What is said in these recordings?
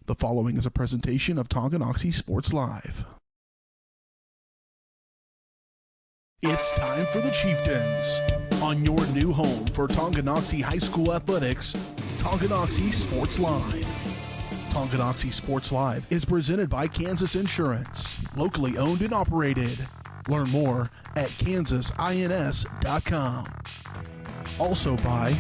The following is a presentation of Tonganoxie Sports Live. It's time for the Chieftains. On your new home for Tonganoxie High School athletics, Tonganoxie Sports Live. Tonganoxie Sports Live is presented by Kansas Insurance, locally owned and operated. Learn more at kansasins.com. Also by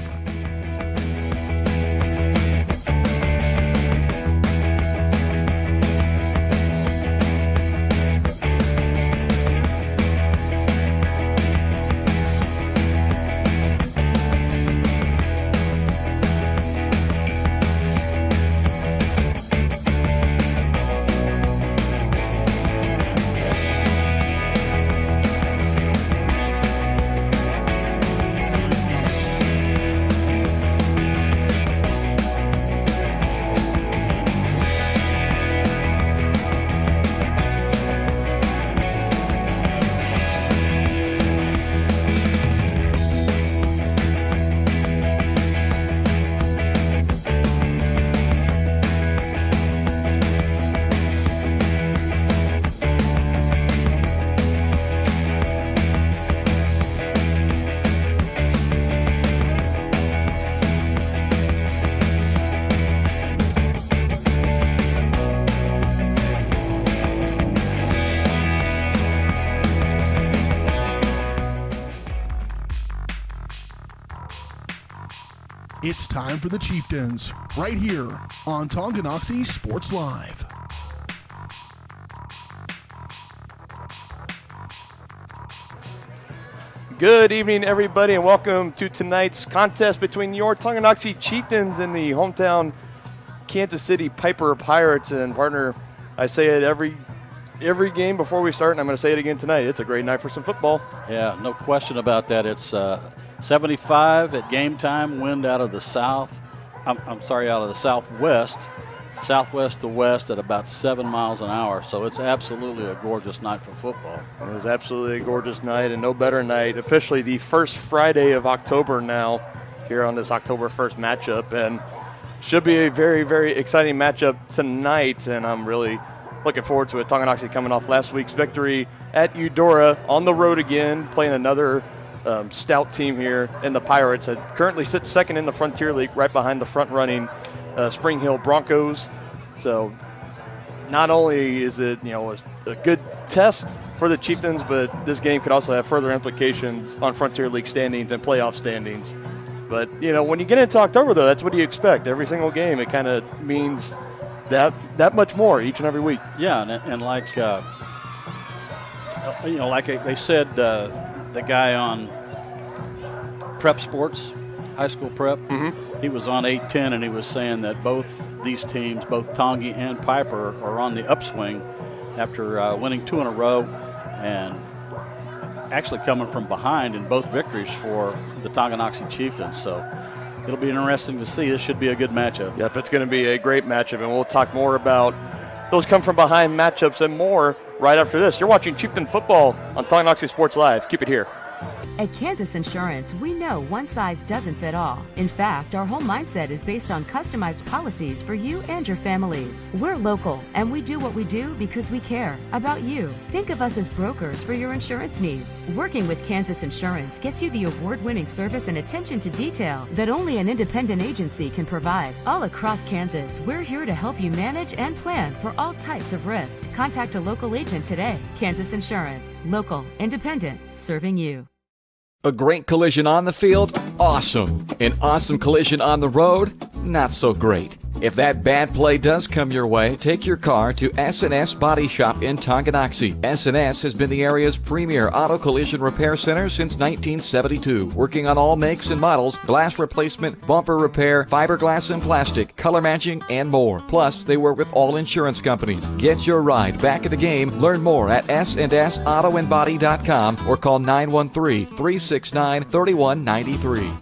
It's time for the Chieftains, right here on Tonganoxie Sports Live. Good evening, everybody, and welcome to tonight's contest between your Tonganoxie Chieftains and the hometown Kansas City Piper Pirates. And partner, I say it every game before we start, and I'm going to say it again tonight. It's a great night for some football. Yeah, no question about that. It's 75 at game time, wind out of the south. Out of the southwest to west at about 7 miles an hour. So it's absolutely a gorgeous night for football. It is absolutely a gorgeous night, and no better night. Officially the first Friday of October now here on this October 1st matchup, and should be a very, very exciting matchup tonight, and I'm really looking forward to it. Tonganoxie coming off last week's victory at Eudora on the road again, playing another stout team here in the Pirates that currently sits second in the Frontier League, right behind the front-running Spring Hill Broncos. So not only is it a good test for the Chieftains, but this game could also have further implications on Frontier League standings and playoff standings. But when you get into October, though, that's what you expect. Every single game, it kind of means that much more each and every week. Yeah, and like they said. The guy on Prep Sports, high school prep, he was on 810, and he was saying that both these teams, both Tongi and Piper, are on the upswing after winning 2 in a row and actually coming from behind in both victories for the Tonganoxie Chieftains. So it'll be interesting to see. This should be a good matchup. Yep, it's going to be a great matchup, and we'll talk more about those come-from-behind matchups and more right after this. You're watching Chieftain football on Tonganoxie Sports Live. Keep it here. At Kansas Insurance, we know one size doesn't fit all. In fact, our whole mindset is based on customized policies for you and your families. We're local, and we do what we do because we care about you. Think of us as brokers for your insurance needs. Working with Kansas Insurance gets you the award-winning service and attention to detail that only an independent agency can provide. All across Kansas, we're here to help you manage and plan for all types of risk. Contact a local agent today. Kansas Insurance. Local, independent, serving you. A great collision on the field? Awesome. An awesome collision on the road? Not so great. If that bad play does come your way, take your car to S&S Body Shop in Tonganoxie. S&S has been the area's premier auto collision repair center since 1972, working on all makes and models, glass replacement, bumper repair, fiberglass and plastic, color matching, and more. Plus, they work with all insurance companies. Get your ride back in the game. Learn more at snsautoandbody.com or call 913-369-3193.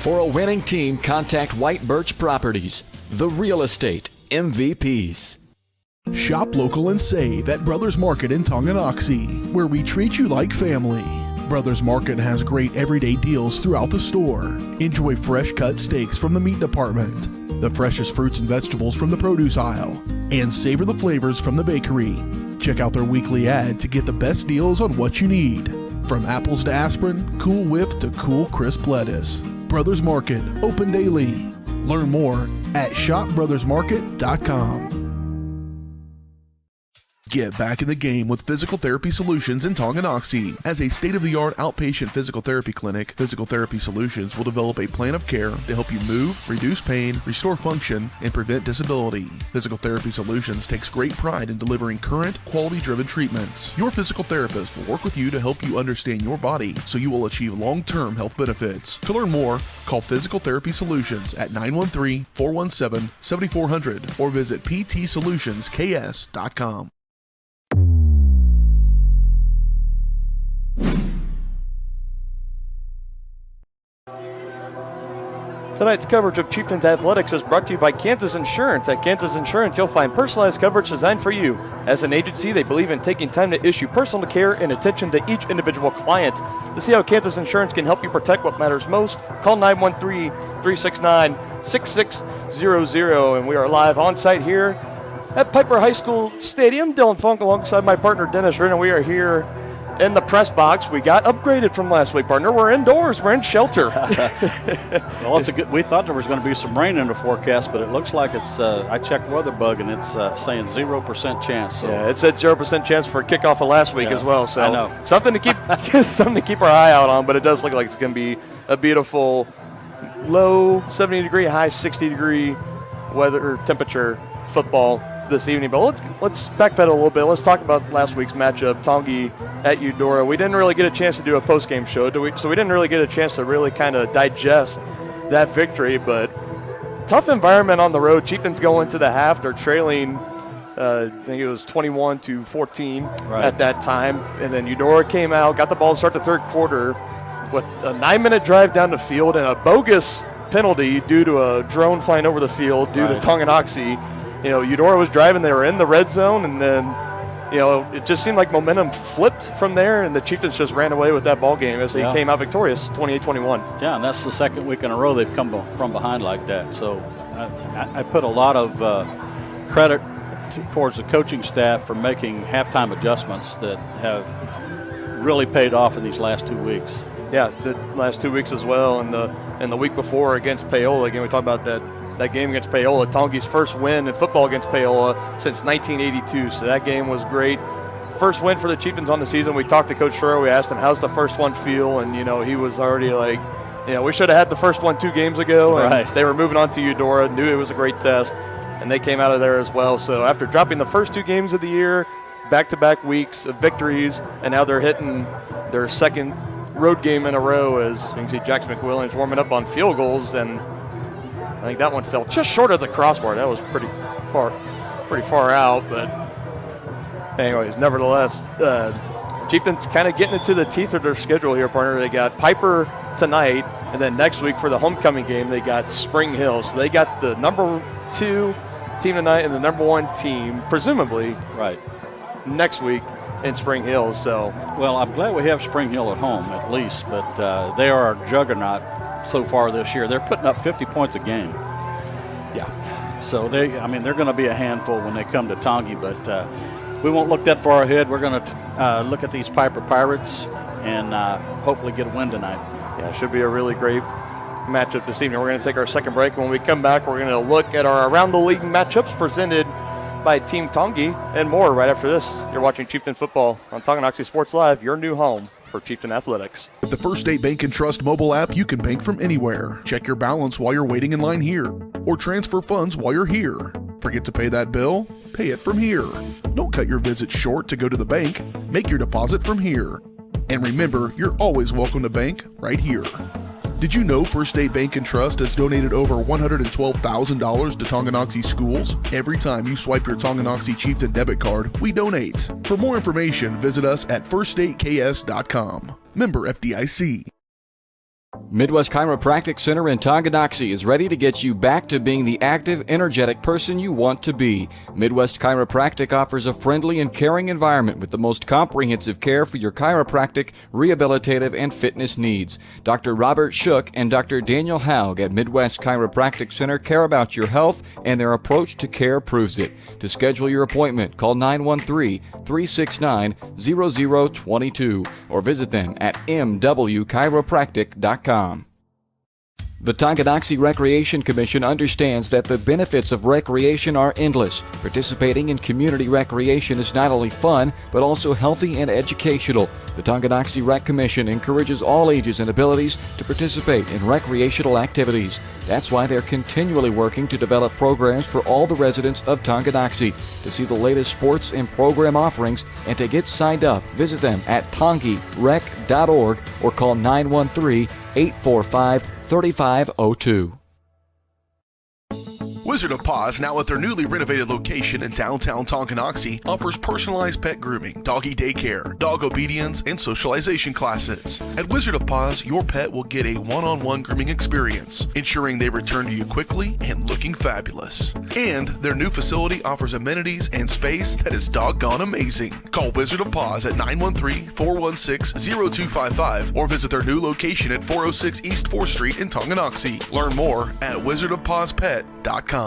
For a winning team, contact White Birch Properties, the real estate MVPs. Shop local and save at Brothers Market in Tonganoxie, where we treat you like family. Brothers Market has great everyday deals throughout the store. Enjoy fresh cut steaks from the meat department, the freshest fruits and vegetables from the produce aisle, and savor the flavors from the bakery. Check out their weekly ad to get the best deals on what you need. From apples to aspirin, Cool Whip to cool crisp lettuce. Brothers Market, open daily. Learn more at shopbrothersmarket.com. Get back in the game with Physical Therapy Solutions in Tonganoxie. As a state-of-the-art outpatient physical therapy clinic, Physical Therapy Solutions will develop a plan of care to help you move, reduce pain, restore function, and prevent disability. Physical Therapy Solutions takes great pride in delivering current, quality-driven treatments. Your physical therapist will work with you to help you understand your body so you will achieve long-term health benefits. To learn more, call Physical Therapy Solutions at 913-417-7400 or visit ptsolutionsks.com. Tonight's coverage of Chieftains Athletics is brought to you by Kansas Insurance. At Kansas Insurance, you'll find personalized coverage designed for you. As an agency, they believe in taking time to issue personal care and attention to each individual client. To see how Kansas Insurance can help you protect what matters most, call 913-369-6600. And we are live on site here at Piper High School Stadium. Dylan Funk alongside my partner Dennis Rinn, and we are here in the press box. We got upgraded from last week, partner. We're indoors. We're in shelter. Well, it's a good. We thought there was going to be some rain in the forecast, but it looks like it's. I checked WeatherBug, and it's saying 0% chance. So. Yeah, it said 0% chance for kickoff of last week as well. So I know. something to keep our eye out on. But it does look like it's going to be a beautiful low 70-degree, high 60-degree weather temperature football this evening. But let's backpedal a little bit. Let's talk about last week's matchup, Tongi at Eudora. We didn't really get a chance to do a post-game show, so we didn't really get a chance to really kind of digest that victory. But tough environment on the road. Chieftains go into the half. They're trailing, I think it was 21-14 at that time. And then Eudora came out, got the ball to start the third quarter with a 9-minute drive down the field and a bogus penalty due to a drone flying over the field due to Tonganoxie. You know, Eudora was driving. They were in the red zone, and then, you know, it just seemed like momentum flipped from there, and the Chieftains just ran away with that ball game as they came out victorious, 28-21. Yeah, and that's the second week in a row they've come from behind like that. So I put a lot of credit towards the coaching staff for making halftime adjustments that have really paid off in these last 2 weeks. Yeah, the last 2 weeks as well, and the week before against Paola. Again, we talked about that game against Paola, Tongi's first win in football against Paola since 1982. So that game was great. First win for the Chieftains on the season. We talked to Coach Schroer. We asked him, how's the first one feel? And, you know, he was already like, you know, we should have had the first one 2 games ago. And they were moving on to Eudora, knew it was a great test, and they came out of there as well. So after dropping the first 2 games of the year, back-to-back weeks of victories, and now they're hitting their second road game in a row as you can see Jax McWilliams warming up on field goals, and I think that one fell just short of the crossbar. That was pretty far out, but anyways, nevertheless, Chieftains kind of getting into the teeth of their schedule here, partner. They got Piper tonight, and then next week for the homecoming game, they got Spring Hill. So they got the number 2 team tonight and the number 1 team, presumably, next week in Spring Hill. So, well, I'm glad we have Spring Hill at home at least, but they are a juggernaut so far this year. They're putting up 50 points a game. Yeah. So they're going to be a handful when they come to Tongi, but we won't look that far ahead. We're going to look at these Piper Pirates and hopefully get a win tonight. Yeah, it should be a really great matchup this evening. We're going to take our second break. When we come back, we're going to look at our Around the League matchups presented by Team Tongi and more right after this. You're watching Chieftain Football on Tonganoxie Sports Live, your new home for Chieftain Athletics. With the First State Bank and Trust mobile app, you can bank from anywhere. Check your balance while you're waiting in line here, or transfer funds while you're here. Forget to pay that bill? Pay it from here. Don't cut your visit short to go to the bank. Make your deposit from here. And remember, you're always welcome to bank right here. Did you know First State Bank and Trust has donated over $112,000 to Tonganoxie schools? Every time you swipe your Tonganoxie Chieftain debit card, we donate. For more information, visit us at firststateks.com. Member FDIC. Midwest Chiropractic Center in Tonganoxie is ready to get you back to being the active, energetic person you want to be. Midwest Chiropractic offers a friendly and caring environment with the most comprehensive care for your chiropractic, rehabilitative, and fitness needs. Dr. Robert Shook and Dr. Daniel Haug at Midwest Chiropractic Center care about your health, and their approach to care proves it. To schedule your appointment, call 913-369-0022 or visit them at mwchiropractic.com. The Tonganoxie Recreation Commission understands that the benefits of recreation are endless. Participating in community recreation is not only fun, but also healthy and educational. The Tonganoxie Rec Commission encourages all ages and abilities to participate in recreational activities. That's why they're continually working to develop programs for all the residents of Tonganoxie. To see the latest sports and program offerings and to get signed up, visit them at tongirec.org or call 913-845-3502. Wizard of Paws, now at their newly renovated location in downtown Tonganoxie, offers personalized pet grooming, doggy daycare, dog obedience, and socialization classes. At Wizard of Paws, your pet will get a one-on-one grooming experience, ensuring they return to you quickly and looking fabulous. And their new facility offers amenities and space that is doggone amazing. Call Wizard of Paws at 913-416-0255 or visit their new location at 406 East 4th Street in Tonganoxie. Learn more at wizardofpawspet.com.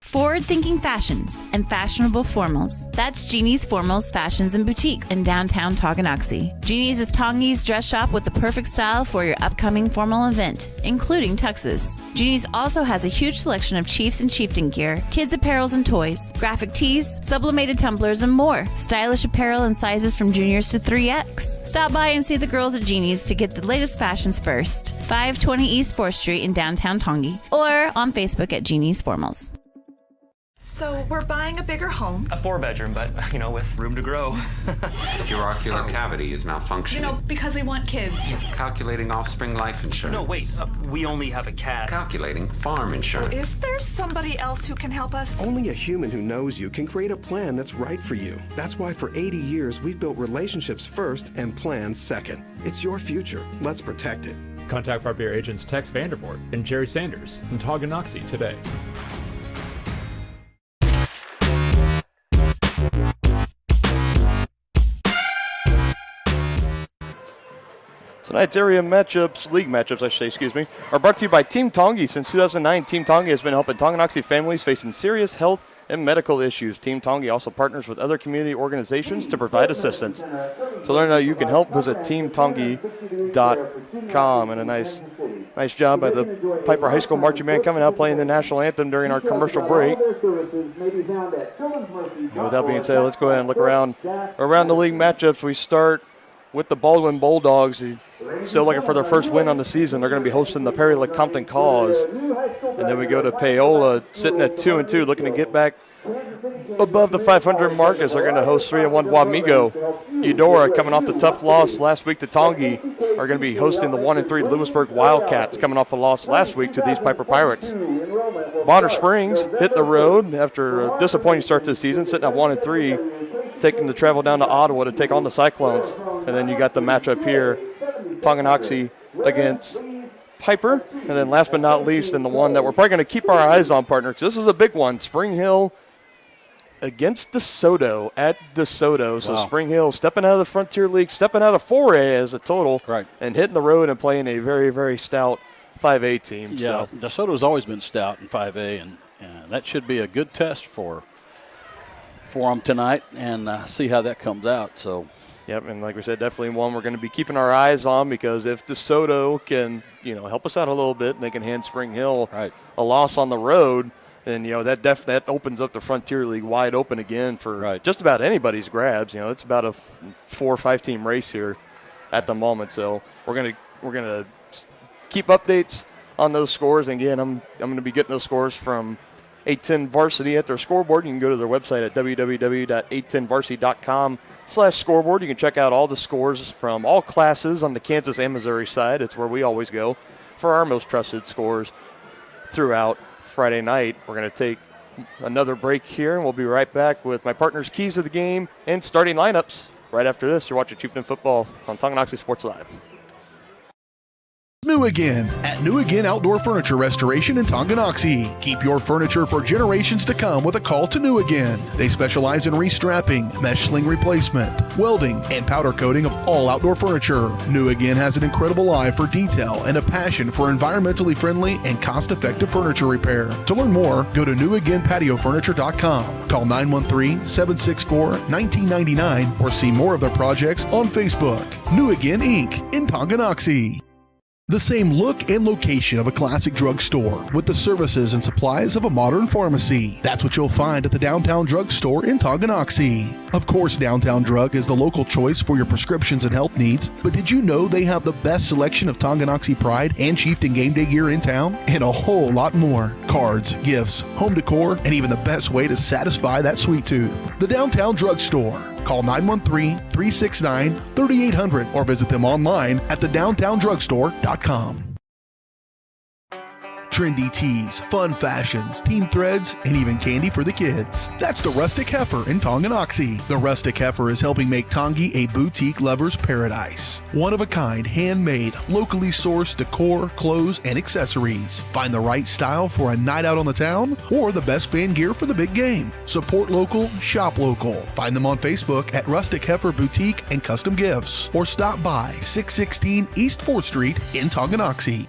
Forward-thinking fashions and fashionable formals. That's Jeannie's Formals Fashions and Boutique in downtown Tonganoxie. Jeannie's is Tongi's dress shop with the perfect style for your upcoming formal event, including tuxes. Jeannie's also has a huge selection of Chiefs and Chieftain gear, kids' apparels and toys, graphic tees, sublimated tumblers, and more. Stylish apparel in sizes from juniors to 3X. Stop by and see the girls at Jeannie's to get the latest fashions first. 520 East 4th Street in downtown Tongi, or on Facebook at Jeannie's Formals. So we're buying a bigger home. A 4-bedroom, but, with room to grow. Your ocular cavity is malfunctioning. Because we want kids. Calculating offspring life insurance. No, wait. We only have a cat. Calculating farm insurance. Is there somebody else who can help us? Only a human who knows you can create a plan that's right for you. That's why for 80 years we've built relationships first and plans second. It's your future. Let's protect it. Contact Farm Bureau agents Tex Vandervoort and Jerry Sanders in Tonganoxie today. Tonight's area matchups, league matchups, I should say, are brought to you by Team Tongi. Since 2009, Team Tongi has been helping Tonganoxie families facing serious health and medical issues. Team Tongi also partners with other community organizations to provide assistance. To learn how you can help, visit teamtongi.com. And a nice job by the Piper High School marching band coming out playing the national anthem during our commercial break. And with that being said, let's go ahead and look around the league matchups. We start with the Baldwin Bulldogs, still looking for their first win on the season. They're going to be hosting the Perry Lecompton Cause. And then we go to Paola, sitting at 2-2, looking to get back above the 500 mark as they're going to host 3-1 Wamego. Eudora, coming off the tough loss last week to Tongi, are going to be hosting the 1-3 Lewisburg Wildcats, coming off a loss last week to these Piper Pirates. Bonner Springs hit the road after a disappointing start to the season, sitting at 1-3. Taking the travel down to Ottawa to take on the Cyclones. And then you got the matchup here, Tonganoxie against Piper. And then last but not least, and the one that we're probably going to keep our eyes on, partner, because this is a big one, Spring Hill against DeSoto at DeSoto. So wow. Spring Hill stepping out of the Frontier League, stepping out of 4A as a total, right, and hitting the road and playing a very, very stout 5A team. Yeah, so DeSoto's always been stout in 5A, and that should be a good test for them tonight, and see how that comes out. So, yep, and like we said, definitely one we're going to be keeping our eyes on, because if DeSoto can, help us out a little bit, and they can hand Spring Hill a loss on the road, then that opens up the Frontier League wide open again for just about anybody's grabs. It's about a 4 or 5 team race here at the moment. So we're gonna keep updates on those scores. And again, I'm going to be getting those scores from 810 Varsity at their scoreboard. You can go to their website at www.810varsity.com/scoreboard. You can check out all the scores from all classes on the Kansas and Missouri side. It's where we always go for our most trusted scores throughout Friday night. We're going to take another break here, and we'll be right back with my partner's keys of the game and starting lineups right after this. You're watching Chieftain Football on Tonganoxie Sports Live. New Again at New Again Outdoor Furniture Restoration in Tonganoxie. Keep your furniture for generations to come with a call to New Again. They specialize in restrapping, mesh sling replacement, welding, and powder coating of all outdoor furniture. New Again has an incredible eye for detail and a passion for environmentally friendly and cost-effective furniture repair. To learn more, go to newagainpatiofurniture.com. Call 913-764-1999 or see more of their projects on Facebook. New Again Inc. in Tonganoxie. The same look and location of a classic drugstore with the services and supplies of a modern pharmacy. That's what you'll find at the Downtown Drug Store in Tonganoxie. Of course, Downtown Drug is the local choice for your prescriptions and health needs, but did you know they have the best selection of Tonganoxie Pride and Chieftain game day gear in town? And a whole lot more. Cards, gifts, home decor, and even the best way to satisfy that sweet tooth. The Downtown Drug Store. Call 913-369-3800 or visit them online at thedowntowndrugstore.com. Trendy tees, fun fashions, team threads, and even candy for the kids. That's the Rustic Heifer in Tonganoxie. The Rustic Heifer is helping make Tongi a boutique lover's paradise. One of a kind, handmade, locally sourced decor, clothes, and accessories. Find the right style for a night out on the town or the best fan gear for the big game. Support local, shop local. Find them on Facebook at Rustic Heifer Boutique and Custom Gifts or stop by 616 East 4th Street in Tonganoxie.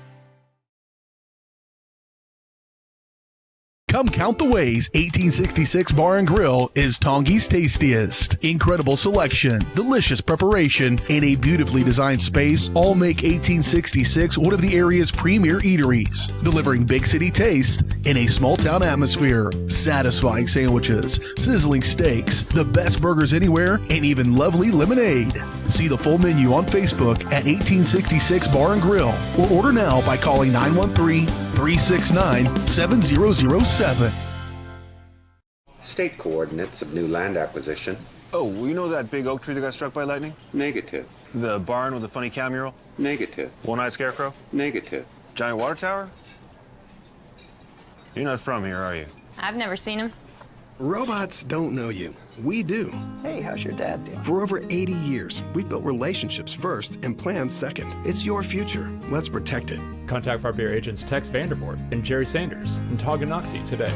Come count the ways 1866 Bar and Grill is Tongi's tastiest. Incredible selection, delicious preparation, and a beautifully designed space all make 1866 one of the area's premier eateries, delivering big city taste in a small town atmosphere. Satisfying sandwiches, sizzling steaks, the best burgers anywhere, and even lovely lemonade. See the full menu on Facebook at 1866 Bar and Grill or order now by calling 913-369-7007. State coordinates of new land acquisition. Oh, you know that big oak tree that got struck by lightning? Negative. The barn with the funny cow mural? Negative. One-eyed scarecrow? Negative. Giant water tower? You're not from here, are you? I've never seen him. Robots don't know you. We do. Hey, how's your dad doing? For over 80 years, we've built relationships first and plans second. It's your future. Let's protect it. Contact Farm Bureau agents Tex Vandervoort and Jerry Sanders in Tonganoxie today.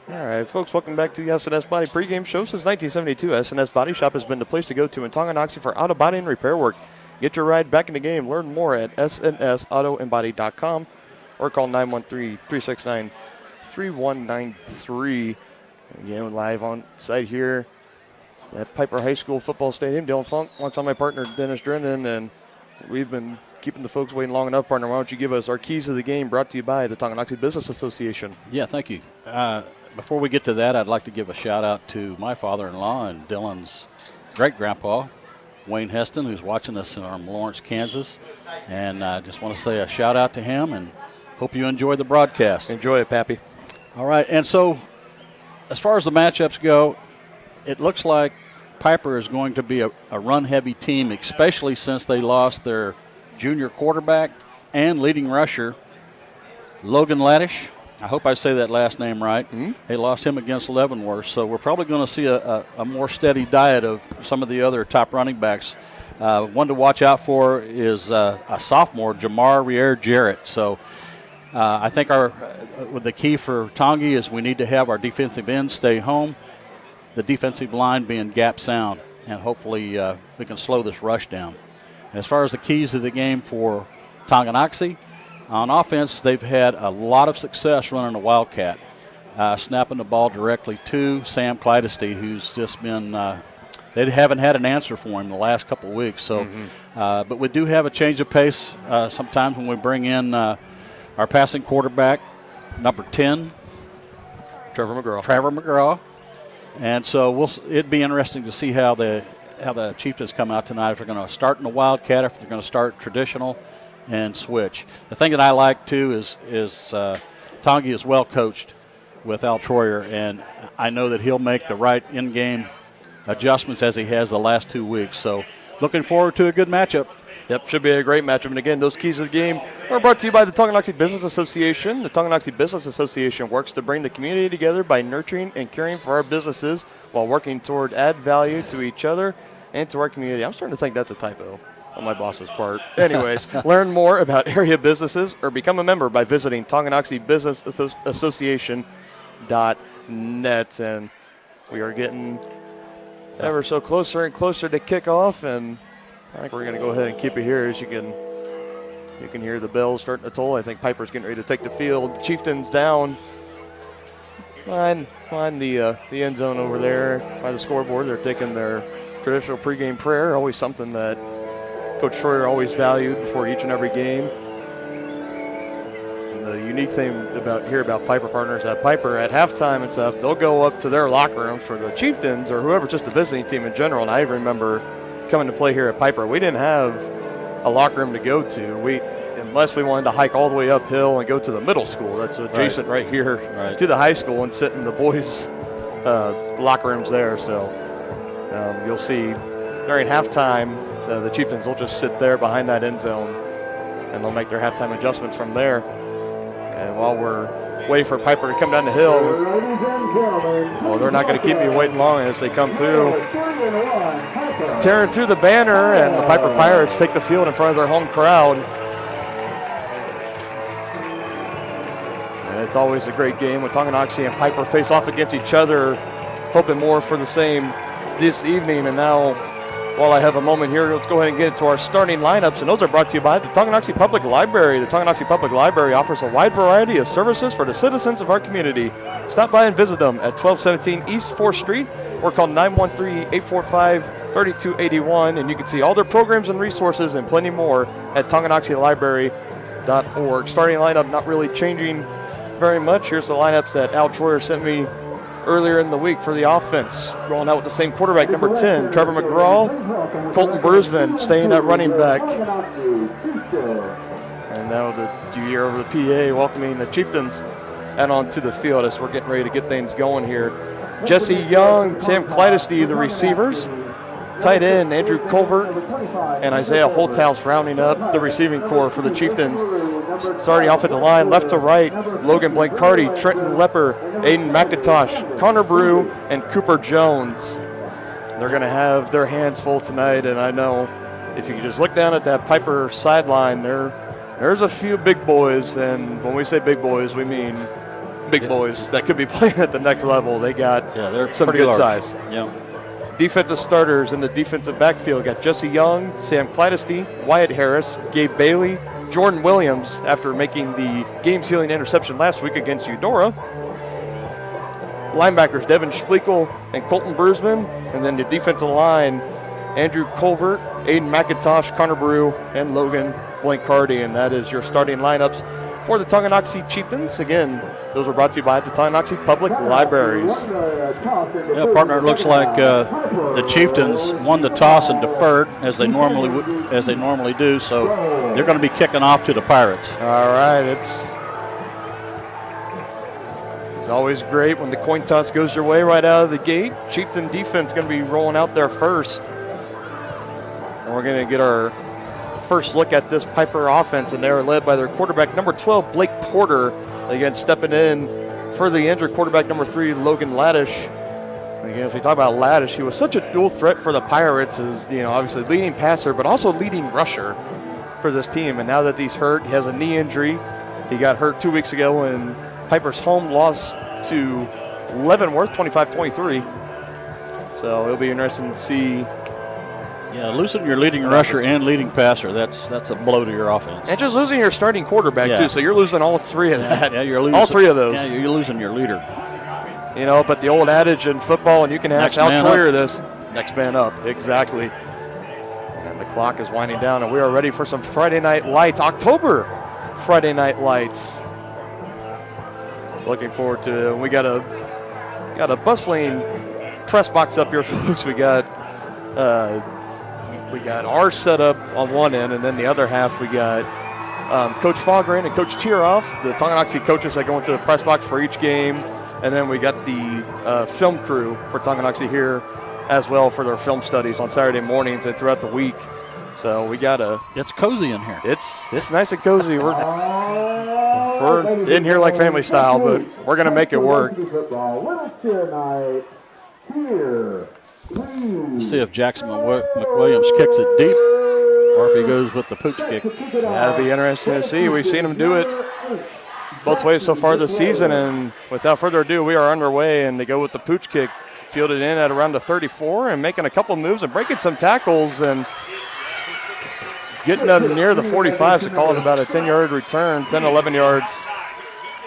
All right, folks, welcome back to the S&S Body pregame show. Since 1972, S&S Body Shop has been the place to go to in Tonganoxie for auto body and repair work. Get your ride back in the game. Learn more at snsautoandbody.com or call 913-369-3193. Again, live on site here at Piper High School Football Stadium. Dylan Funk, alongside my partner, Dennis Drennan, and we've been keeping the folks waiting long enough, partner. Why don't you give us our keys of the game, brought to you by the Tonganoxie Business Association. Yeah, thank you. Before we get to that, I'd like to give a shout-out to my father-in-law and Dylan's great-grandpa, Wayne Heston, who's watching us in Lawrence, Kansas. And I just want to say a shout-out to him and hope you enjoy the broadcast. Enjoy it, Pappy. All right, and so as far as the matchups go, it looks like Piper is going to be a run-heavy team, especially since they lost their junior quarterback and leading rusher, Logan Laddish. I hope I say that last name right. Mm-hmm. They lost him against Leavenworth, so we're probably going to see a more steady diet of some of the other top running backs. One to watch out for is a sophomore, Jamar Rier-Jarrett. So I think the key for Tongi is we need to have our defensive ends stay home, the defensive line being gap sound, and hopefully we can slow this rush down. As far as the keys of the game for Tonganoxie, on offense, they've had a lot of success running a wildcat, snapping the ball directly to Sam Clydesty, who's just been they haven't had an answer for him the last couple of weeks. So, but we do have a change of pace sometimes when we bring in our passing quarterback, number 10, Trevor McGraw. And so it'd be interesting to see how the Chieftains come out tonight, if they're going to start in the wildcat, if they're going to start traditional and switch. The thing that I like, too, is Tongi is well coached with Al Troyer, and I know that he'll make the right in-game adjustments as he has the last 2 weeks. So looking forward to a good matchup. Yep, should be a great matchup. And again, those keys of the game are brought to you by the Tonganoxie Business Association. The Tonganoxie Business Association works to bring the community together by nurturing and caring for our businesses while working toward add value to each other and to our community. I'm starting to think that's a typo on my boss's part. Anyways, learn more about area businesses or become a member by visiting TonganoxieBusinessAssociation.net. And we are getting ever so closer and closer to kickoff, and I think we're going to go ahead and keep it here. As you can hear the bells starting to toll. I think Piper's getting ready to take the field. Chieftains down. Find the end zone over there by the scoreboard. They're taking their traditional pregame prayer, always something that Coach Schroyer always valued before each and every game. And the unique thing about Piper partners at Piper at halftime and stuff, they'll go up to their locker room for the Chieftains or whoever, just the visiting team in general. And I remember coming to play here at Piper, we didn't have a locker room to go to. Unless we wanted to hike all the way uphill and go to the middle school. That's adjacent right here to the high school and sit in the boys' locker rooms there. So you'll see during halftime, the Chieftains will just sit there behind that end zone, and they'll make their halftime adjustments from there. And while we're waiting for Piper to come down the hill, well, they're not going to keep me waiting long as they come through, tearing through the banner, and the Piper Pirates take the field in front of their home crowd. And it's always a great game when Tonganoxie and Piper face off against each other, hoping more for the same this evening. And now, while I have a moment here, let's go ahead and get into our starting lineups. And those are brought to you by the Tonganoxie Public Library. The Tonganoxie Public Library offers a wide variety of services for the citizens of our community. Stop by and visit them at 1217 East 4th Street or call 913-845-3281. And you can see all their programs and resources and plenty more at TonganoxieLibrary.org. Starting lineup not really changing very much. Here's the lineups that Al Troyer sent me earlier in the week for the offense. Rolling out with the same quarterback, number 10, Trevor McGraw. Colton Brusman staying at running back. And now the year over the PA welcoming the Chieftains out onto the field as we're getting ready to get things going here. Jesse Young, Sam Clydesty, the receivers. Tight end, Andrew Colvert and Isaiah Holthouse rounding up the receiving core for the Chieftains. Starting offensive line, left to right, Logan Blancardi, Trenton Lepper, Aiden McIntosh, Connor Brew, and Cooper Jones. They're going to have their hands full tonight, and I know if you just look down at that Piper sideline, there's a few big boys, and when we say big boys, we mean big boys that could be playing at the next level. They got they're some good large size. Yeah. Defensive starters in the defensive backfield got Jesse Young, Sam Clydesty, Wyatt Harris, Gabe Bailey, Jordan Williams after making the game-sealing interception last week against Eudora. Linebackers Devin Schleichel and Colton Brusman, and then the defensive line Andrew Colvert, Aiden McIntosh, Connor Brew, and Logan Blancardi, and that is your starting lineups for the Tonganoxie Chieftains. Again, those were brought to you by the Tonganoxie Public Libraries. Yeah, partner, it looks like the Chieftains won the toss and deferred as they normally do, so they're going to be kicking off to the Pirates. All right, it's always great when the coin toss goes your way right out of the gate. Chieftain defense going to be rolling out there first. And we're going to get our first look at this Piper offense, and they're led by their quarterback, number 12, Blake Porter. Again, stepping in for the injured quarterback, number 3, Logan Laddish. Again, if we talk about Laddish, he was such a dual threat for the Pirates as, obviously leading passer, but also leading rusher for this team. And now that he's hurt, he has a knee injury. He got hurt 2 weeks ago in Piper's home loss to Leavenworth, 25-23. So it'll be interesting to see. Yeah, losing your leading rusher and leading passer, that's a blow to your offense. And just losing your starting quarterback, too, so you're losing all three of that. Yeah, you're losing all three of those. Yeah, you're losing your leader. But the old adage in football, and you can ask Al Troyer this, next man up, exactly. And the clock is winding down, and we are ready for some Friday Night Lights, October Friday Night Lights. Looking forward to it. We got a bustling press box up here, folks. We got our setup on one end, and then the other half we got Coach Fogren and Coach Tieroff, the Tonganoxie coaches that go into the press box for each game. And then we got the film crew for Tonganoxie here as well for their film studies on Saturday mornings and throughout the week. So we got It's cozy in here. It's nice and cozy. We're in here like family style, but we're gonna make it work. See if Jackson McWilliams kicks it deep or if he goes with the pooch kick. That'll be interesting to see. We've seen him do it both ways so far this season, and without further ado, we are underway, and they go with the pooch kick, fielded in at around the 34 and making a couple moves and breaking some tackles and getting up near the 45, so call it about a 10-yard return, 10, 11 yards.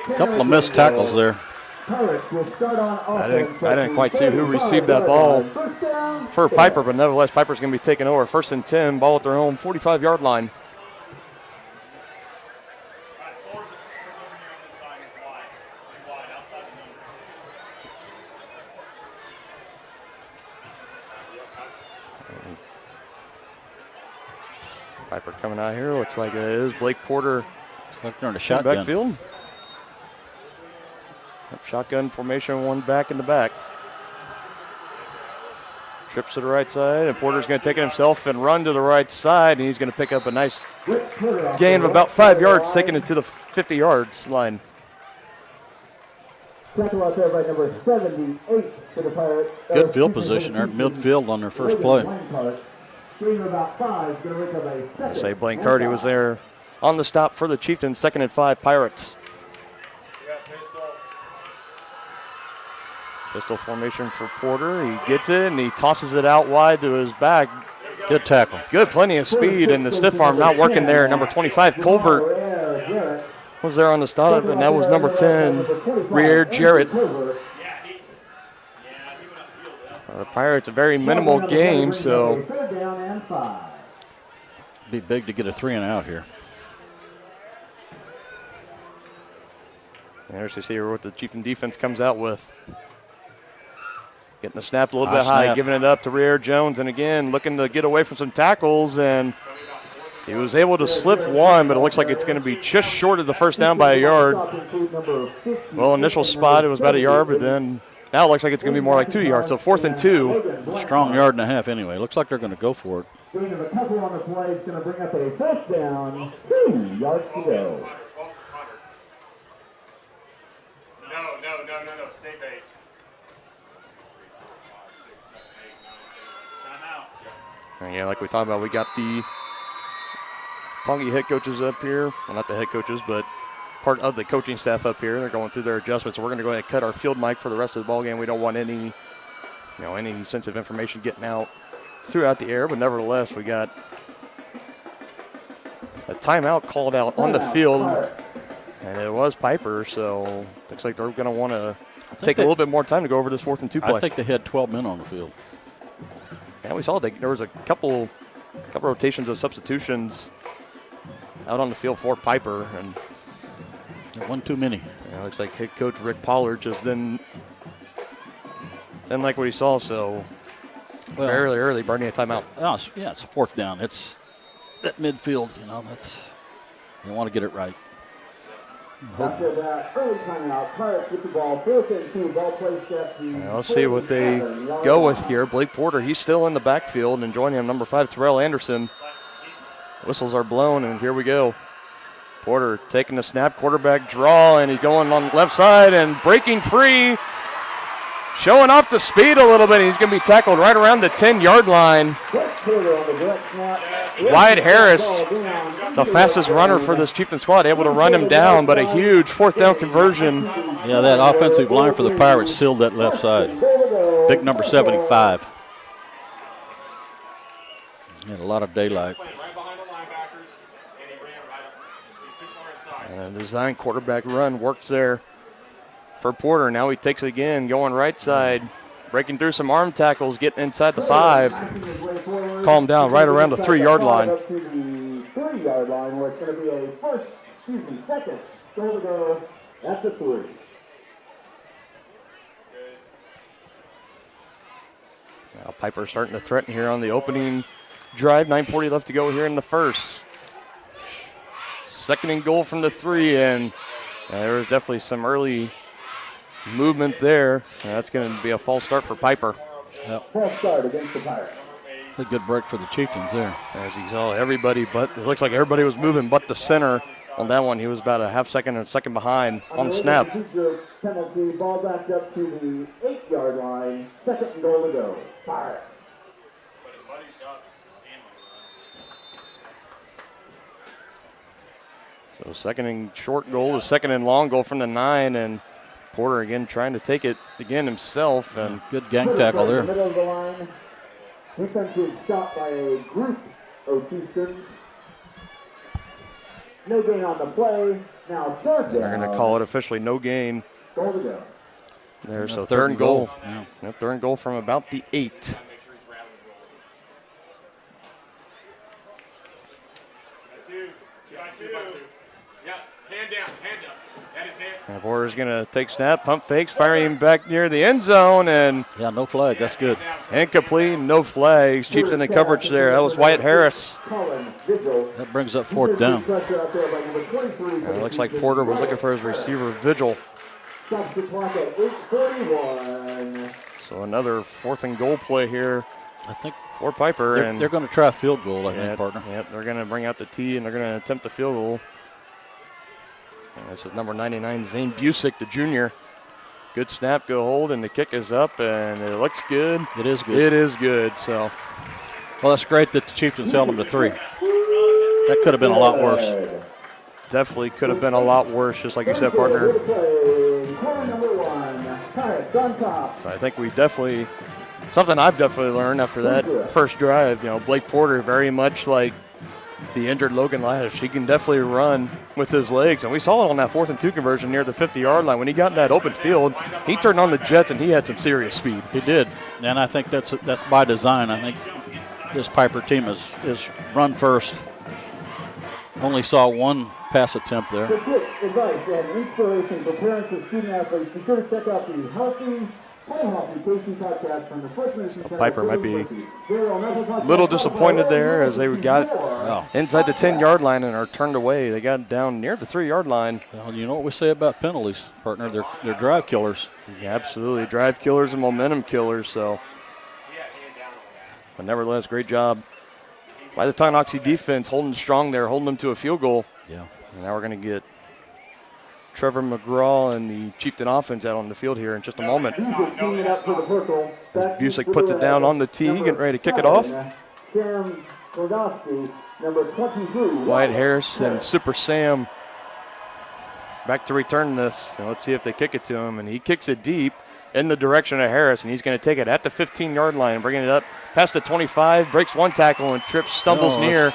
A couple of missed tackles there. I didn't quite see who received that ball for Piper, but nevertheless, Piper's going to be taking over. 1st and 10, ball at their own 45-yard line. Piper coming out here. Looks like it is Blake Porter. Looks like they're in a shotgun. Backfield. Shotgun formation, one back in the back. Trips to the right side, and Porter's going to take it himself and run to the right side, and he's going to pick up a nice gain of about 5 yards, taking it to the 50-yard line. Good field position there at midfield on their first play. I say Blaine Carty was there on the stop for the Chieftains. 2nd and 5, Pirates. Pistol formation for Porter. He gets it and he tosses it out wide to his back. Good tackle. Good, plenty of speed, and the stiff arm not working there. Number 25, Colvert, was there on the stop, and that was number 10, Rear Jarrett. The Pirates a very minimal game, so be big to get a 3 and out here. There's to see what the Chieftain defense comes out with. Getting the snap a little bit high, giving it up to Rear Jones, and again looking to get away from some tackles, and he was able to slip one, but it looks like it's going to be just short of the first down by a yard. Well, initial spot, it was about a yard, but then now it looks like it's going to be more like 2 yards, so 4th and 2. Strong yard and a half anyway. Looks like they're going to go for it. A couple on the play, it's going to bring up a 1st down, 2 yards to go. No, stay base. And yeah, like we talked about, we got the Tongi head coaches up here. Well, not the head coaches, but part of the coaching staff up here. They're going through their adjustments. So we're going to go ahead and cut our field mic for the rest of the ball game. We don't want any sensitive information getting out throughout the air. But nevertheless, we got a timeout called out on the field, and it was Piper. So looks like they're going to want to take a little bit more time to go over this 4th and 2 play. I think they had 12 men on the field. Yeah, we saw there was a couple rotations of substitutions out on the field for Piper, and one too many. Yeah, looks like head coach Rick Pollard just didn't like what he saw, so fairly early burning a timeout. Oh, yeah, it's a 4th down. It's that midfield, you want to get it right. After that early timeout, Pirates with the ball, 4th and 2, ball play set. Let's see what they go with here. Blake Porter, he's still in the backfield, and joining him, number 5, Terrell Anderson. Whistles are blown, and here we go. Porter taking the snap, quarterback draw, and he's going on the left side and breaking free. Showing off the speed a little bit. He's going to be tackled right around the 10-yard line. Wyatt Harris, the fastest runner for this Chieftain squad, able to run him down, but a huge 4th down conversion. Yeah, that offensive line for the Pirates sealed that left side. Big number 75. Had a lot of daylight. And a design quarterback run works there for Porter. Now he takes it again, going right side, breaking through some arm tackles, getting inside the 5. Calm down right around the 3-yard line. Up to the 3-yard line where it's going to be a 2nd. Goal to go at the 3. Now Piper starting to threaten here on the opening drive. 9:40 left to go here in the first. 2nd and goal from the 3, and there was definitely some early movement there. That's going to be a false start for Piper. False start against the Pirates. A good break for the Chieftains there. As you saw, everybody, but it looks like everybody was moving but the center on that one. He was about a half second or second behind on the snap. Penalty, ball back up to the 8-yard line. Second and goal to go. Fire. So second and short goal, the second and long goal from the 9, and Porter again trying to take it again himself. And good gang tackle there. Middle of the line. Defensive stop by a group of Chieftains. No gain on the play. Now third down. They're going to call it officially no gain. Goal to go. There, so third and goal. Yeah. Yep, third and goal from about the 8. Porter's going to take snap, pump fakes, firing back near the end zone, and yeah, no flag. That's good. Incomplete, no flags. Chiefs in the coverage there. That was Wyatt Harris. That brings up fourth down. It looks like Porter was looking for his receiver, Vigil. Stops the clock at 8:41. So another fourth and goal play here. I think for Piper. They're going to try a field goal, I think, partner. Yep, they're going to bring out the tee, and they're going to attempt the field goal. And this is number 99, Zane Busick, the junior. Good snap, go hold, and the kick is up, and it looks good. It is good. It is good, so. Well, that's great that the Chieftains held them to 3. That could have been a lot worse. Definitely could have been a lot worse, just like you said, partner. I think we definitely, something I've definitely learned after that first drive, Blake Porter, very much like the injured Logan Laddish. He can definitely run with his legs, and we saw it on that 4th and 2 conversion near the 50-yard line. When he got in that open field, he turned on the jets, and he had some serious speed. He did, and I think that's by design. I think this Piper team is run first. Only saw one pass attempt there. For quick advice and inspiration for parents of student athletes, be sure to check out the Healthy podcast from the First Nation Center. Piper might be a little disappointed there as they got inside the 10-yard line and are turned away. They got down near the 3-yard line. Well, you know what we say about penalties, partner? They're drive killers. Yeah, absolutely, drive killers and momentum killers. So, but nevertheless, great job by the Tonganoxie defense, holding strong there, holding them to a field goal. Yeah. And now we're going to get Trevor McGraw and the Chieftain offense out on the field here in just a moment. Busick puts it down on the tee, getting ready to kick it off. Wyatt Harris and Super Sam back to return this. And let's see if they kick it to him. And he kicks it deep in the direction of Harris, and he's going to take it at the 15-yard line, bringing it up past the 25, breaks one tackle and trips, stumbles near.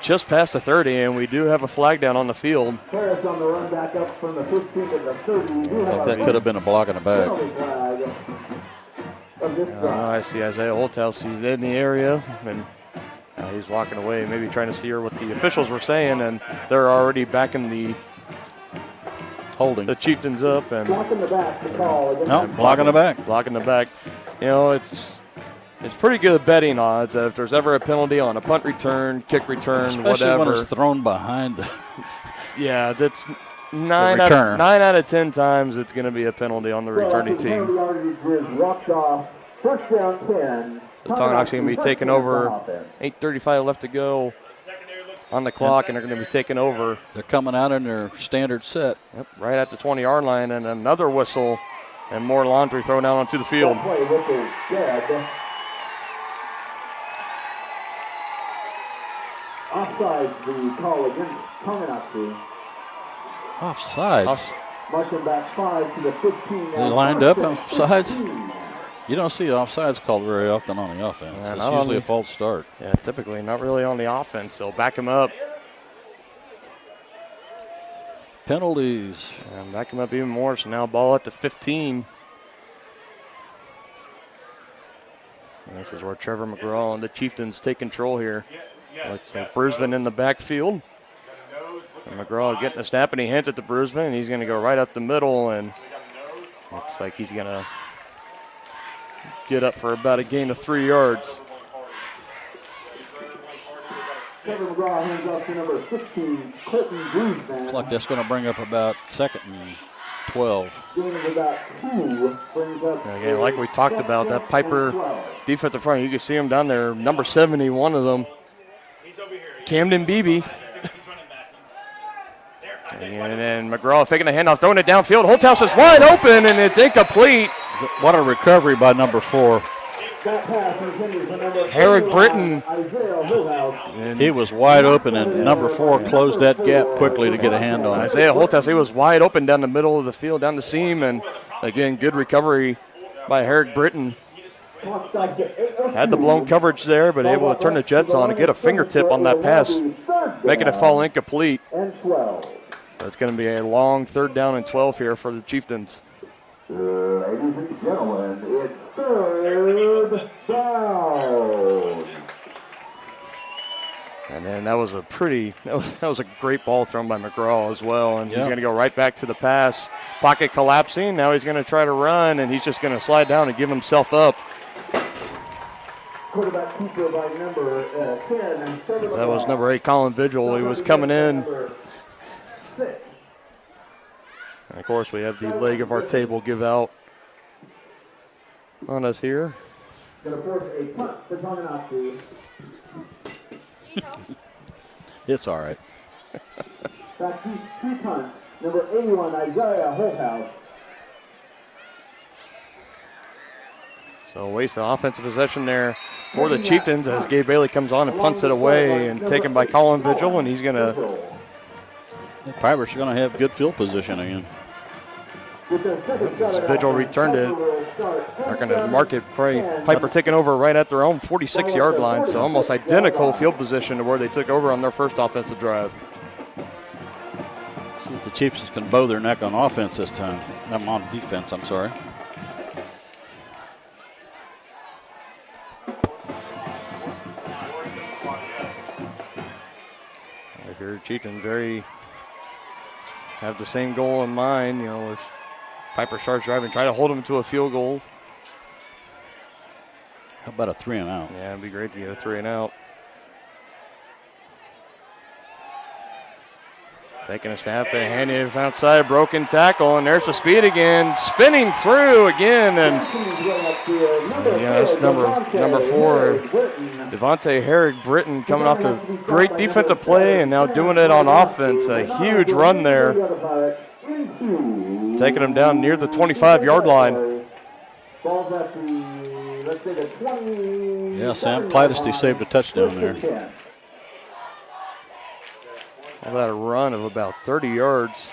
Just past the 30, and we do have a flag down on the field. Harris on the run back up from the 15 to the 30. That could have been a block in the back. I see Isaiah Holthouse. He's in the area, and he's walking away, maybe trying to hear what the officials were saying, and they're already backing the holding the Chieftains up and blocking the back. The call. No, blocking the back. Blocking the back. It's pretty good betting odds that if there's ever a penalty on a punt return, kick return, especially whatever. when it's thrown behind the yeah, that's 9 out of 10 times it's going to be a penalty on the returning team. First down 10. Tonganoxie going to be taking over. 8:35 left to go on the clock, and they're going to be taking over. They're coming out in their standard set. Yep, right at the 20-yard line, and another whistle and more laundry thrown out onto the field. Offside, the call against Tonganoxie. Offsides. Marching back 5 to the 15. They lined up on offsides. You don't see offsides called very often on the offense. It's usually a false start. Yeah, typically not really on the offense, so back him up. Penalties. And back him up even more, so now ball at the 15. And this is where Trevor McGraw and the Chieftains take control here. Looks like Brusvin in the backfield. And McGraw getting the snap, and he hands it to Brusvin, and he's going to go right up the middle, and looks like he's going to get up for about a gain of 3 yards. Trevor McGraw hands off to number 16, Colton Brusvin. Looks like that's going to bring up about second and 12. Again, like we talked about, that Piper defensive front, you can see him down there, number 70, one of them. Camden Beebe. And then McGraw faking the handoff, throwing it downfield. Holthouse is wide open, and it's incomplete. What a recovery by number 4. Herrick Britton. And he was wide open, and number 4 closed that gap quickly to get a hand on it. Isaiah Holthouse, he was wide open down the middle of the field, down the seam, and again, good recovery by Herrick Britton. Had the blown coverage there, but able to turn the Jets on and get a fingertip on that pass, making it fall incomplete. So it's going to be a long 3rd down and 12 here for the Chieftains. Ladies and gentlemen, it's 3rd down. And then that was a great ball thrown by McGraw as well. And he's going to go right back to the pass. Pocket collapsing. Now he's going to try to run, and he's just going to slide down and give himself up. Quarterback keeper by number 10. That was number 8, Colin Vigil. He was coming in. And of course, we have the leg of our table give out on us here. Going to force a punt for Tonganoxie. It's all right. Back to 2 punts. Number 81, Isaiah Holthouse. So waste of offensive possession there for the Chieftains as Gabe Bailey comes on and punts it away and taken by Colin Vigil, and he's going to. The Pirates are going to have good field position again. Vigil returned it. They're going to mark it. Piper taking over right at their own 46-yard line, so almost identical field position to where they took over on their first offensive drive. See if the Chiefs can bow their neck on offense this time. I'm on defense, I'm sorry. If you're Chieftain, have the same goal in mind, if Piper starts driving, try to hold him to a field goal. How about a 3 and out? Yeah, it'd be great to get a 3 and out. Taking a snap and handing it outside, broken tackle, and there's the speed again, spinning through again, and that's number 4, Devontae Herrick Britton, coming off the great defensive play and now doing it on offense. A huge run there, taking him down near the 25-yard line. Yeah, Sam Clydesty saved a touchdown there. Well, that a run of about 30 yards.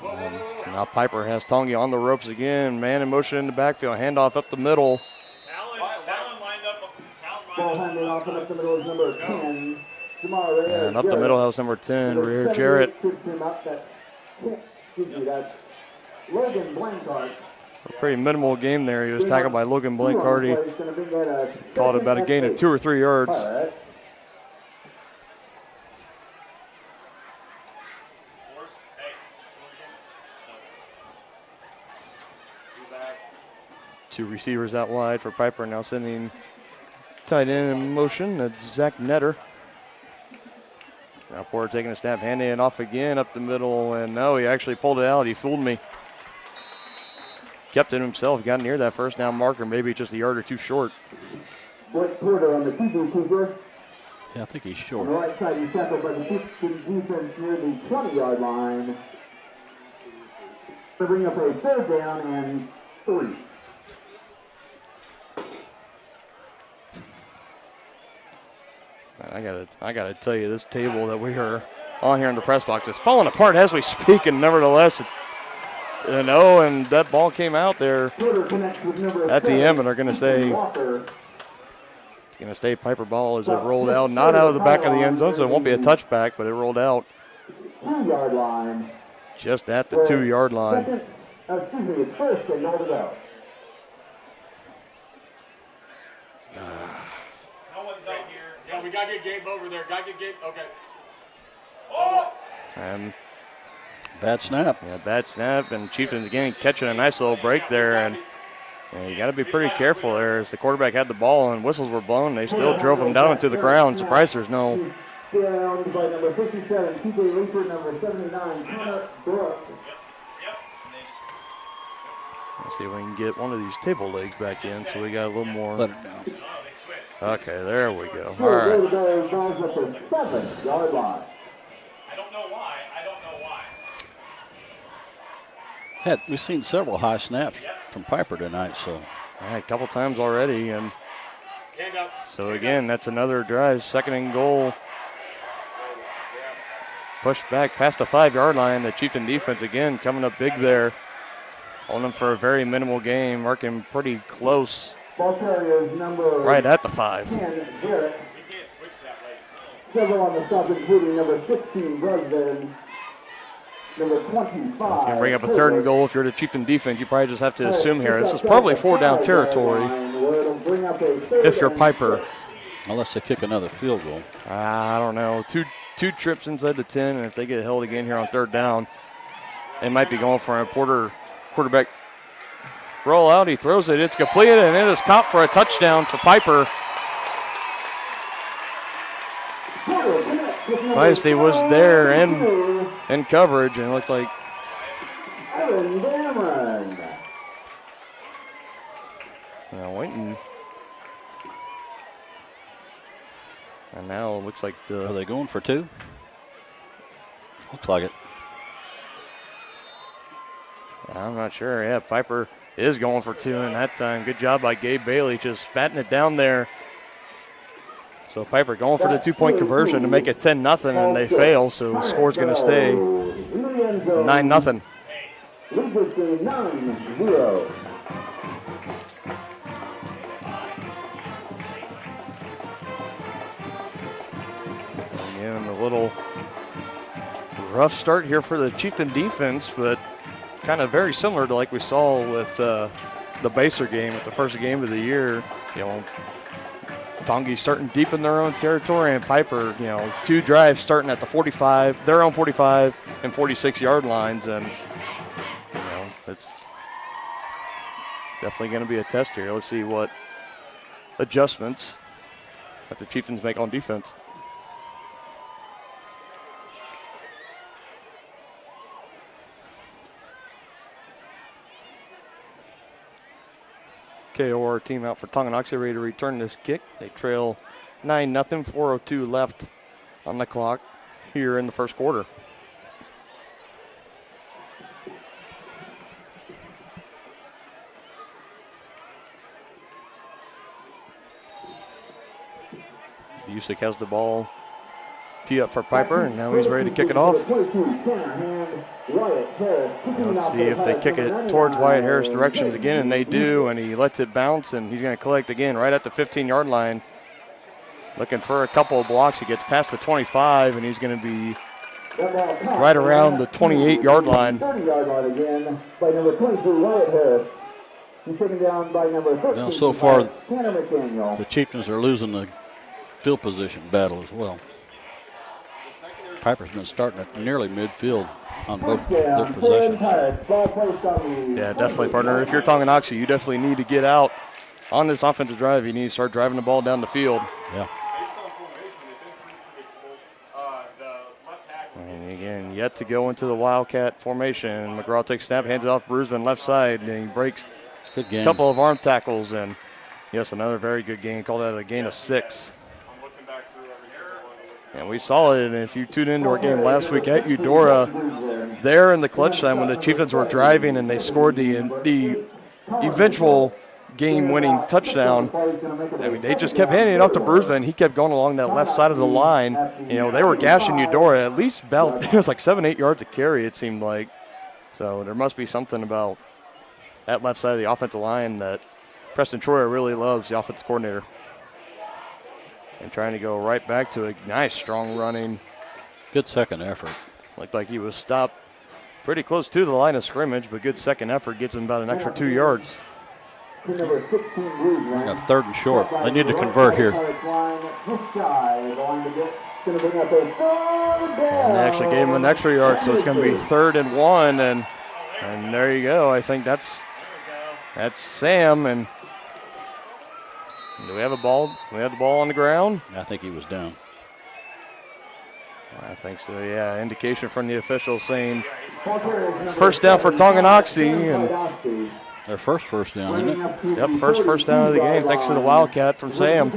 Now Piper has Tongi on the ropes again. Man in motion in the backfield. Handoff up the middle. Talon lined up. Ball handed off up the middle is number 10. And up the middle house number 10, Rear Jarrett. Logan Blancard. A pretty minimal game there. He was tackled by Logan Blancardi. Called about a gain of 2 or 3 yards. Two receivers out wide for Piper, now sending tight end in motion. That's Zach Netter. Now Porter taking a snap, handing it off again up the middle, and no, he actually pulled it out. He fooled me. Kept it himself, got near that first down marker, maybe just a yard or 2 short. Blake Porter on the keeper. Yeah, I think he's short. On the right side, he's tackled by the defense near the 20-yard line. To bring up a 3rd down and 3. I gotta tell you, this table that we are on here in the press box is falling apart as we speak, and nevertheless, and that ball came out there at the end, and they're going to say it's going to stay Piper ball as it rolled out, not out of the back of the end zone, so it won't be a touchback, but it rolled out 2-yard line. Just at the 2-yard line. First and goal to go. We got to get Gabe over there. Got to get Gabe. Okay. And bad snap. Yeah, bad snap. And Chieftains again catching a nice little break there. And you got to be pretty careful there. As the quarterback had the ball and whistles were blown, they still drove him down into the ground. Surprised there's no down by number 57, TJ Leeper, number 79, Connor Brooks. Let's see if we can get one of these table legs back in so we got a little more. Let it down. Okay, there we go. All right. Up to 7-yard line. I don't know why. We've seen several high snaps from Piper tonight, so. All right, a couple times already. And so, again, that's another drive. 2nd and goal. Pushed back past the 5-yard line. The Chieftain defense, again, coming up big there. Holding them for a very minimal game, marking pretty close. Ball carriers number Right at the 5. 10, Garrett. Several on the stop, including number 16, Bregman. Number 25. It's going to bring up a 3rd and goal. If you're the Chieftain defense, you probably just have to assume here. This is probably 4-down territory if you're Piper. Unless they kick another field goal. I don't know. Two trips inside the 10, and if they get held again here on 3rd down, they might be going for a quarterback roll out. He throws it. It's completed, and it is caught for a touchdown for Piper. Feisty was there in coverage, and it looks like waiting. And now it looks like Are they going for 2? Looks like it. I'm not sure. Yeah, Piper is going for 2 in that time. Good job by Gabe Bailey just batting it down there. So Piper going for the 2-point conversion to make it 10-0, and they fail, so the score's going to stay 9-0. Again, a little rough start here for the Chieftain defense, but kind of very similar to like we saw with the Baser game, with the first game of the year. Tongi starting deep in their own territory, and Piper, 2 drives starting at the 45, their own 45 and 46-yard lines, and it's definitely going to be a test here. Let's see what adjustments that the Chieftains make on defense. KOR team out for Tonganoxie, ready to return this kick. They trail 9-0, 4:02 left on the clock here in the first quarter. Busick has the ball tee up for Piper, and now he's ready to kick it off. Let's see if they kick it towards Wyatt Harris directions again, and they do, and he lets it bounce, and he's going to collect again right at the 15-yard line. Looking for a couple of blocks. He gets past the 25, and he's going to be right around the 28-yard line. 30-yard line again by number 22, Wyatt Harris. He's taken down by number 13. Now, so far, McDaniel. the Chieftains are losing the field position battle as well. Piper's been starting at nearly midfield on both their possessions. Yeah, definitely, partner. If you're Tonganoxie, you definitely need to get out on this offensive drive. You need to start driving the ball down the field. Yeah. And again, yet to go into the Wildcat formation. McGraw takes snap, hands it off Bruisman left side, and he breaks good game. A couple of arm tackles. And, yes, another very good game. Called that a gain of 6. And we saw it, and if you tuned into our game last week at Eudora, there in the clutch time when the Chieftains were driving and they scored the eventual game-winning touchdown, I mean, they just kept handing it off to Bruisman. He kept going along that left side of the line. They were gashing Eudora at least about, it was like 7-8 yards to carry, it seemed like. So there must be something about that left side of the offensive line that Preston Troyer really loves, the offensive coordinator. And trying to go right back to a nice, strong running. Good second effort. Looked like he was stopped pretty close to the line of scrimmage, but good second effort gets him about an extra 2 yards. Bring up 3rd and short. They need to convert here. And they actually gave him an extra yard, so it's going to be 3rd and 1, and there you go. I think that's Sam, and do we have a ball? We have the ball on the ground. I think he was down. I think so, yeah. Indication from the officials saying first down for Tonganoxie. And their first down, isn't it? Yep, first down of the game, thanks to the Wildcat from Sam.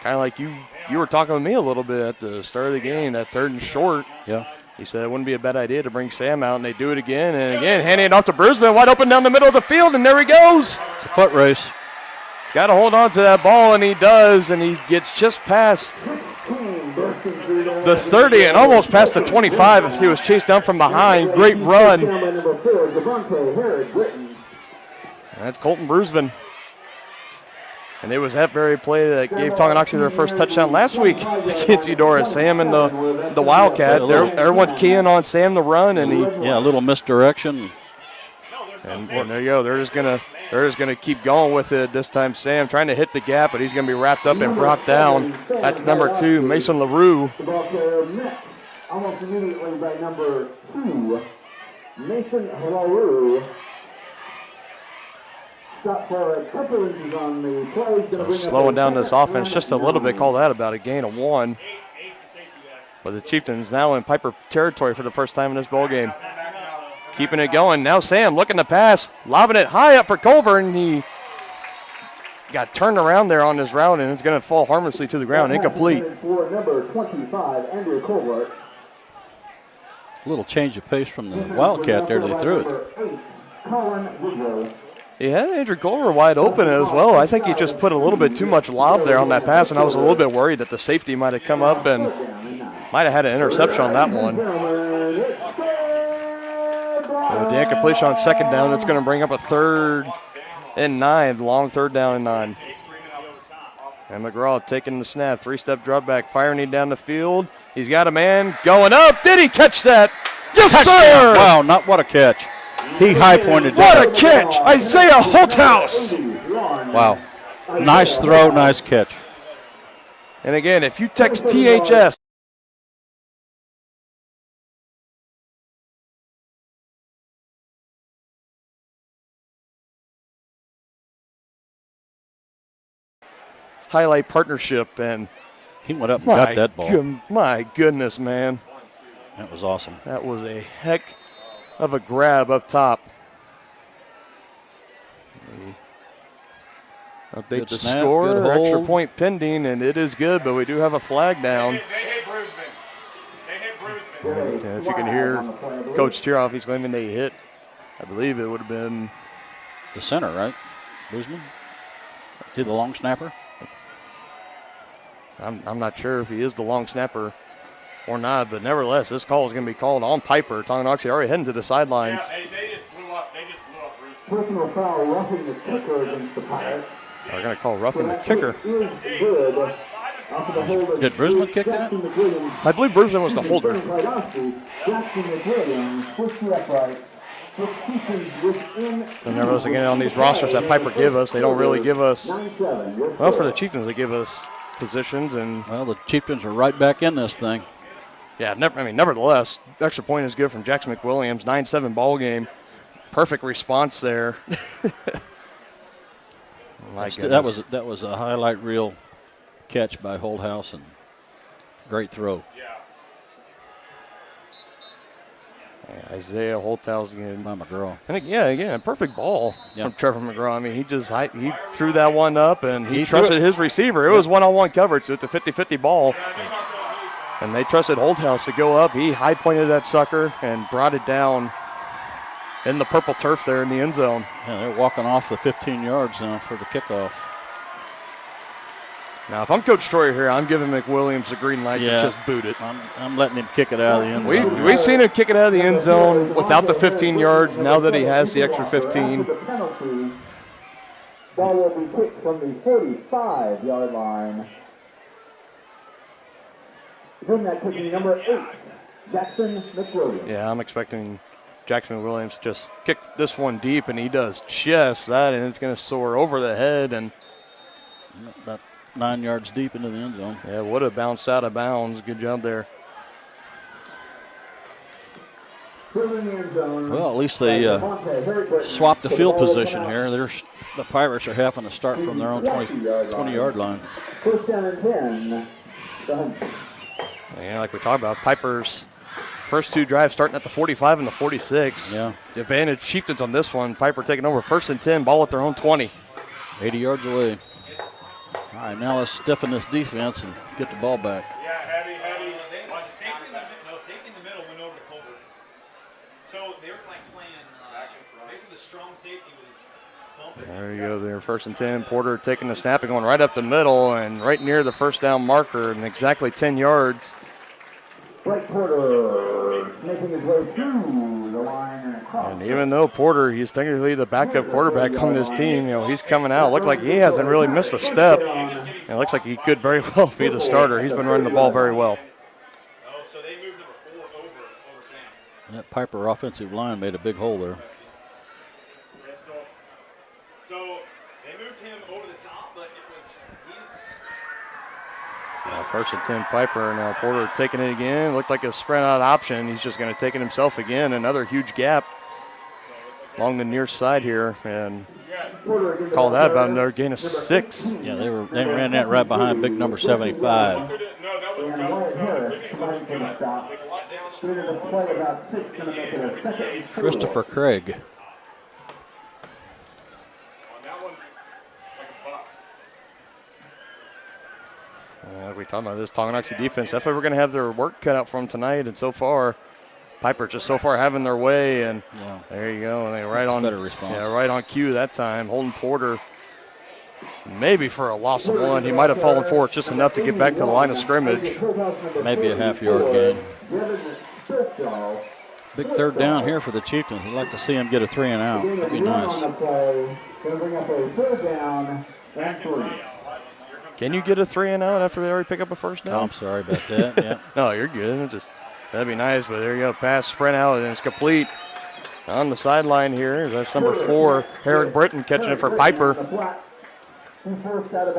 Kind of like you were talking with me a little bit at the start of the game, that 3rd and short. Yeah. He said it wouldn't be a bad idea to bring Sam out, and they do it again and again, handing it off to Brisbane, wide open down the middle of the field, and there he goes. It's a foot race. He's got to hold on to that ball, and he does, and he gets just past the 30 and almost past the 25 if he was chased down from behind. Great run. That's Colton Brisbane. And it was that very play that gave Tonganoxie their first touchdown last week against Eudora. Sam and the Wildcat. Everyone's keying on Sam to run, and a little misdirection. And there you go. They're just gonna keep going with it. This time Sam trying to hit the gap, but he's gonna be wrapped up and brought down. That's number 2, Mason LaRue. Almost immediately by number 2, Mason LaRue. So slowing down this offense just a little bit. Call that about a gain of 1. But the Chieftains now in Piper territory for the first time in this ball game. Keeping it going. Now Sam looking to pass, lobbing it high up for Culver, and he got turned around there on his route, and it's going to fall harmlessly to the ground. Incomplete. For number 25, Andrew Culver. A little change of pace from the Wildcat there. They threw it. He had Andrew Culver wide open as well. I think he just put a little bit too much lob there on that pass, and I was a little bit worried that the safety might have come up and might have had an interception on that one. With the incompletion on 2nd down, it's going to bring up a 3rd and 9, long 3rd down and 9. And McGraw taking the snap, 3-step drop back, firing it down the field. He's got a man going up. Did he catch that? Yes, sir! Wow, what a catch. He high-pointed. What a catch! Isaiah Holthouse! Wow. Nice throw, nice catch. And again, if you text THS, highlight partnership, and he went up and got that ball. My goodness, man. That was awesome. That was a heck of a grab up top. Update the score, extra point pending, and it is good, but we do have a flag down. They hit Brisbane. And if you can hear Coach Tieroff, he's claiming they hit. I believe it would have been the center, right? Brisbane? Hit the long snapper? I'm not sure if he is the long snapper or not, but nevertheless, this call is going to be called on Piper. Tonganoxie already heading to the sidelines. Yeah, they just blew up Brisbane. Personal foul roughing the kicker against the Pirates. They're going to call roughing the kicker. Did Brisbane kick that? I believe Brisbane was the holder. And nevertheless, again, on these rosters that Piper give us, they don't really give us, well, for the Chieftains, they give us positions. And well, the Chieftains are right back in this thing. Yeah, nevertheless, extra point is good from Jackson McWilliams. 9-7 ball game. Perfect response there. That was a highlight reel catch by Holthouse, and great throw. Yeah, Isaiah Holthouse again. By McGraw. And again, a perfect ball from Trevor McGraw. I mean, he threw that one up, and he trusted his receiver. It was one-on-one coverage, so it's a 50-50 ball. And they trusted Holthouse to go up. He high-pointed that sucker and brought it down in the purple turf there in the end zone. Yeah, they're walking off the 15 yards now for the kickoff. Now, if I'm Coach Troyer here, I'm giving McWilliams the green light to just boot it. I'm letting him kick it out of the end zone. We've seen him kick it out of the end zone without the 15 yards. Now that he has the extra 15. Ball will be kicked from the 45-yard line. Then that could be number 8, Jackson McWilliams. Yeah, I'm expecting Jackson McWilliams to just kick this one deep, and he does just that, and it's going to soar over the head and about 9 yards deep into the end zone. Yeah, would have bounced out of bounds. Good job there. Well, at least they swapped the field position here. The Pirates are having to start from their own 20-yard line. First down and 10. Yeah, like we talked about, Piper's first two drives starting at the 45 and the 46. Yeah. The advantage Chieftains on this one. Piper taking over first and 10, ball at their own 20. 80 yards away. All right, now let's stiffen this defense and get the ball back. Yeah, heavy. Safety in the middle went over to Colbert. So they were playing basically the strong safety was bumping. There you go there, first and 10. Porter taking the snap and going right up the middle and right near the first down marker and exactly 10 yards. Blake Porter making his way through the line and across. And even though Porter, he's technically the backup quarterback on this team, he's coming out. Looked like he hasn't really missed a step. And it looks like he could very well be the starter. He's been running the ball very well. Oh, so they moved number 4 over Sam. That Piper offensive line made a big hole there. So they moved him over the top, but First and 10 Piper. Now Porter taking it again. Looked like a spread out option. He's just going to take it himself again. Another huge gap along the near side here. And call that about another gain of 6. Yeah, they ran that right behind big number 75. Christopher Craig. Like we talked about, this Tonganoxie defense, definitely we're going to have their work cut out for them tonight. And so far, Piper just so far having their way. And there you go. And they right on, better response. Yeah, right on cue that time. Holding Porter maybe for a loss of 1. He might have fallen forward just enough to get back to the line of scrimmage. Maybe a half-yard gain. Big third down here for the Chieftains. I'd like to see them get a 3 and out. That'd be nice. Can you get a 3 and out after they already pick up a first down? Oh, I'm sorry about that. Yeah. No, you're good. That'd be nice, but there you go. Pass, sprint out, and it's complete. On the sideline here, that's number 4, Eric Britton catching it for Piper.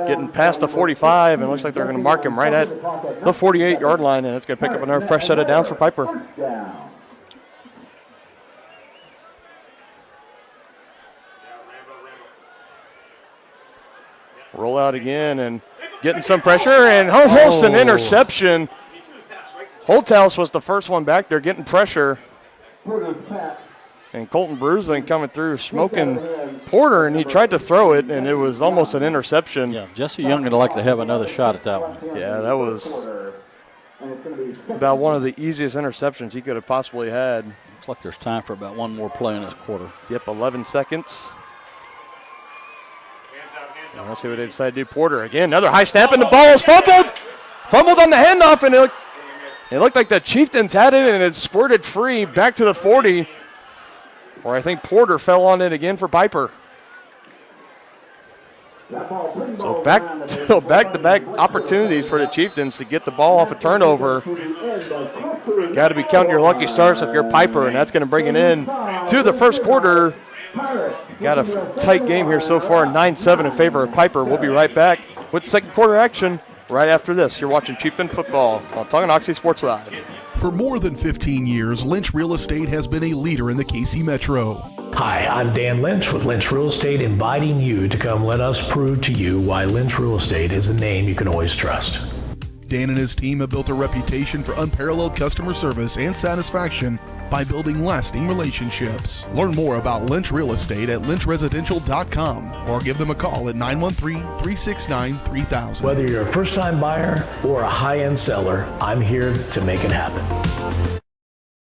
Getting past the 45, and it looks like they're going to mark him right at the 48-yard line, and it's going to pick up another fresh set of downs for Piper. Roll out again and getting some pressure, and almost an interception. Holthouse was the first one back there getting pressure. And Colton Bruisling coming through smoking Porter, and he tried to throw it, and it was almost an interception. Yeah, Jesse Young would like to have another shot at that one. Yeah, that was about one of the easiest interceptions he could have possibly had. Looks like there's time for about one more play in this quarter. Yep, 11 seconds. Let's see what they decide to do. Porter again, another high snap, and the ball is fumbled. Fumbled on the handoff, and it looked like the Chieftains had it, and it squirted free back to the 40, where I think Porter fell on it again for Piper. So back-to-back opportunities for the Chieftains to get the ball off a turnover. Got to be counting your lucky stars if you're Piper, and that's going to bring it in to the first quarter. Got a tight game here so far, 9-7 in favor of Piper. We'll be right back with second quarter action right after this. You're watching Chieftain Football on Tonganoxie Sports Live. For more than 15 years, Lynch Real Estate has been a leader in the KC Metro. Hi, I'm Dan Lynch with Lynch Real Estate, inviting you to come let us prove to you why Lynch Real Estate is a name you can always trust. Dan and his team have built a reputation for unparalleled customer service and satisfaction by building lasting relationships. Learn more about Lynch Real Estate at lynchresidential.com or give them a call at 913-369-3000. Whether you're a first-time buyer or a high-end seller, I'm here to make it happen.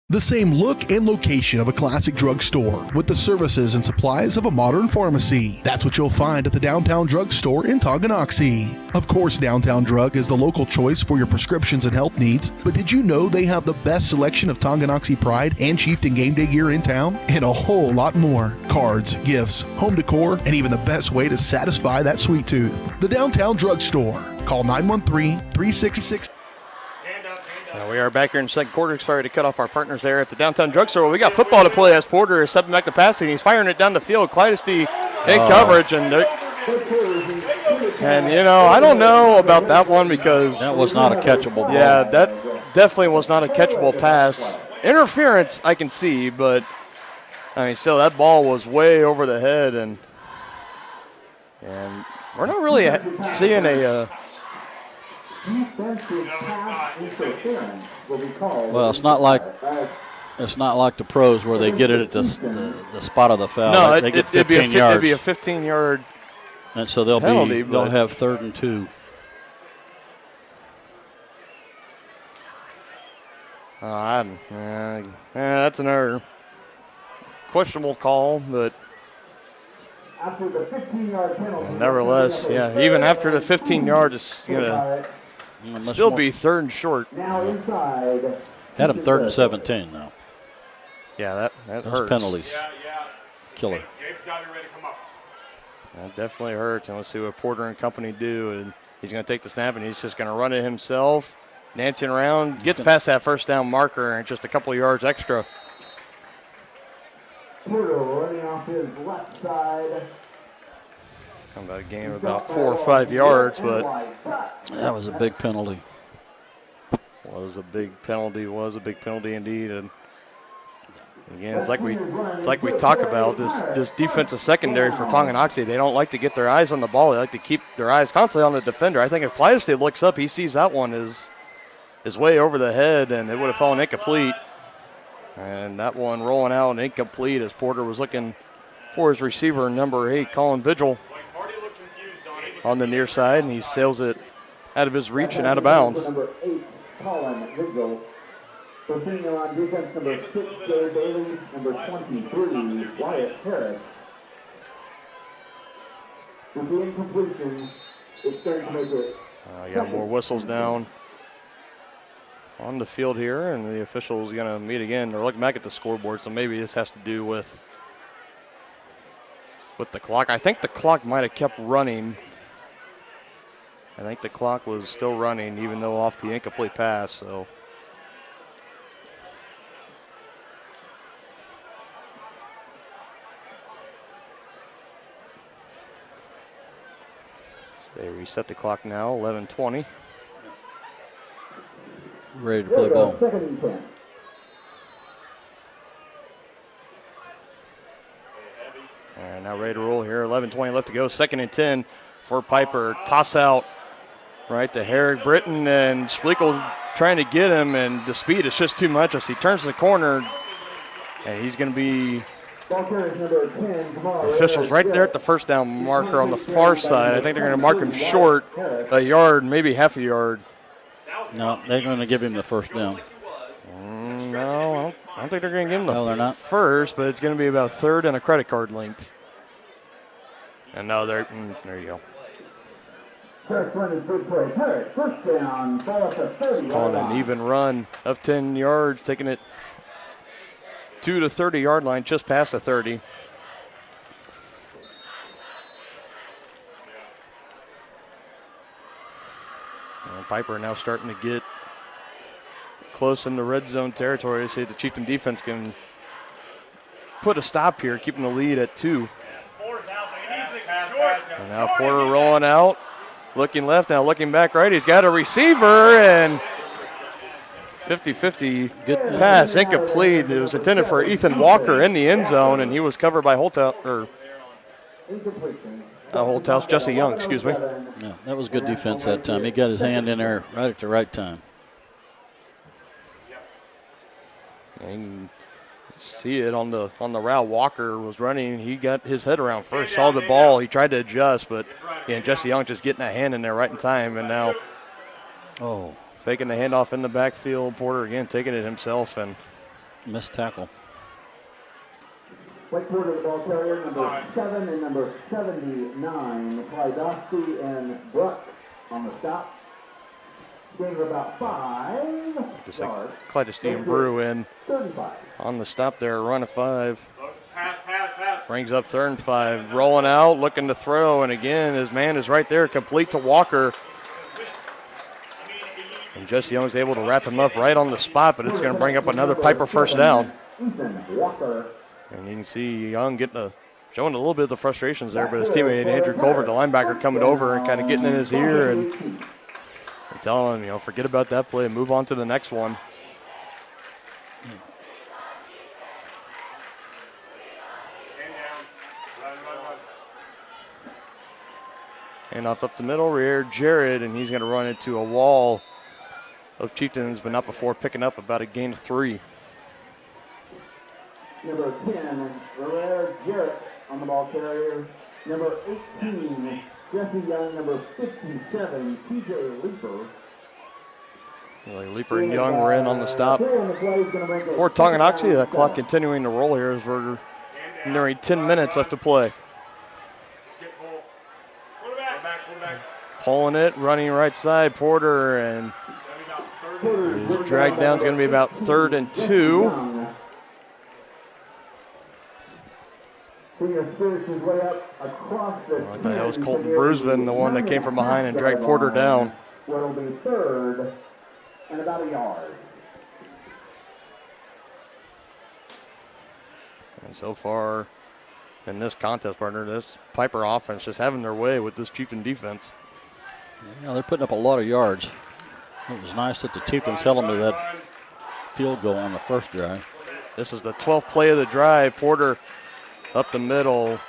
The same look and location of a classic drugstore with the services and supplies of a modern pharmacy. That's what you'll find at the Downtown Drug Store in Tonganoxie. Of course, Downtown Drug is the local choice for your prescriptions and health needs, but did you know they have the best selection of Tonganoxie Pride and Chieftain Game Day gear in town? And a whole lot more. Cards, gifts, home decor, and even the best way to satisfy that sweet tooth. The Downtown Drug Store. Call 913-366. Now we are back here in the second quarter. Sorry to cut off our partners there at the Downtown Drugstore. We got football to play as Porter is stepping back to passing. He's firing it down the field. Clydesty in coverage. And I don't know about that one because that was not a catchable ball. Yeah, that definitely was not a catchable pass. interference I can see, but I mean, still that ball was way over the head, and we're not really seeing a. Well, it's not like the pros where they get it at the spot of the foul. No, they get 15 yards. It'd be a 15-yard. And so they'll have 3rd and 2. That's another questionable call, but After the 15-yard penalty, nevertheless, even after the 15 yards, it's gonna still be 3rd and short. Now inside. Had him 3rd and 17 now. Yeah, that Those hurts. penalties. Killer. Gabe's got to be ready to come up. That definitely hurts. And let's see what Porter and company do. And he's going to take the snap, and he's just going to run it himself, dancing around, gets past that first down marker, and just a couple of yards extra. Porter running off his left side. About a game about 4 or 5 yards, but that was a big penalty. Was a big penalty indeed. And again, it's like we talk about this defensive secondary for Tonganoxie. They don't like to get their eyes on the ball. They like to keep their eyes constantly on the defender. I think if Clyde State looks up, he sees that one is way over the head, and it would have fallen incomplete. And that one rolling out incomplete as Porter was looking for his receiver, number 8, Colin Vigil, on the near side, and he sails it out of his reach and out of bounds. Number 8, Colin Vigil. Continuing on defense, number 6, Jared Bailey. Number 23, Wyatt Harris. With the incompletion, it's going to make it. Got more whistles down on the field here, and the officials going to meet again. They're looking back at the scoreboard, so maybe this has to do with the clock. I think the clock might have kept running. I think the clock was still running, even though off the incomplete pass. So they reset the clock now, 11:20. Ready to play ball. And now ready to roll here. 11:20 left to go. 2nd and 10 for Piper. Toss out right to Herrick Britton, and Schleichel trying to get him, and the speed is just too much as he turns the corner, and he's going to be. The officials right there at the first down marker on the far side. I think they're going to mark him short a yard, maybe half a yard. No, they're going to give him the first down. No, I don't think they're going to give him they're not. first, but it's going to be about 3rd and a credit card length. And no, there you go. First down, ball at the 30. On an even run of 10 yards, taking it to the 30-yard line, just past the 30. And Piper now starting to get close in the red zone territory. They say the Chieftain defense can put a stop here, keeping the lead at 2. And now Porter rolling out, looking left, now looking back right. He's got a receiver, and 50-50 good pass, incomplete. It was intended for Ethan Walker in the end zone, and he was covered by Holthouse, Jesse Young, excuse me. Yeah, that was good defense that time. He got his hand in there right at the right time. And you can see it on the route. Walker was running. He got his head around first, saw the ball. He tried to adjust, but Jesse Young just getting that hand in there right in time, and now faking the handoff in the backfield. Porter again taking it himself and missed tackle. White Porter, the ball carrier, number 7 and number 79. Tonganoxie and Bruck on the stop. Gain of about 5 yards. Clyde Brew in 35. on the stop there, run of 5. Pass. Brings up 3rd and 5. Rolling out, looking to throw, and again, his man is right there, complete to Walker. And Jesse Young's able to wrap him up right on the spot, but it's going to bring up another Piper first down. Ethan Walker. And you can see Young showing a little bit of the frustrations there, but his teammate Andrew Colbert, the linebacker, coming over and kind of getting in his ear and telling him, forget about that play and move on to the next one. Handoff up the middle, rear Jarrett, and he's going to run into a wall of Chieftains, but not before picking up about a gain of 3. Number 10, Rivera Jarrett on the ball carrier. Number 18, Jesse Young. Number 57, TJ Leeper. Leeper and Young were in on the stop. For Tonganoxie, the clock continuing to roll here as we're nearing 10 minutes left to play. Pulling it, running right side, Porter, and dragged down. It's going to be about 3rd and 2. That was Colton Brusvin, the one that came from behind and dragged Porter down. Will be 3rd and about a yard. And so far in this contest, partner, this Piper offense just having their way with this Chieftain defense. Yeah, they're putting up a lot of yards. It was nice that the Chieftains held them to that field goal on the first drive. This is the 12th play of the drive. Porter up the middle.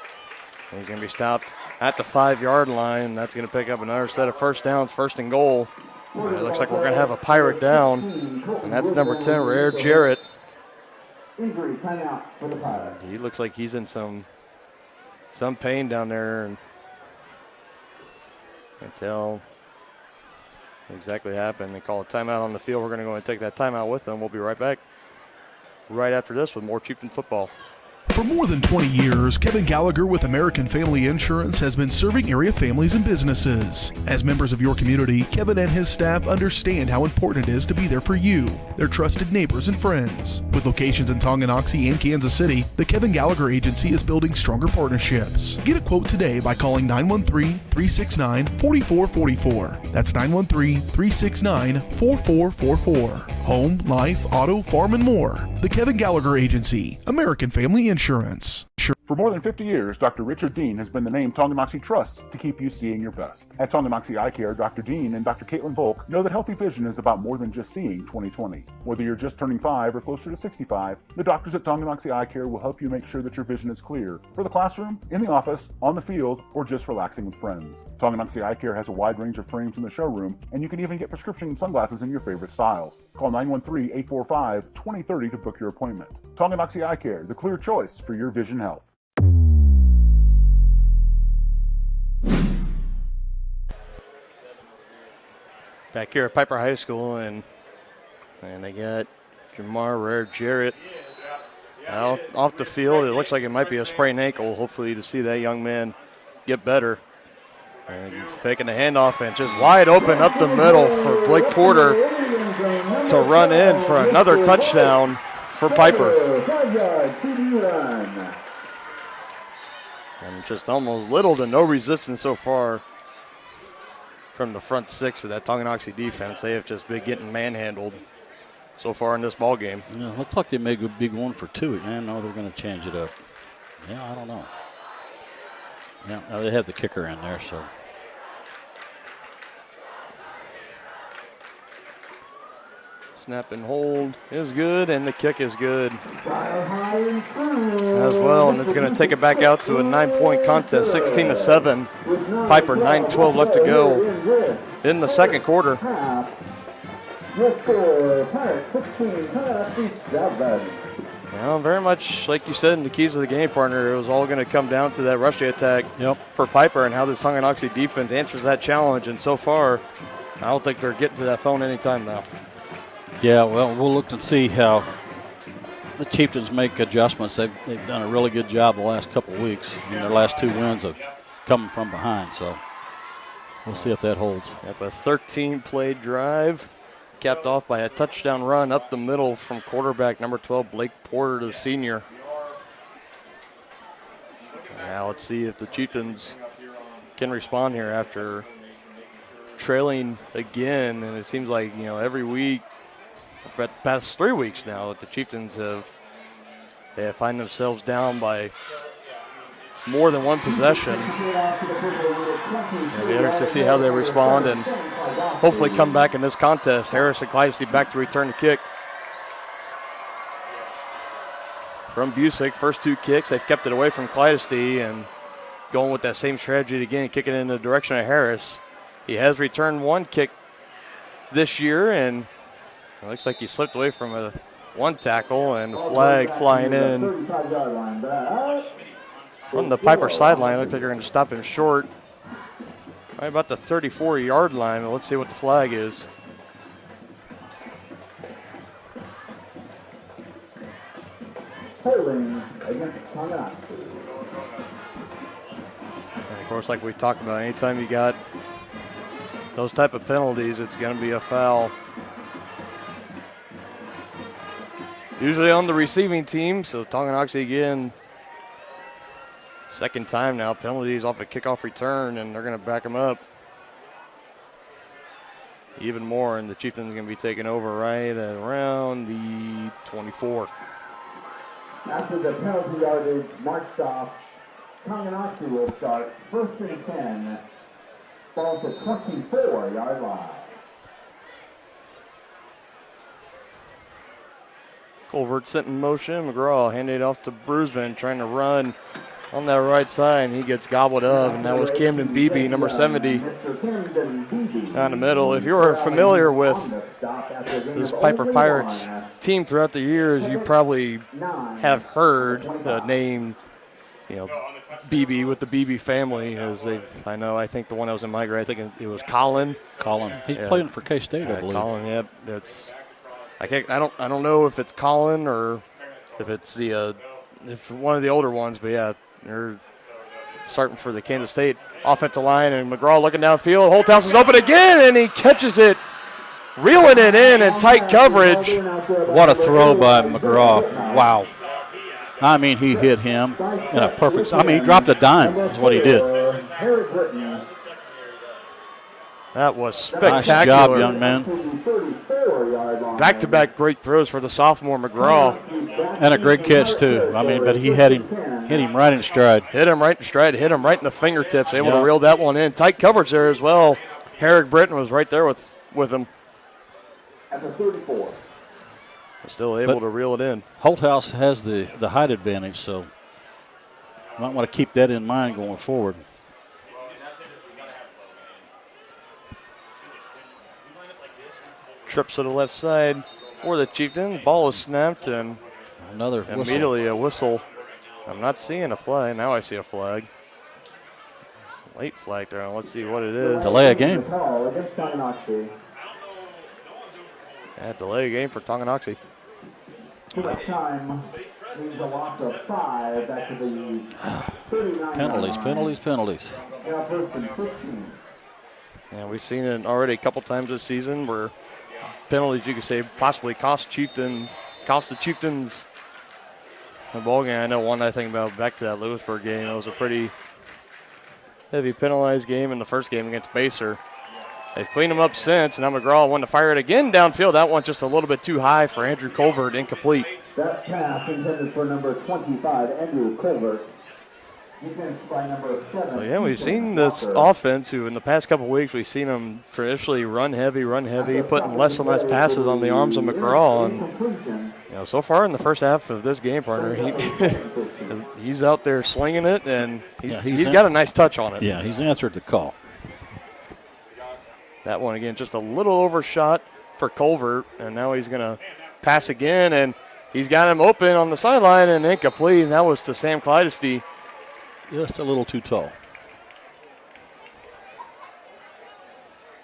He's going to be stopped at the 5-yard line. That's going to pick up another set of first downs, 1st and goal. It looks like we're going to have a Pirate down, and that's number 10, Rare Jarrett. Injury timeout for the Pirates. He looks like he's in some pain down there, and can't tell exactly what happened. They call a timeout on the field. We're going to go and take that timeout with them. We'll be right back right after this with more Chieftain football. For more than 20 years, Kevin Gallagher with American Family Insurance has been serving area families and businesses. As members of your community, Kevin and his staff understand how important it is to be there for you, their trusted neighbors and friends. With locations in Tonganoxie and Kansas City, the Kevin Gallagher Agency is building stronger partnerships. Get a quote today by calling 913-369-4444. That's 913-369-4444. Home, life, auto, farm, and more. The Kevin Gallagher Agency, American Family Insurance. For more than 50 years, Dr. Richard Dean has been the name Tonganoxie trusts to keep you seeing your best. At Tonganoxie Eye Care, Dr. Dean and Dr. Caitlin Volk know that healthy vision is about more than just seeing 20/20. Whether you're just turning 5 or closer to 65, the doctors at Tonganoxie Eye Care will help you make sure that your vision is clear for the classroom, in the office, on the field, or just relaxing with friends. Tonganoxie Eye Care has a wide range of frames in the showroom, and you can even get prescription sunglasses in your favorite styles. Call 913-845-2030 to book your appointment. Tonganoxie Eye Care, the clear choice for your vision health. Back here at Piper High School, and they got Jamar Rare Jarrett out off the field. It looks like it might be a sprained ankle. Hopefully to see that young man get better. And faking the handoff and just wide open up the middle for Blake Porter to run in for another touchdown for Piper. And just almost little to no resistance so far from the front 6 of that Tonganoxie defense. They have just been getting manhandled so far in this ball game. Yeah, looks like they may be going for 2. Man, no, they're going to change it up. Yeah, I don't know. Yeah, they have the kicker in there, so. Snap and hold is good, and the kick is good as well. And it's going to take it back out to a 9-point contest, 16-7. Piper, 9:12 left to go in the second quarter. Well, very much like you said in the keys of the game, partner, it was all going to come down to that rushing attack for Piper and how the Tonganoxie defense answers that challenge. And so far, I don't think they're getting to that phone anytime now. Yeah, well, we'll look and see how the Chieftains make adjustments. They've done a really good job the last couple of weeks. Their last 2 wins have come from behind, so we'll see if that holds. Yep, a 13-play drive capped off by a touchdown run up the middle from quarterback number 12, Blake Porter, the senior. Now let's see if the Chieftains can respond here after trailing again. And it seems like, every week, for the past 3 weeks now, that the Chieftains have find themselves down by more than one possession. It'll be interesting to see how they respond and hopefully come back in this contest. Harris and Clydesdale back to return the kick. From Busick, first 2 kicks, they've kept it away from Clydesdale, and going with that same strategy again, kicking in the direction of Harris. He has returned one kick this year, and it looks like he slipped away from one tackle, and the flag flying in from the Piper sideline. It looks like they're going to stop him short. Right about the 34-yard line. Let's see what the flag is. Holding against Tonganoxie. And of course, like we talked about, anytime you got those type of penalties, it's going to be a foul. Usually on the receiving team, so Tonganoxie again, second time now, penalties off a kickoff return, and they're going to back them up even more, and the Chieftains are going to be taking over right at around the 24. After the penalty yardage marched off, Tonganoxie will start 1st and 10, ball to 24-yard line. Colvert sent in motion. McGraw handed it off to Brusvin, trying to run on that right side, and he gets gobbled up, and that was Camden Beebe, number 70, down the middle. If you are familiar with this Piper Pirates team throughout the years, you probably have heard the name, Beebe with the Beebe family. I think the one that was in my grade, I think it was Colin. He's playing for K-State, I believe. Colin, yep. I don't know if it's Colin or if it's if one of the older ones, but yeah, they're starting for the Kansas State offensive line, and McGraw looking downfield. Holthouse is open again, and he catches it, reeling it in tight coverage. What a throw by McGraw. Wow. I mean, he hit him in a perfect – he dropped a dime is what he did. That was spectacular. Nice job, young man. Back-to-back great throws for the sophomore McGraw. And a great catch, too. But he hit him right in stride. Hit him right in stride, hit him right in the fingertips, able to reel that one in. Tight coverage there as well. Herrick Britton was right there with him. At the 34. Still able to reel it in. Holthouse has the height advantage, so you might want to keep that in mind going forward. Trips to the left side for the Chieftains. Ball is snapped, and another whistle. Immediately a whistle. I'm not seeing a flag. Now I see a flag. Late flag there. Let's see what it is. Delay a game. Yeah, delay a game for Tonganoxie. Time means a loss of 5 back to the 39. Penalties. Yeah, we've seen it already a couple times this season where penalties, you could say, possibly cost the Chieftains the ball game. I know one I think about back to that Lewisburg game. It was a pretty heavy penalized game in the first game against Baser. They've cleaned them up since, and now McGraw wanted to fire it again downfield. That one's just a little bit too high for Andrew Colvert, incomplete. That pass intended for number 25, Andrew Colvert. So, yeah, we've seen this offense who in the past couple of weeks we've seen them traditionally run heavy, putting less and less passes on the arms of McGraw. And, so far in the first half of this game, partner, he's out there slinging it, and he's got a nice touch on it. Yeah, he's answered the call. That one, again, just a little overshot for Colvert, and now he's going to pass again, and he's got him open on the sideline and incomplete, and that was to Sam Clydesty. Just a little too tall.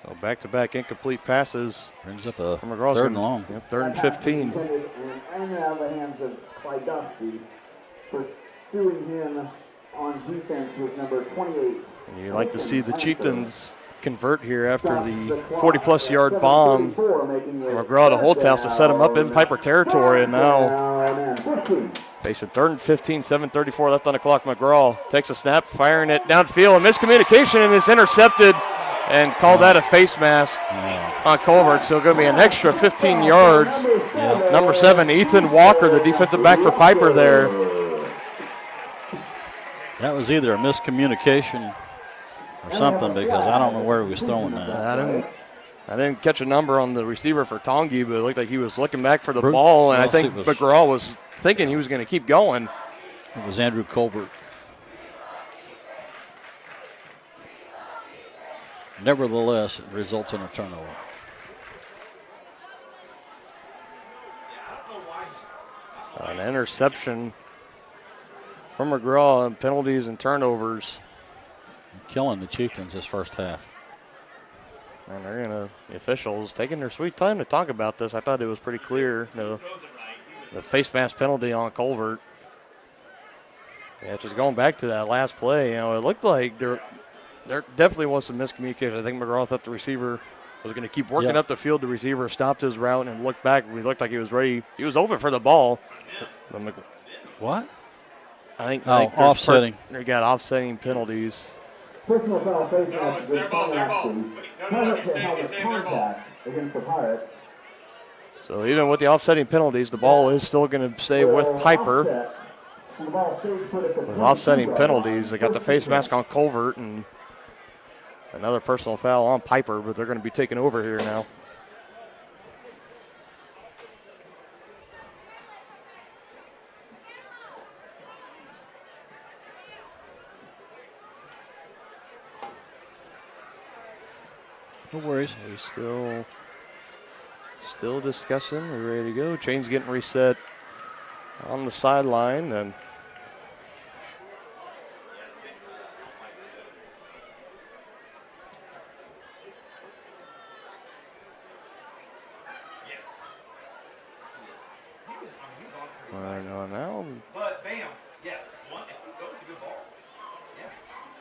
So back-to-back incomplete passes. Brings up a McGraw's third and long. Yep, 3rd and 15. And out of the hands of Clydesty, pursuing him on defense with number 28. And you like to see the Chieftains convert here after the 40-plus yard bomb. McGraw to Holthouse to set him up in Piper territory, and now facing 3rd and 15, 7:34 left on the clock. McGraw takes a snap, firing it downfield, a miscommunication, and is intercepted, and called that a face mask on Colvert. So going to be an extra 15 yards. Number 7, Ethan Walker, the defensive back for Piper there. That was either a miscommunication or something, because I don't know where he was throwing that. I didn't catch a number on the receiver for Tongi, but it looked like he was looking back for the ball, and I think McGraw was thinking he was going to keep going. It was Andrew Colbert. Nevertheless, it results in a turnover. An interception from McGraw and penalties and turnovers. Killing the Chieftains this first half. And the officials taking their sweet time to talk about this. I thought it was pretty clear. The face mask penalty on Colvert. Yeah, just going back to that last play, it looked like there definitely was some miscommunication. I think McGraw thought the receiver was going to keep working up the field. The receiver stopped his route and looked back. He looked like he was ready. He was open for the ball. What? I think offsetting. They got offsetting penalties. Personal foul face mask against Tonganoxie. Pilot to helmet contact against the Pirates. So even with the offsetting penalties, the ball is still going to stay with Piper. With offsetting penalties, they got the face mask on Colvert and another personal foul on Piper, but they're going to be taking over here now. No worries. We still discussing. We're ready to go. Chain's getting reset on the sideline, and now. But bam, yes. If he goes a good ball, yeah,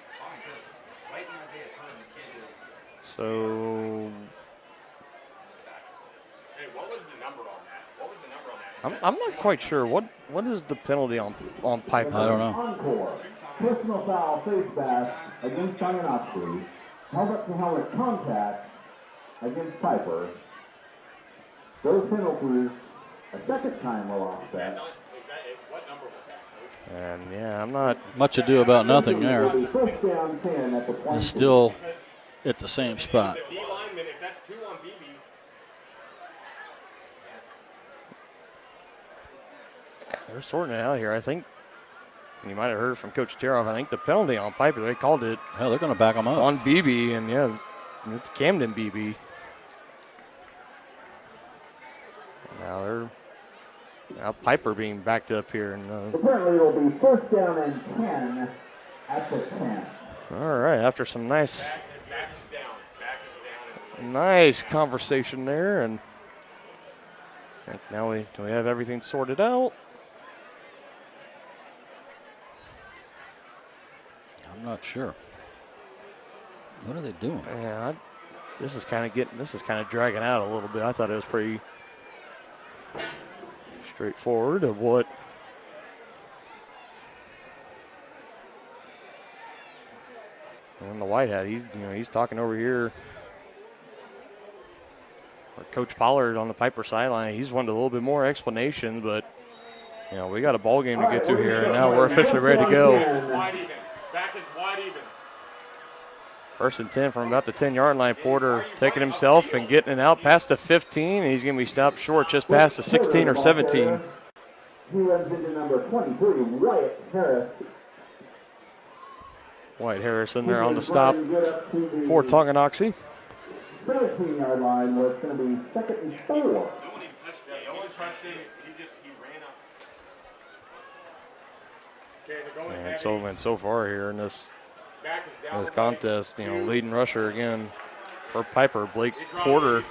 it's fine. Because right when Isaiah turned, the kid is. So. Hey, what was the number on that? I'm not quite sure. What is the penalty on Piper? I don't know. Encore. Personal foul face mask against Tonganoxie. Helmet to helmet contact against Piper. Those penalties a second time will offset. What number was that, Coach? And yeah, I'm not much ado about nothing there. First down 10 at the point. It's still at the same spot. The D lineman, if that's 2 on BB. They're sorting it out here. I think you might have heard from Coach Teroff. I think the penalty on Piper, they called it. Hell, they're going to back him up. On BB, and yeah, it's Camden BB. Now Piper being backed up here. And, apparently it will be first down and 10 at the 10. All right, after some nice conversation there, and I think now we have everything sorted out. I'm not sure. What are they doing? Yeah, this is kind of dragging out a little bit. I thought it was pretty straightforward of what. And the white hat, he's talking over here. Or Coach Pollard on the Piper sideline, he's wanted a little bit more explanation, but we got a ball game to get to here, and now we're officially ready to go. Back is wide even. First and 10 from about the 10-yard line. Porter taking himself and getting it out past the 15, and he's going to be stopped short just past the 16 or 17. He runs into number 23, Wyatt Harris. Wyatt Harris in there on the stop for Tonganoxie. 17-yard line where it's going to be second and 4. No one even touched it. No one touched it. He ran up. Okay, they're going And so far here in this contest, leading rusher again for Piper, Blake Porter.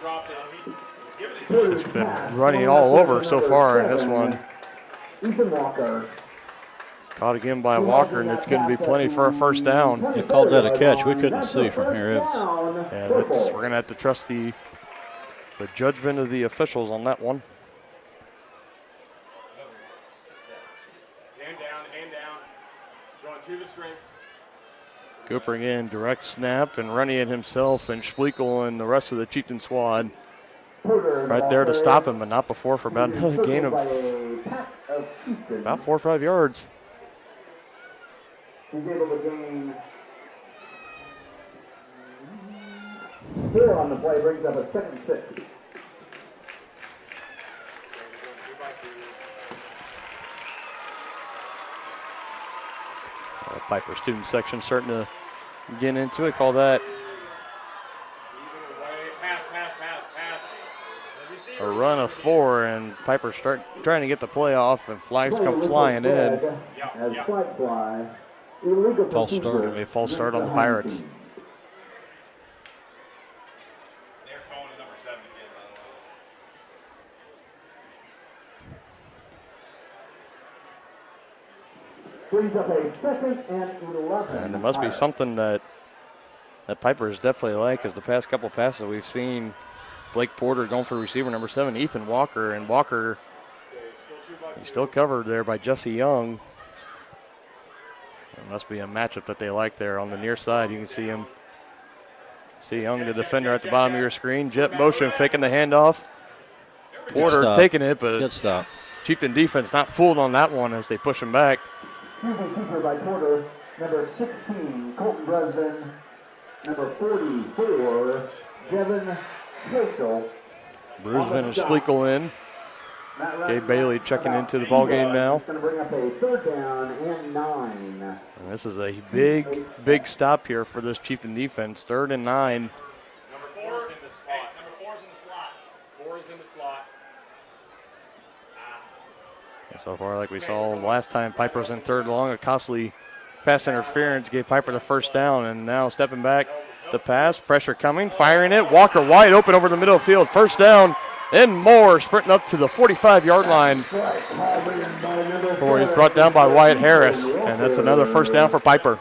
Has been running all over so far in this one. Ethan Walker. Caught again by Walker, and it's going to be plenty for a first down. They called that a catch. We couldn't see from here. We're going to have to trust the judgment of the officials on that one. Hand down. Going to the string. Cooper again, direct snap, and running it himself, and Schleichel and the rest of the Chieftain squad right there to stop him, but not before for about another gain of about 4 or 5 yards. He's able to gain 4 on the play, brings up a 2nd 6. Piper student section starting to get into it. Call that a run of 4, and Piper start trying to get the play off, and flags come flying in. False start. A false start on the Pirates. Brings up a 2nd and 11. And it must be something that Piper is definitely like, because the past couple passes we've seen Blake Porter going for receiver number 7, Ethan Walker, and Walker, he's still covered there by Jesse Young. It must be a matchup that they like there on the near side. You can see him. See Young, the defender, at the bottom of your screen. Jet motion, faking the handoff. Porter taking it, but good stop. Chieftain defense not fooled on that one as they push him back. Keeper by Porter, number 16, Colton Dresden, number 44, Devin Schleichel. Brusvin and Splekel in. Gabe Bailey checking into the ball game now. Going to bring up a 3rd down and 9. And this is a big stop here for this Chieftain defense. 3rd and 9. Number 4 is in the slot. Number 4 is in the slot. 4 is in the slot. So far, like we saw last time, Piper was in 3rd long. A costly pass interference gave Piper the 1st down, and now stepping back, the pass, pressure coming, firing it. Walker wide open over the middle of the field. 1st down and more, sprinting up to the 45-yard line. Before he's brought down by Wyatt Harris, and that's another 1st down for Piper.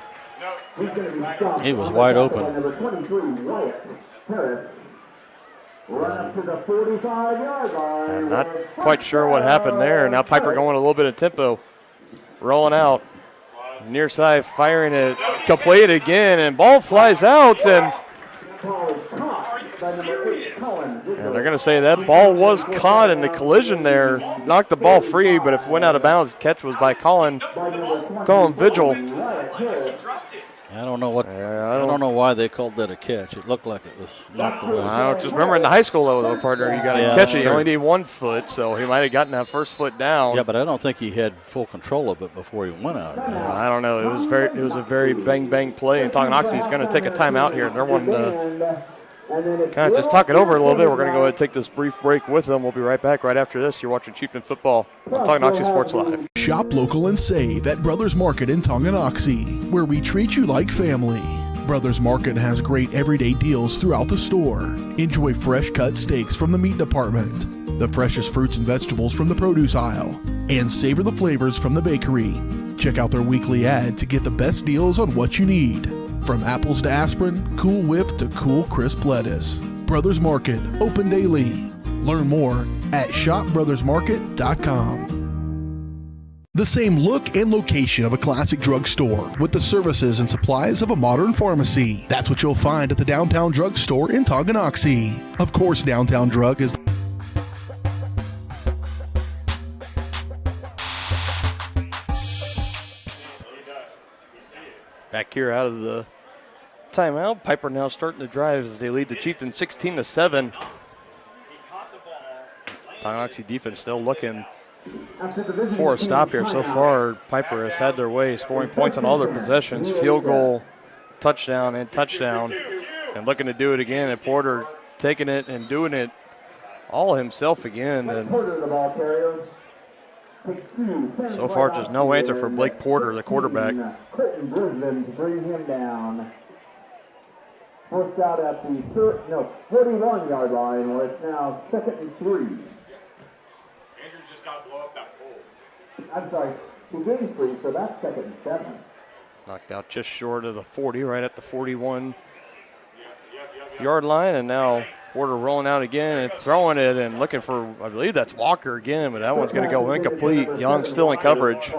He was wide open. Number 23, Wyatt Harris. Run up to the 45-yard line. I'm not quite sure what happened there. Now Piper going a little bit of tempo. Rolling out. Near side, firing it. Complete again, and ball flies out. And they're going to say that ball was caught in the collision there. Knocked the ball free, but if it went out of bounds, the catch was by Colin Vigil. I don't know what. I don't know why they called that a catch. It looked like it was knocked away. I don't just remember in the high school level, though, partner, you got to catch it. You only need 1 foot, so he might have gotten that 1st foot down. Yeah, but I don't think he had full control of it before he went out. I don't know. It was a very bang play, and Tonganoxie is going to take a timeout here. They're wanting to kind of just talk it over a little bit. We're going to go ahead and take this brief break with them. We'll be right back right after this. You're watching Chieftain Football on Tonganoxie Sports Live. Shop local and save at Brothers Market in Tonganoxie, where we treat you like family. Brothers Market has great everyday deals throughout the store. Enjoy fresh cut steaks from the meat department, the freshest fruits and vegetables from the produce aisle, and savor the flavors from the bakery. Check out their weekly ad to get the best deals on what you need. From apples to aspirin, Cool Whip to cool crisp lettuce. Brothers Market, open daily. Learn more at shopbrothersmarket.com. The same look and location of a classic drugstore with the services and supplies of a modern pharmacy. That's what you'll find at the Downtown Drug Store in Tonganoxie. Of course, Downtown Drug is back here out of the timeout. Piper now starting to drive as they lead the Chieftains 16-7. Tonganoxie defense still looking for a stop here. So far, Piper has had their way, scoring points on all their possessions. Field goal, touchdown, and touchdown. And looking to do it again. And Porter taking it and doing it all himself again. And so far, just no answer for Blake Porter, the quarterback. Clinton Brisbane to bring him down. Forced out at the 41-yard line, where it's now 2nd and 3. Andrews just got to blow up that pole. I'm sorry, he gained 3, so that's 2nd and 7. Knocked out just short of the 40, right at the 41-yard line, and now Porter rolling out again and throwing it and looking for, I believe that's Walker again, but that one's going to go incomplete. Young still in coverage.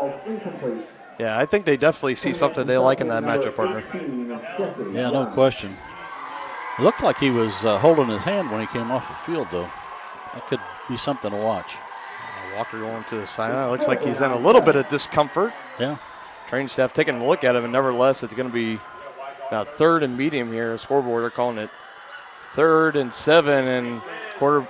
Yeah, I think they definitely see something they like in that matchup, partner. Yeah, no question. It looked like he was holding his hand when he came off the field, though. That could be something to watch. Walker going to the sideline. Looks like he's in a little bit of discomfort. Yeah. Training staff taking a look at him, and nevertheless, it's going to be about 3rd and medium here. Scoreboard, they're calling it 3rd and 7, and quarter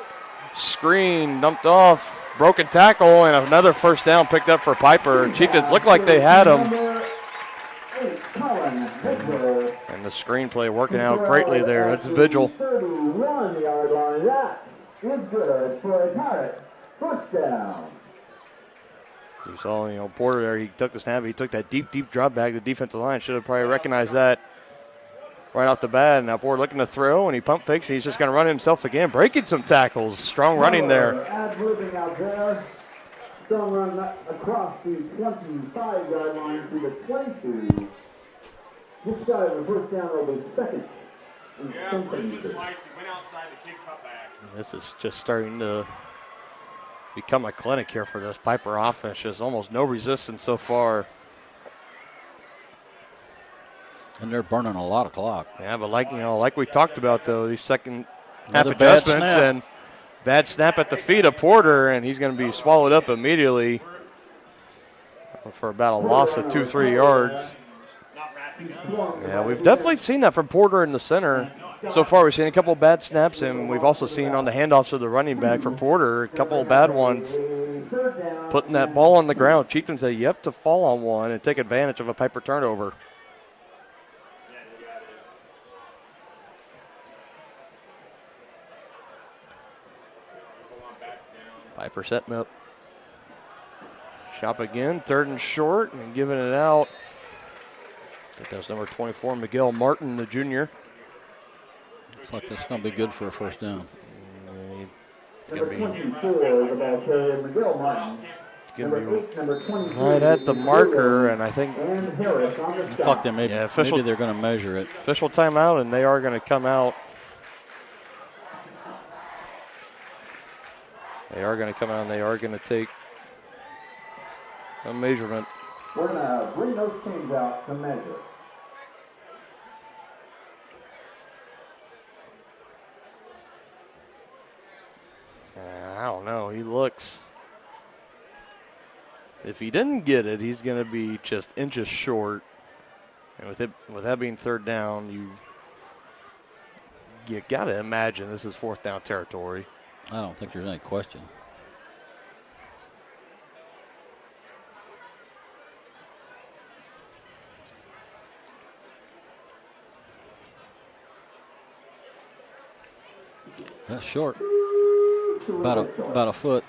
screen dumped off. Broken tackle, and another 1st down picked up for Piper. Chieftains looked like they had him. And the screenplay working out greatly there. That's Vigil. 31-yard line. That is good for a Tarrant. First down. You saw, Porter there. He took the snap. He took that deep drop back. The defensive line should have probably recognized that right off the bat. Now Porter looking to throw, and he pump fakes. He's just going to run himself again, breaking some tackles. Strong running there. Ad-libbing out there. Strong run across the 25-yard line to the 22. Just shy of the first down over the second. Yeah, Brisbane sliced. He went outside the kick cutback. This is just starting to become a clinic here for this Piper offense. Just almost no resistance so far. And they're burning a lot of clock. Yeah, but like we talked about though, these second half Another bad adjustments snap. and bad snap at the feet of Porter, and he's going to be swallowed up immediately for about a loss of 2-3 yards. Yeah, we've definitely seen that from Porter in the center. So far, we've seen a couple bad snaps, and we've also seen on the handoffs to the running back for Porter, a couple of bad ones. Putting that ball on the ground. Chieftains say you have to fall on one and take advantage of a Piper turnover. Piper setting up. Shop again, 3rd and short, and giving it out. I think that was number 24, Miguel Martin, the junior. Looks like that's going to be good for a first down. It's going to be Miguel Martin. right at the marker, and I think Looks like maybe they're going to measure it. Official timeout, and they are going to come out. They are going to come out, and they are going to take a measurement. We're going to bring those teams out to measure. I don't know. He looks. If he didn't get it, he's going to be just inches short. And with that being 3rd down, you got to imagine this is 4th down territory. I don't think there's any question. That's short. About a foot.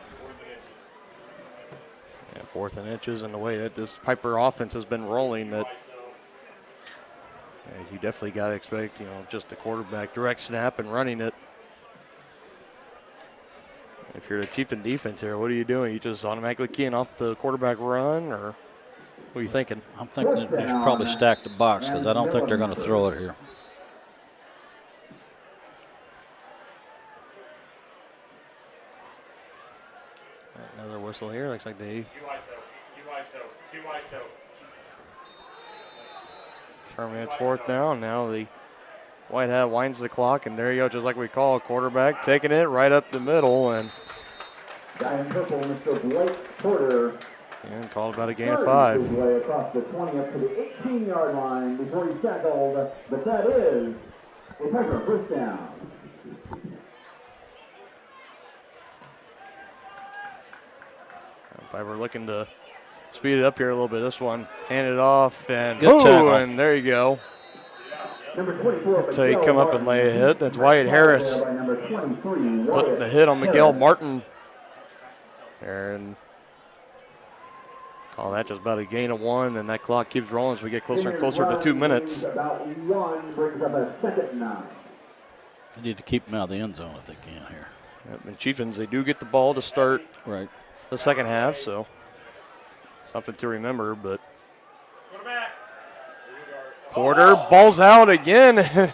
Yeah, 4th and inches, and the way that this Piper offense has been rolling, that you definitely got to expect, just the quarterback direct snap and running it. If you're the Chieftain defense here, what are you doing? You just automatically keying off the quarterback run, or what are you thinking? I'm thinking that they should probably stack the box because I don't think they're going to throw it here. Another whistle here. Looks like they. It's 4th down. Now the White Hat winds the clock, and there you go, just like we call a quarterback, taking it right up the middle, and Guy in purple, Mr. Blake Porter. And called about a gain of 5. Way across the 20 up to the 18-yard line before he's tackled, but that is a Piper first down. Piper looking to speed it up here a little bit. This one, hand it off, and good tackle. And there you go. That's how you come up and lay a hit. That's Wyatt Harris putting the hit on Miguel Martin. And call that just about a gain of 1, and that clock keeps rolling as we get closer and closer to 2 minutes. About 1 brings up a 2nd and 9. They need to keep them out of the end zone if they can here. Yep, and Chieftains, they do get the ball to start right the second half, so something to remember. But Porter balls out again.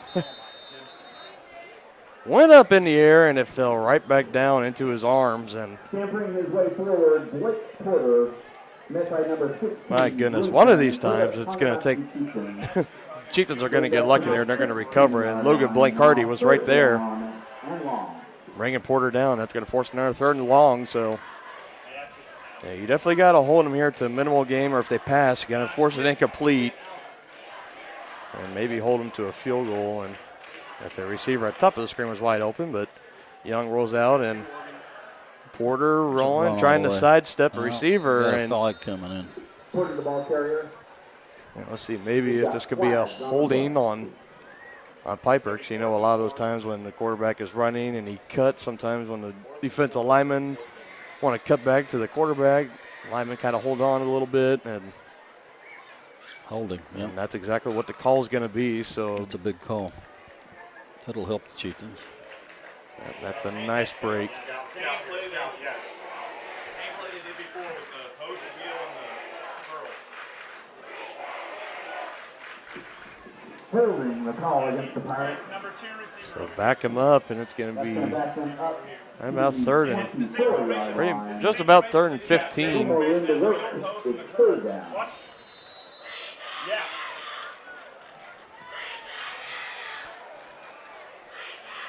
Went up in the air, and it fell right back down into his arms. And Scampering his way forward, Blake Porter, met by number 16. My goodness, one of these times it's going to take – Chieftains are going to get lucky there, and they're going to recover. And Logan Blancardi was right there, bringing Porter down. That's going to force another 3rd and long. So, yeah, you definitely got to hold them here to a minimal game, or if they pass, you got to force it incomplete and maybe hold them to a field goal. And that's the receiver at the top of the screen was wide open, but Young rolls out, and Porter rolling, trying to sidestep a receiver. Got a and flag coming in. Porter, the ball carrier. Let's see, maybe if this could be a holding on on Piper, because you know a lot of those times when the quarterback is running and he cuts, sometimes when the defensive linemen want to cut back to the quarterback, linemen kind of hold on a little bit and holding. Yeah, and that's exactly what the call is going to be. So it's a big call. That'll help the Chieftains. That's a nice break. Same play they did before with the post wheel and the curl. Holding the call against the Pirates. So back him up, and it's going to be about third and just about third and 15.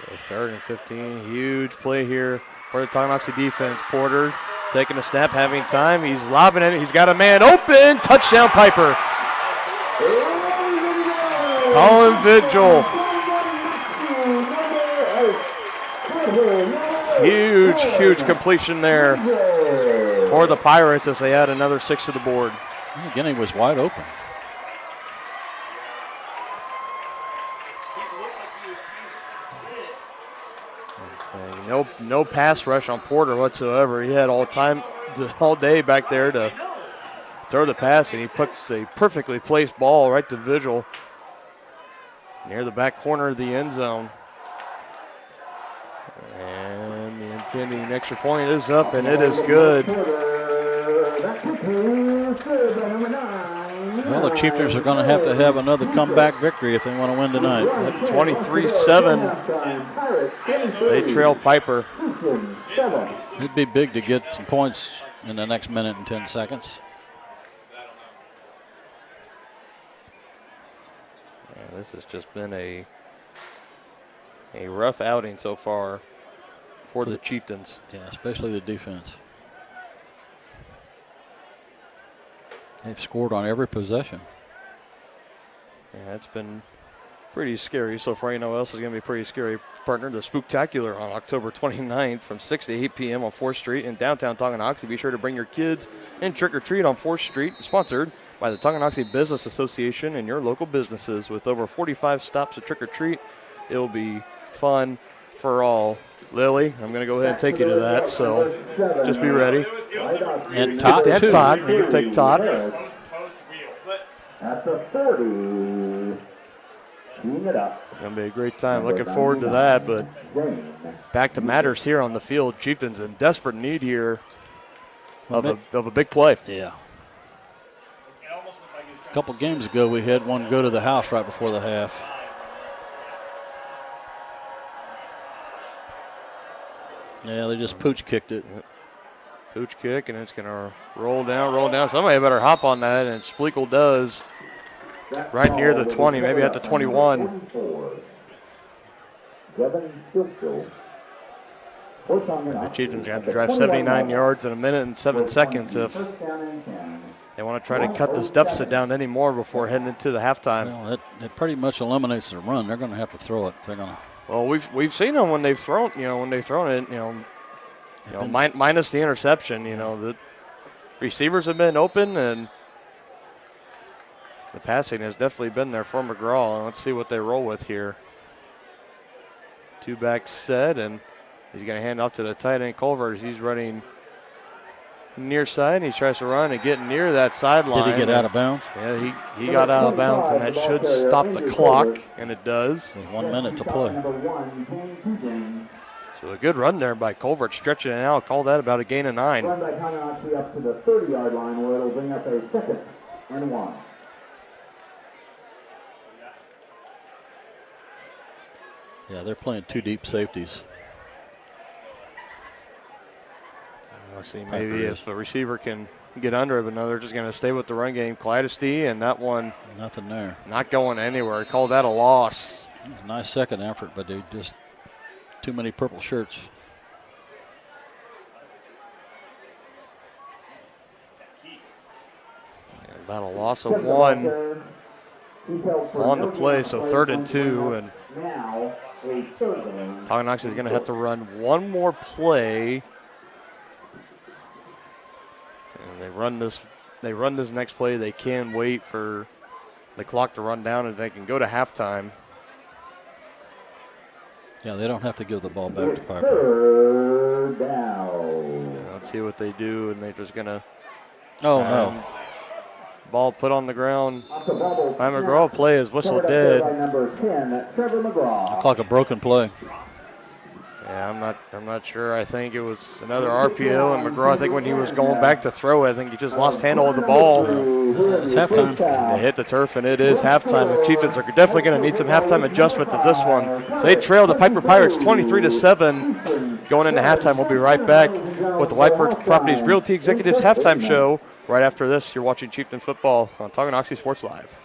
So third and 15, huge play here for the Tonganoxie defense. Porter taking a snap, having time. He's lobbing it. He's got a man open. Touchdown, Piper. Colin Vigil. Huge completion there for the Pirates as they add another 6 to the board. And again, he was wide open. No pass rush on Porter whatsoever. He had all day back there to throw the pass, and he puts a perfectly placed ball right to Vigil near the back corner of the end zone. And the impending extra point is up, and it is good. Well, the Chieftains are going to have another comeback victory if they want to win tonight. 23-7, they trail Piper. It'd be big to get some points in the next minute and 10 seconds. Yeah, this has just been a rough outing so far for the Chieftains. Yeah, especially the defense. They've scored on every possession. Yeah, it's been pretty scary so far. You know what else is going to be pretty scary, partner? The Spooktacular on October 29th from 6 to 8 p.m. on 4th Street in downtown Tonganoxie. Be sure to bring your kids and trick-or-treat on 4th Street, sponsored by the Tonganoxie Business Association and your local businesses. With over 45 stops to trick-or-treat, it will be fun for all. Lily, I'm going to go ahead and take you to that, so just be ready. And Todd, too. Todd. You can take Todd. At the 40. Team it up. It's going to be a great time. Looking forward to that, but back to matters here on the field. Chieftains in desperate need here of a big play. Yeah. A couple games ago, we had one go to the house right before the half. Yeah, they just pooch kicked it. Yep. Pooch kick, and it's going to roll down. Somebody better hop on that, and Spleakle does. Right near the 20, maybe at the 21. The Chieftains have to drive 79 yards in a minute and 7 seconds if they want to try to cut this deficit down any more before heading into the halftime. Well, it pretty much eliminates the run. They're going to have to throw it. They're going to. Well, we've seen them when they've thrown it, minus the interception, the receivers have been open and the passing has definitely been there for McGraw. And let's see what they roll with here. 2-back set, and he's going to hand off to the tight end Culver. He's running near side, and he tries to run and get near that sideline. Did he get out of bounds? Yeah, he got out of bounds, and that should stop the clock, and it does. With 1 minute to play. So a good run there by Culver, stretching it out. Call that about a gain of 9. Run by Tonganoxie up to the 30-yard line, where it'll bring up a 2nd and 1. Yeah, they're playing 2 deep safeties. Let's see, maybe if a receiver can get under it, but no, they're just going to stay with the run game. Kaleidesty, and that one. Nothing there. Not going anywhere. Call that a loss. It was a nice second effort, but they just too many purple shirts. And about a loss of 1 on the play, so 3rd and 2, and Tonganoxie is going to have to run one more play. And they run this next play. They can wait for the clock to run down and they can go to halftime. Yeah, they don't have to give the ball back to Piper. Third down. Let's see what they do, and they're just going to. Oh, no. Ball put on the ground. By McGraw, play is whistle dead. Number 10, Trevor McGraw. Looks like a broken play. Yeah, I'm not sure. I think it was another RPO, and McGraw, I think when he was going back to throw it, I think he just lost handle of the ball. It's halftime. They hit the turf, and it is halftime. The Chieftains are definitely going to need some halftime adjustments at this one. So they trail the Piper Pirates 23-7. Going into halftime, we'll be right back with the White Birch Properties Realty Executives halftime show. Right after this, you're watching Chieftain football on Tonganoxie Sports Live.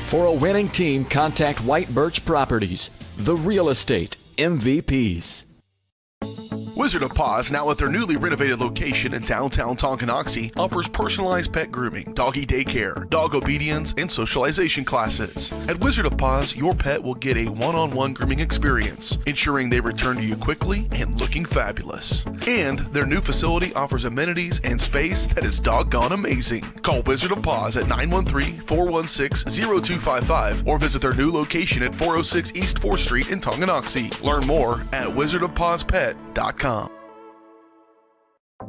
For a winning team, contact White Birch Properties, the real estate MVPs. Wizard of Paws, now at their newly renovated location in downtown Tonganoxie, offers personalized pet grooming, doggy daycare, dog obedience, and socialization classes. At Wizard of Paws, your pet will get a one-on-one grooming experience, ensuring they return to you quickly and looking fabulous. And their new facility offers amenities and space that is doggone amazing. Call Wizard of Paws at 913-416-0255 or visit their new location at 406 East 4th Street in Tonganoxie. Learn more at wizardofpawspet.com.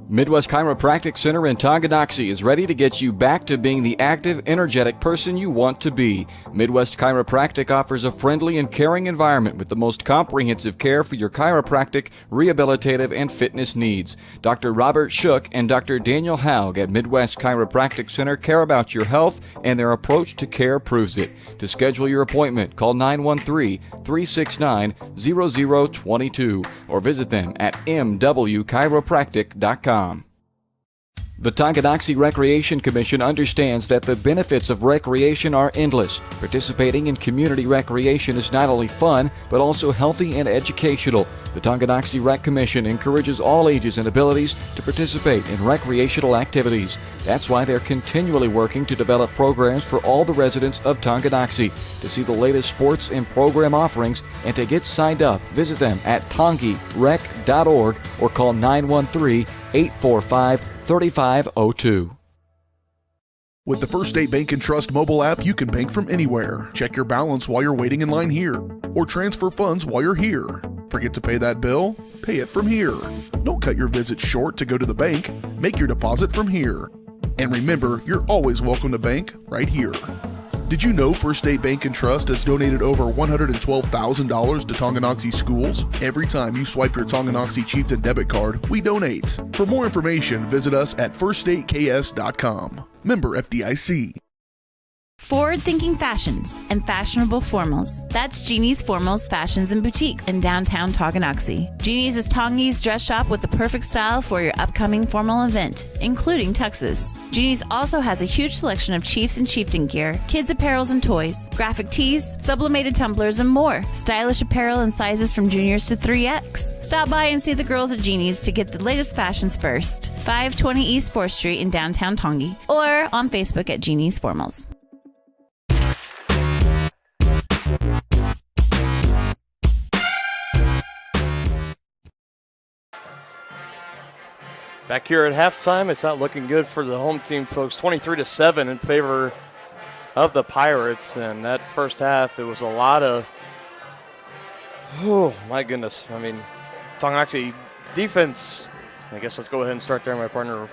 Midwest Chiropractic Center in Tonganoxie is ready to get you back to being the active, energetic person you want to be. Midwest Chiropractic offers a friendly and caring environment with the most comprehensive care for your chiropractic, rehabilitative, and fitness needs. Dr. Robert Shook and Dr. Daniel Haug at Midwest Chiropractic Center care about your health, and their approach to care proves it. To schedule your appointment, call 913-369-0022 or visit them at mwchiropractic.com. The Tonganoxie Recreation Commission understands that the benefits of recreation are endless. Participating in community recreation is not only fun, but also healthy and educational. The Tonganoxie Rec Commission encourages all ages and abilities to participate in recreational activities. That's why they're continually working to develop programs for all the residents of Tonganoxie. To see the latest sports and program offerings and to get signed up, visit them at tongirec.org or call 913-845-3502. With the First State Bank and Trust mobile app, you can bank from anywhere. Check your balance while you're waiting in line here, or transfer funds while you're here. Forget to pay that bill? Pay it from here. Don't cut your visit short to go to the bank. Make your deposit from here. And remember, you're always welcome to bank right here. Did you know First State Bank and Trust has donated over $112,000 to Tonganoxie schools? Every time you swipe your Tonganoxie Chieftain debit card, we donate. For more information, visit us at firststateks.com. Member FDIC. Forward-thinking fashions and fashionable formals. That's Jeannie's Formals Fashions and Boutique in downtown Tonganoxie. Jeannie's is Tongi's dress shop with the perfect style for your upcoming formal event, including tuxes. Jeannie's also has a huge selection of Chiefs and Chieftain gear, kids apparels and toys, graphic tees, sublimated tumblers, and more. Stylish apparel in sizes from juniors to 3X. Stop by and see the girls at Jeannie's to get the latest fashions first. 520 East 4th Street in downtown Tongi, or on Facebook at Jeannie's Formals. Back here at halftime, it's not looking good for the home team, folks. 23-7 in favor of the Pirates. And that first half, it was a lot of, oh, my goodness. I mean, Tonganoxie defense, I guess let's go ahead and start there. My partner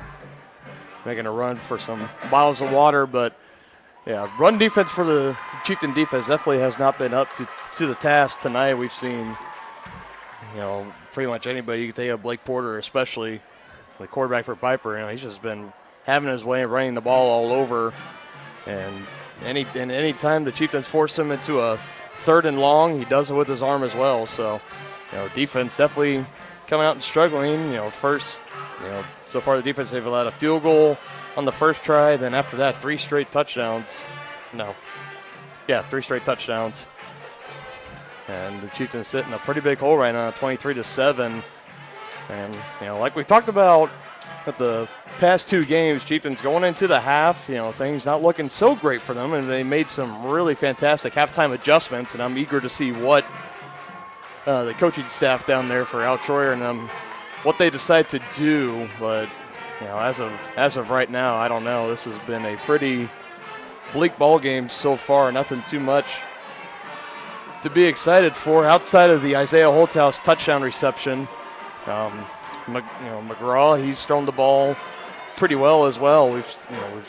making a run for some bottles of water. But, yeah, run defense for the Chieftain defense definitely has not been up to the task tonight. We've seen, pretty much anybody. You can think of Blake Porter, especially the quarterback for Piper. He's just been having his way and running the ball all over. And any time the Chieftains force him into a 3rd and long, he does it with his arm as well. So, defense definitely coming out and struggling. So far the defense, they've allowed a field goal on the first try. Then after that, 3 straight touchdowns. 3 straight touchdowns. And the Chieftains sit in a pretty big hole right now, 23-7. And, like we talked about at the past two games, Chieftains going into the half, things not looking so great for them, and they made some really fantastic halftime adjustments, and I'm eager to see what the coaching staff down there for Al Troyer and them, what they decide to do. But as of right now, I don't know. This has been a pretty bleak ball game so far. Nothing too much to be excited for outside of the Isaiah Holthouse touchdown reception. McGraw, he's thrown the ball pretty well as well.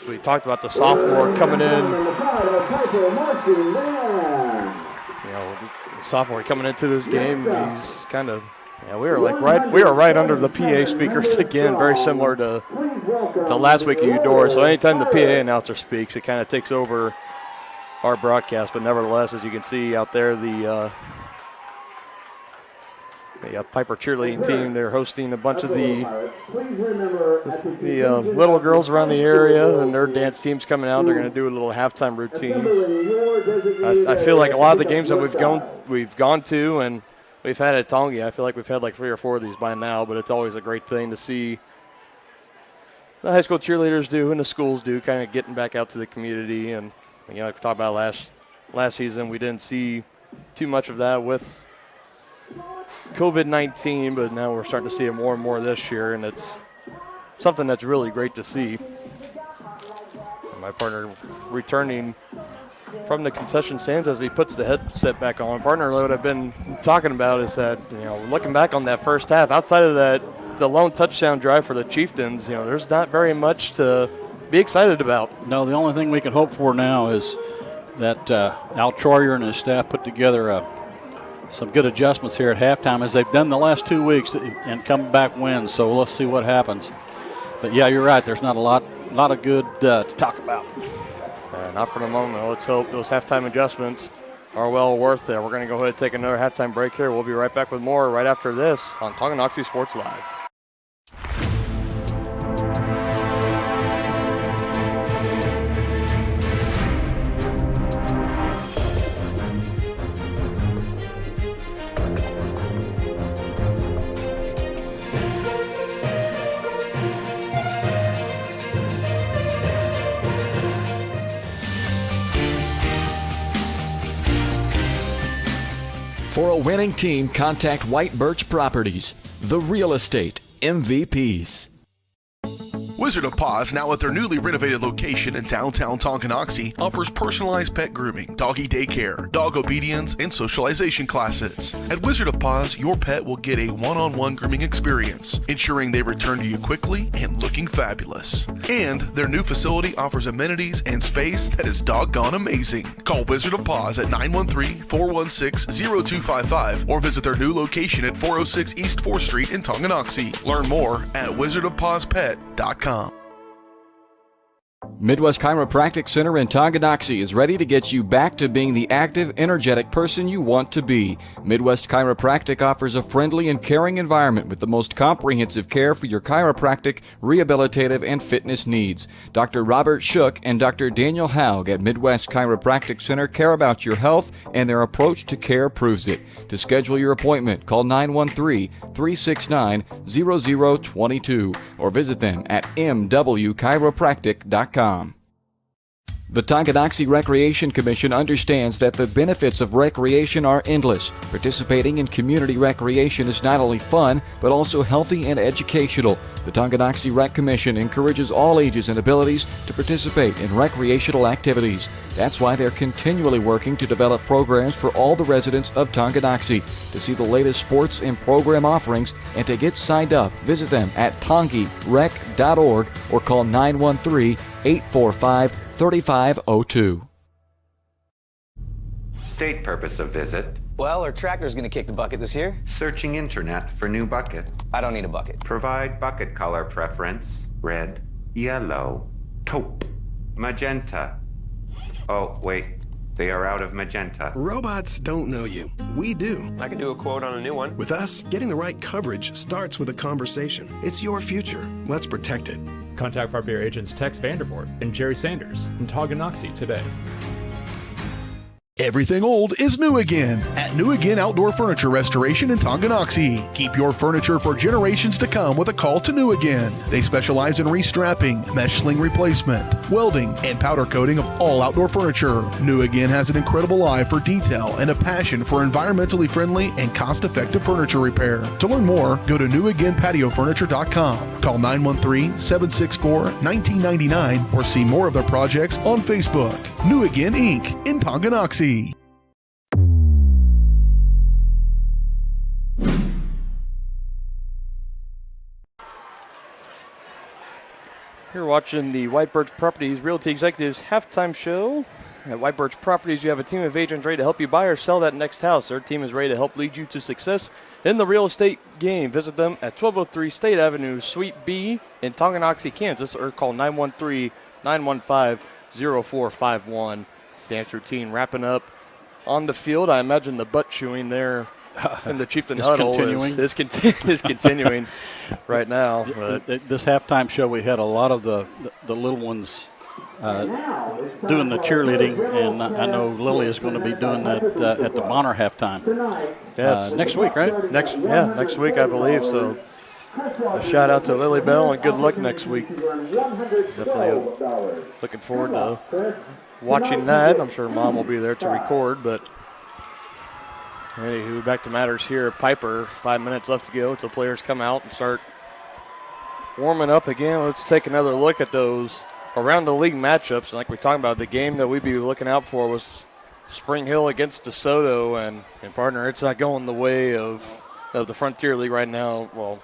We talked about the sophomore coming in. The sophomore coming into this game, he's kind of we are right under the PA speakers again, very similar to last week at Eudora. So anytime the PA announcer speaks, it kind of takes over our broadcast. But nevertheless, as you can see out there, the Piper cheerleading team, they're hosting a bunch of the little girls around the area, and their dance team's coming out. They're going to do a little halftime routine. I feel like a lot of the games that we've gone to and we've had at Tongi, I feel like we've had like 3 or 4 of these by now, but it's always a great thing to see the high school cheerleaders do and the schools do, kind of getting back out to the community. And like we talked about last season, we didn't see too much of that with COVID-19, but now we're starting to see it more and more this year, and it's something that's really great to see. My partner returning from the concession stands as he puts the headset back on. Partner, what I've been talking about is that, looking back on that first half, outside of the lone touchdown drive for the Chieftains, there's not very much to be excited about. No, the only thing we can hope for now is that Al Troyer and his staff put together some good adjustments here at halftime, as they've done the last 2 weeks, and come back wins. So let's see what happens. But yeah, you're right. There's not a lot of good to talk about. Not for the moment. Let's hope those halftime adjustments are well worth it. We're going to go ahead and take another halftime break here. We'll be right back with more right after this on Tonganoxie Sports Live. For a winning team, contact White Birch Properties, the real estate MVPs. Wizard of Paws, now at their newly renovated location in downtown Tonganoxie, offers personalized pet grooming, doggy daycare, dog obedience, and socialization classes. At Wizard of Paws, your pet will get a one-on-one grooming experience, ensuring they return to you quickly and looking fabulous. And their new facility offers amenities and space that is doggone amazing. Call Wizard of Paws at 913-416-0255 or visit their new location at 406 East 4th Street in Tonganoxie. Learn more at wizardofpawspet.com. Midwest Chiropractic Center in Tonganoxie is ready to get you back to being the active, energetic person you want to be. Midwest Chiropractic offers a friendly and caring environment with the most comprehensive care for your chiropractic, rehabilitative, and fitness needs. Dr. Robert Shook and Dr. Daniel Haug at Midwest Chiropractic Center care about your health, and their approach to care proves it. To schedule your appointment, call 913-369-0022 or visit them at mwchiropractic.com. The Tonganoxie Recreation Commission understands that the benefits of recreation are endless. Participating in community recreation is not only fun, but also healthy and educational. The Tonganoxie Rec Commission encourages all ages and abilities to participate in recreational activities. That's why they're continually working to develop programs for all the residents of Tonganoxie. To see the latest sports and program offerings and to get signed up, visit them at tongirec.org or call 913-845-3502. State purpose of visit. Well, our tractor's gonna kick the bucket this year. Searching internet for new bucket. I don't need a bucket. Provide bucket color preference. Red, yellow, taupe, magenta. Oh, wait. They are out of magenta. Robots don't know you. We do. I could do a quote on a new one. With us, getting the right coverage starts with a conversation. It's your future. Let's protect it. Contact Farm Bureau agents Tex Vandervoort and Jerry Sanders in Tonganoxie today. Everything old is new again at New Again Outdoor Furniture Restoration in Tonganoxie. Keep your furniture for generations to come with a call to New Again. They specialize in restrapping, mesh sling replacement, welding, and powder coating of all outdoor furniture. New Again has an incredible eye for detail and a passion for environmentally friendly and cost-effective furniture repair. To learn more, go to newagainpatiofurniture.com. Call 913-764-1999 or see more of their projects on Facebook. New Again Inc. in Tonganoxie. You're watching the White Birch Properties Realty Executives halftime show. At White Birch Properties, you have a team of agents ready to help you buy or sell that next house. Their team is ready to help lead you to success in the real estate game. Visit them at 1203 State Avenue, Suite B in Tonganoxie, Kansas, or call 913-915-0451. Dance routine wrapping up on the field. I imagine the butt chewing there in the Chieftain huddle is continuing right now. But This halftime show, we had a lot of the little ones doing the cheerleading, and I know Lily is going to be doing that at the Bonner halftime next week, right? Next week, I believe. So a shout out to Lily Bell and good luck next week. Definitely looking forward to watching that. I'm sure Mom will be there to record, but anywho, back to matters here. Piper, 5 minutes left to go until players come out and start warming up again. Let's take another look at those around the league matchups. And like we talked about, the game that we'd be looking out for was Spring Hill against DeSoto, and partner, it's not going the way of the Frontier League right now. Well,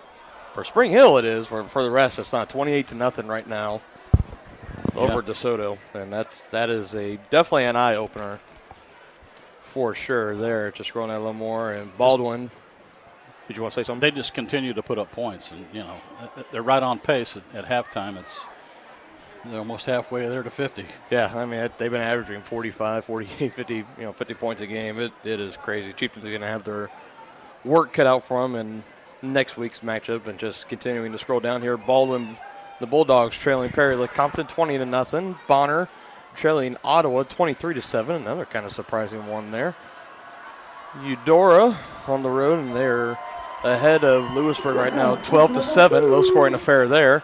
for Spring Hill it is. For the rest, it's not. 28-0 right now over DeSoto, and that is definitely an eye opener for sure. There, just scrolling out a little more, and Baldwin. Did you want to say something? They just continue to put up points, and they're right on pace at halftime. They're almost halfway there to 50. Yeah, I mean, they've been averaging 45, 48, 50, 50 points a game. It is crazy. Chieftains are going to have their work cut out for them in next week's matchup. And just continuing to scroll down here, Baldwin, the Bulldogs trailing Perry Compton 20-0. Bonner trailing Ottawa 23-7. Another kind of surprising one there. Eudora on the road, and they're ahead of Lewisburg right now, 12-7. Low-scoring affair there.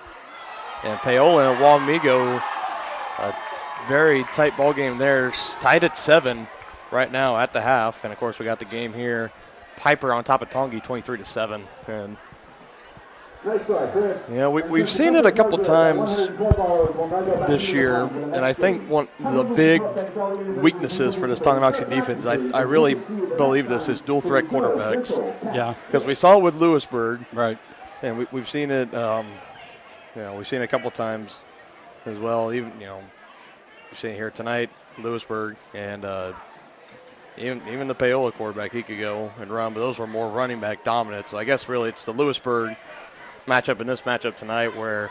And Paola and Wamego, a very tight ball game there, tied at 7 right now at the half. And of course, we got the game here. Piper on top of Tongi, 23-7. And we've seen it a couple times this year, and I think one of the big weaknesses for this Tonganoxie defense, I really believe this, is dual threat quarterbacks. Yeah, because we saw it with Lewisburg, right? And we've seen it. We've seen it a couple times as well. Even we've seen it here tonight, Lewisburg, and even the Paola quarterback, he could go and run, but those were more running back dominant. So I guess really it's the Lewisburg matchup and this matchup tonight where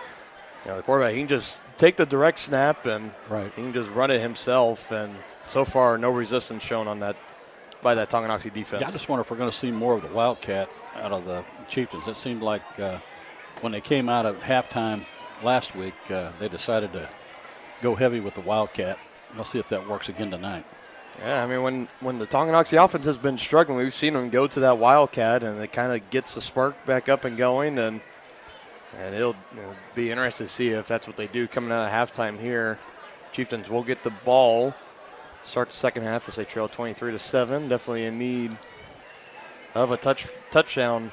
the quarterback, he can just take the direct snap and he can just run it himself. And so far, no resistance shown on that by that Tonganoxie defense. Yeah, I just wonder if we're going to see more of the Wildcat out of the Chieftains. It seemed like when they came out at halftime last week, they decided to go heavy with the Wildcat. We'll see if that works again tonight. Yeah, I mean, when the Tonganoxie offense has been struggling, we've seen them go to that Wildcat, and it kind of gets the spark back up and going, and it'll be interesting to see if that's what they do coming out of halftime here. Chieftains will get the ball, start the second half as they trail 23-7. Definitely in need of a touchdown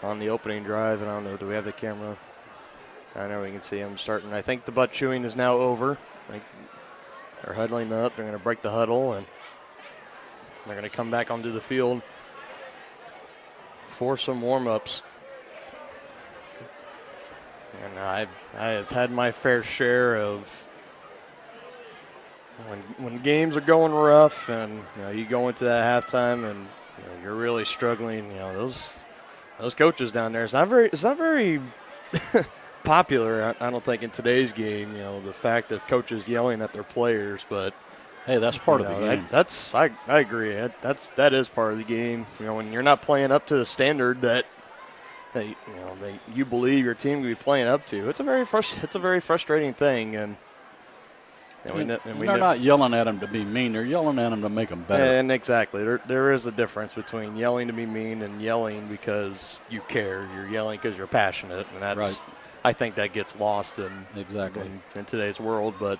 on the opening drive. And I don't know, do we have the camera? I know we can see them starting. I think the butt chewing is now over. They're huddling up. They're going to break the huddle, and they're going to come back onto the field for some warm-ups. And I have had my fair share of when games are going rough, and you go into that halftime and you're really struggling. Those coaches down there. It's not very popular. I don't think in today's game. The fact of coaches yelling at their players, but hey, that's part of the game. I agree. That is part of the game. When you're not playing up to the standard that you believe your team to be playing up to, it's a very frustrating thing. And And they're not yelling at them to be mean. They're yelling at them to make them better. And exactly. There is a difference between yelling to be mean and yelling because you care. You're yelling because you're passionate. And that's, right. I think that gets lost in today's world. But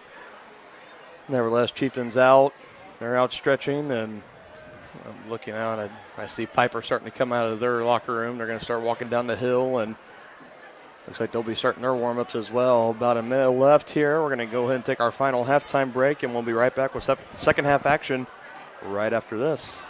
nevertheless, Chieftains out. They're out stretching. And I'm looking out. I see Piper starting to come out of their locker room. They're going to start walking down the hill. And looks like they'll be starting their warm-ups as well. About a minute left here. We're going to go ahead and take our final halftime break, and we'll be right back with second half action right after this.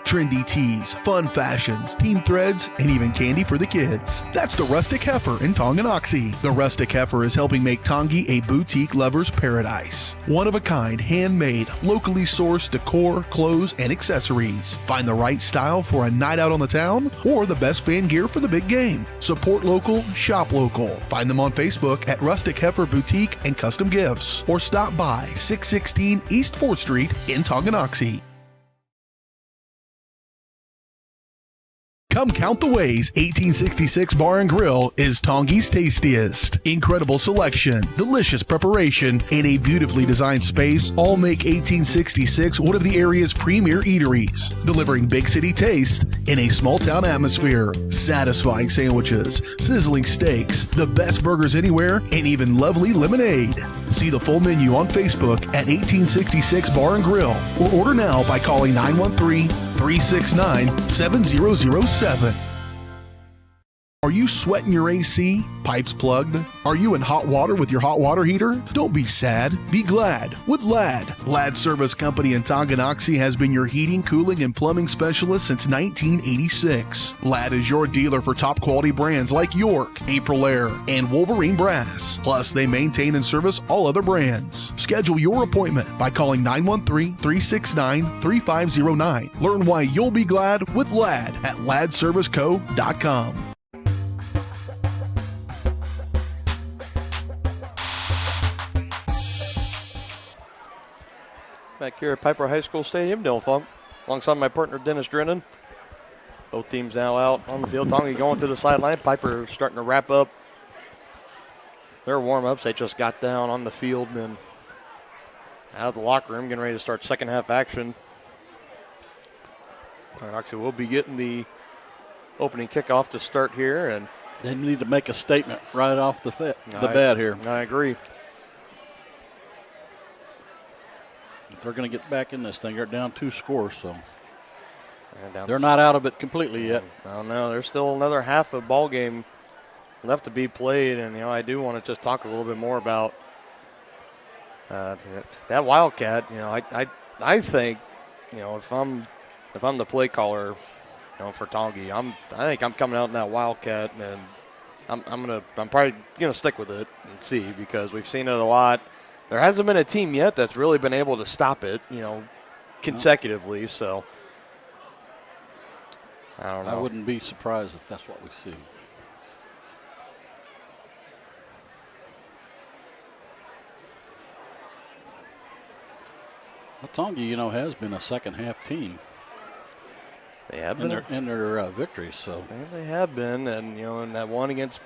Trendy tees, fun fashions, team threads, and even candy for the kids. That's the Rustic Heifer in Tonganoxie. The Rustic Heifer is helping make Tongi a boutique lover's paradise. One-of-a-kind, handmade, locally sourced decor, clothes, and accessories. Find the right style for a night out on the town or the best fan gear for the big game. Support local, shop local. Find them on Facebook at Rustic Heifer Boutique and Custom Gifts or stop by 616 East 4th Street in Tonganoxie. Come count the ways 1866 Bar and Grill is Tongi's tastiest. Incredible selection, delicious preparation, and a beautifully designed space all make 1866 one of the area's premier eateries, delivering big city taste in a small town atmosphere. Satisfying sandwiches, sizzling steaks, the best burgers anywhere, and even lovely lemonade. See the full menu on Facebook at 1866 Bar and Grill or order now by calling 913-369-7007. Are you sweating your AC? Pipes plugged? Are you in hot water with your hot water heater? Don't be sad. Be glad with LAD. LAD Service Company in Tonganoxie has been your heating, cooling, and plumbing specialist since 1986. LAD is your dealer for top quality brands like York, Aprilaire, and Wolverine Brass. Plus, they maintain and service all other brands. Schedule your appointment by calling 913-369-3509. Learn why you'll be glad with LAD at ladserviceco.com. Back here at Piper High School Stadium, Dylan Funk, alongside my partner Dennis Drennan. Both teams now out on the field. Tongi going to the sideline. Piper starting to wrap up their warm-ups. They just got down on the field and then out of the locker room, getting ready to start second half action. Tonganoxie will be getting the opening kickoff to start here, and they need to make a statement right off the bat here. I agree. If they're going to get back in this thing, they're down 2 scores, so they're not out of it completely yet. I don't know. There's still another half of ball game left to be played, and I do want to just talk a little bit more about that Wildcat. I think if I'm the play caller, for Tongi, I think I'm coming out in that Wildcat, and I'm probably gonna stick with it and see, because we've seen it a lot. There hasn't been a team yet that's really been able to stop it, consecutively. So I don't know. I wouldn't be surprised if that's what we see. Well, Tongi, has been a second half team. They have in been their victories. So yeah, they have been, and in that one against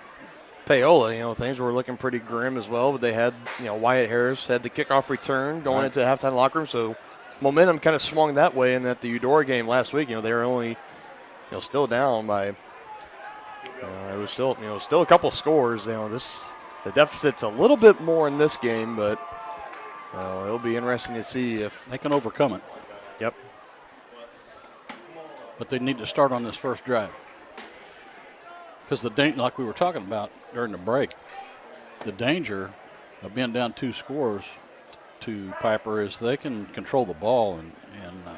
Paola, things were looking pretty grim as well. But they had, Wyatt Harris had the kickoff return going into the halftime locker room, so momentum kind of swung that way. And at the Eudora game last week, they were only, still down by. It was still, still a couple scores. The deficit's a little bit more in this game, but it'll be interesting to see if they can overcome it. Yep. But they need to start on this first drive. Because like we were talking about during the break, the danger of being down 2 scores to Piper is they can control the ball and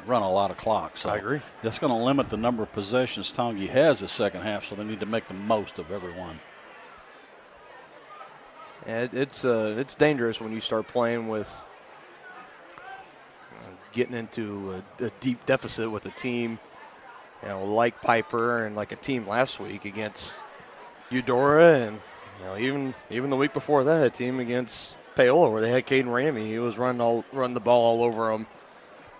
run a lot of clock. So I agree. That's going to limit the number of possessions Tongi has this second half, so they need to make the most of every one. Yeah, it's dangerous when you start playing with getting into a deep deficit with a team, like Piper, and like a team last week against Eudora, and even the week before that, a team against Paola where they had Caden Ramey. He was run the ball all over them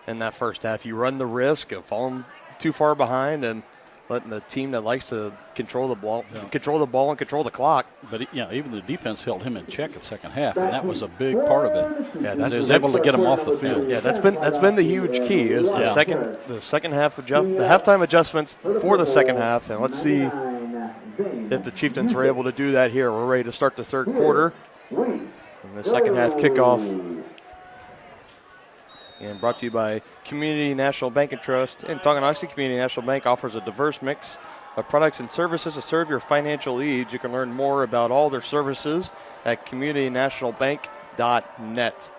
in that first half. You run the risk of falling too far behind, and letting the team that likes to control the ball and control the clock. But even the defense held him in check the second half, and that was a big part of it. Yeah, they was able to get him off the field. Yeah, that's been the huge key is the second half the halftime adjustments for the second half, and let's see if the Chieftains were able to do that here. We're ready to start the third quarter, and the second half kickoff. And brought to you by Community National Bank and Trust. And Tonganoxie Community National Bank offers a diverse mix of products and services to serve your financial needs. You can learn more about all their services at communitynationalbank.net.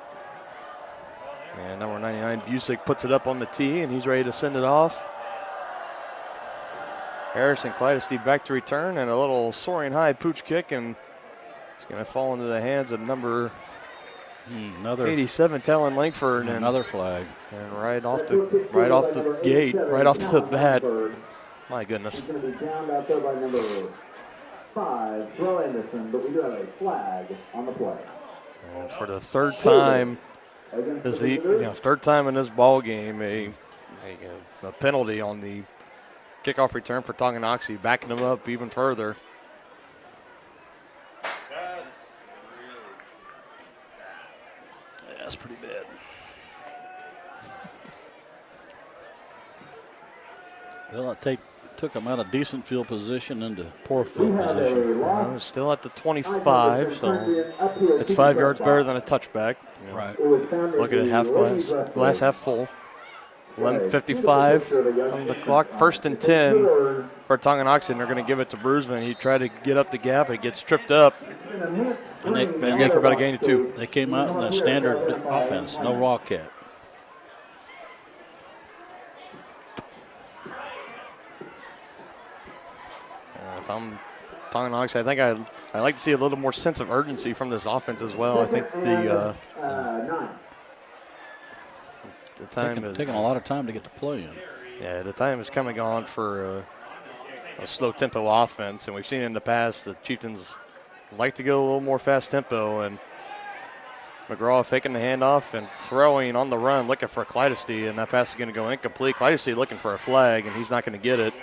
And number 99, Busick, puts it up on the tee, and he's ready to send it off. Harrison Clydesty back to return, and a little soaring high pooch kick, and it's going to fall into the hands of number 87, Talon Langford. And another flag. And right off the gate, right off the bat. My goodness. It's going to be downed out there by number 5, Terrell Anderson, but we do have a flag on the play. And for the third time, third time in this ball game, a penalty on the kickoff return for Tonganoxie, backing them up even further. That's pretty bad. Well, it took them out of decent field position into poor field position. Well, still at the 25, so it's 5 yards better than a touchback. Right. Look at it, glass half full. 11:55 on the clock. 1st and 10 for Tonganoxie, and they're going to give it to Brusman. He tried to get up the gap. It gets tripped up. And they for about a gain of 2. They came out in a standard offense, no wildcat. If I'm Tonganoxie, I think I like to see a little more sense of urgency from this offense as well. I think the time is taking a lot of time to get the play in. Yeah, the time is coming on for a slow tempo offense, and we've seen in the past the Chieftains like to go a little more fast tempo, and McGraw faking the handoff and throwing on the run, looking for Clydesty, and that pass is going to go incomplete. Clydesty looking for a flag, and he's not going to get it.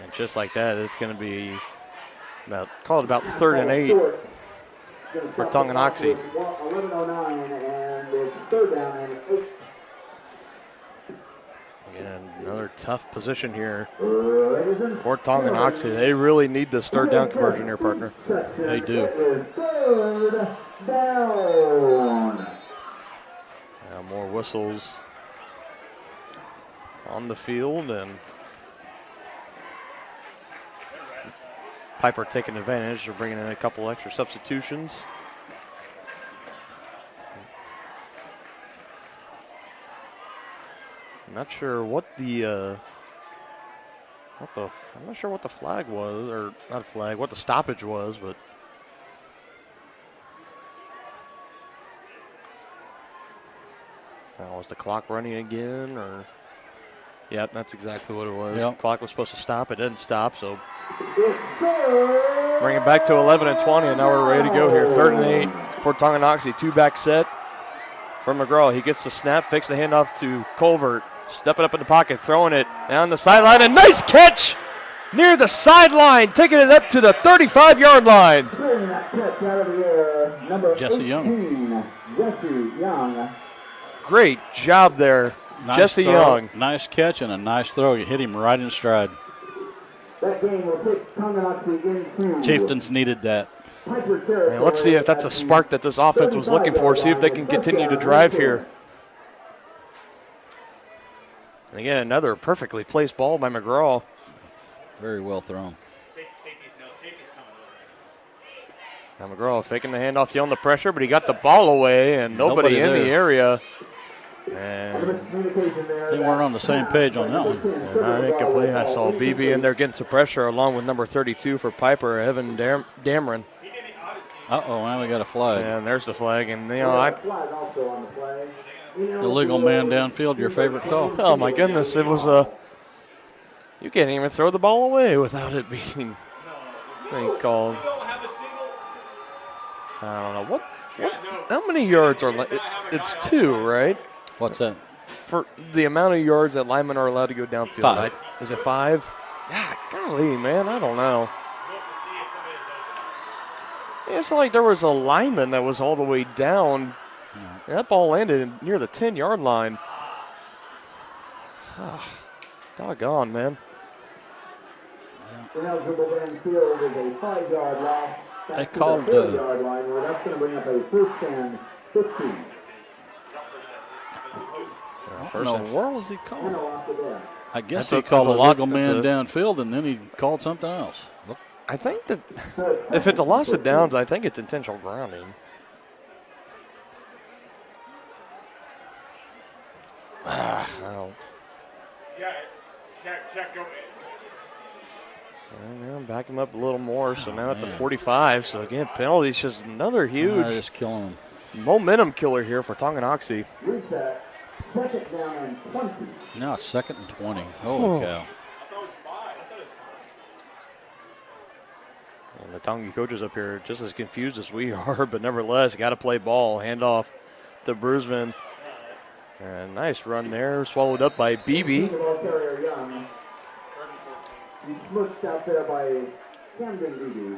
And just like that, it's going to be about 3rd and 8 for Tonganoxie. 11:09, and it's 3rd down and 8. Again, another tough position here for Tonganoxie. They really need this 3rd down conversion here, partner. They do. 3rd down. Now more whistles on the field, and Piper taking advantage. They're bringing in a couple extra substitutions. I'm not sure what the flag was, or not a flag, what the stoppage was, but was the clock running again, or? Yep, that's exactly what it was. Yep. Clock was supposed to stop. It didn't stop, so bring it back to 11 and 20, and now we're ready to go here. 3rd and 8 for Tonganoxie. 2-back set from McGraw. He gets the snap, fakes the handoff to Colvert. Stepping up in the pocket, throwing it down the sideline. A nice catch near the sideline, taking it up to the 35-yard line. Jesse Young. Great job there, Nice Jesse throw. Young. Nice catch and a nice throw. You hit him right in stride. That game will take Tonganoxie into Chieftains needed that. And let's see if that's a spark that this offense was looking for. See if they can continue to drive here. And again, another perfectly placed ball by McGraw. Very well thrown. Safety's coming over. Now McGraw faking the handoff, feeling the pressure, but he got the ball away, and nobody in the area. And they weren't on the same page on that one. Not incomplete. I saw BB in there getting some pressure along with number 32 for Piper, Evan Dameron. Uh-oh, now we got a flag. And there's the flag. And, illegal man downfield, your favorite call. Oh, my goodness. It was you can't even throw the ball away without it being called. I don't know. What how many yards are it's 2, right? What's that? for the amount of yards that linemen are allowed to go downfield. 5. Is it 5? Yeah, golly, man, I don't know. It's like there was a lineman that was all the way down. That ball landed near the 10-yard line. Doggone, man. Ineligible downfield is a 5-yard loss. They called 4-yard line, where that's going to bring up a first and 15. What in the world is he calling? I guess That's he called a legal that's man downfield, and then he called something else. I think that if it's a loss of downs, I think it's intentional grounding. I don't. Yeah, check, go. And back him up a little more, so now at the 45. So again, penalties, just another huge just killing him. Momentum killer here for Tonganoxie. Reset. Second down and 20. Now it's 2nd and 20. Holy cow. And the Tongi coaches up here just as confused as we are, but nevertheless, got to play ball. Hand off to Brusman. And nice run there, swallowed up by Beebe. He's smushed out there by Camden Beebe.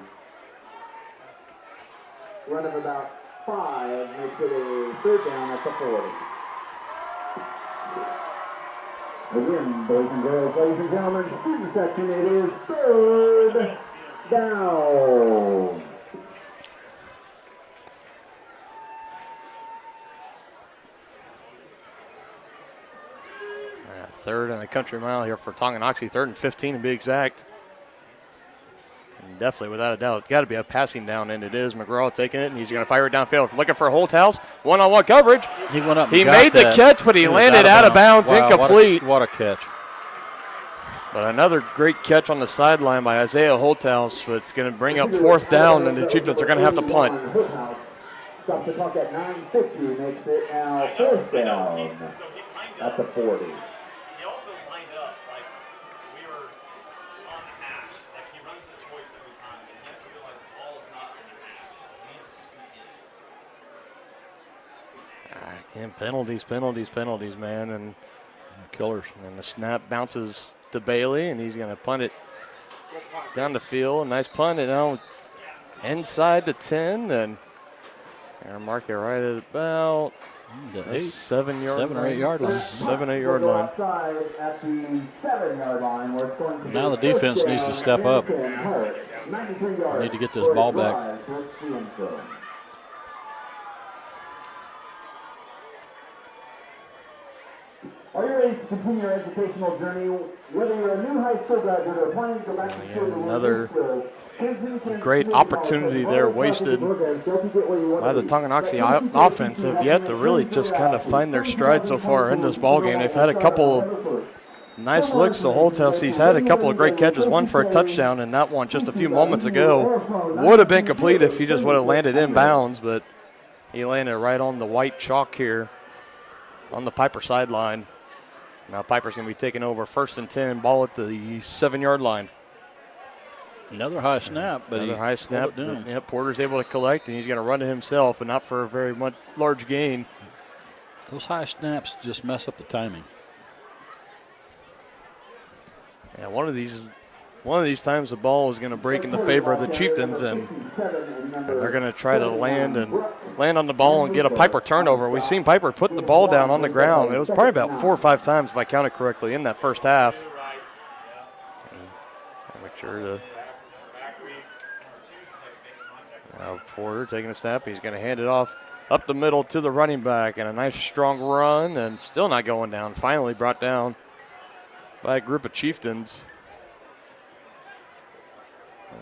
Run of about 5 makes it a third down at the 40. Again, boys and girls, ladies and gentlemen, student section, it is third down. Third and a country mile here for Tonganoxie, 3rd and 15 to be exact. And definitely, without a doubt, got to be a passing down, and it is. McGraw taking it, and he's going to fire it downfield. Looking for Holthouse, one-on-one coverage. He went up. He made the catch, but he landed out of bounds, wow, incomplete. What a catch. But another great catch on the sideline by Isaiah Holthouse, but it's going to bring up 4th down, and the Chieftains are going to have to punt. Stops the clock at 9:50, makes it now 4th down at the 40. And penalties, man. And killers. And the snap bounces to Bailey, and he's going to punt it down the field. Nice punt. And now inside the 10, and mark it right at about the 7 yard 7 or 8 yard line. 7, 8 yard line. At the 7-yard line, where it's going to now the defense needs to step up. They need to get this ball back. Are you ready to continue your educational journey? Whether you're a new high school graduate or planning to go back to school, another great opportunity there wasted by the Tonganoxie offense. Have yet to really just kind of find their stride so far in this ball game. They've had a couple of nice looks. The Holthouse, he's had a couple of great catches, one for a touchdown, and that one just a few moments ago would have been complete if he just would have landed in bounds, but he landed right on the white chalk here on the Piper sideline. Now Piper's going to be taking over 1st and 10, ball at the 7-yard line. Another high snap, but another high snap. Yep, Porter's able to collect, and he's going to run to himself, but not for a very large gain. Those high snaps just mess up the timing. Yeah, one of these times the ball is going to break in the favor of the Chieftains, and they're going to try to land on the ball and get a Piper turnover. We've seen Piper put the ball down on the ground. It was probably about 4 or 5 times, if I counted correctly, in that first half. I'll make sure to. Now Porter taking a snap. He's going to hand it off up the middle to the running back, and a nice strong run, and still not going down. Finally brought down by a group of Chieftains.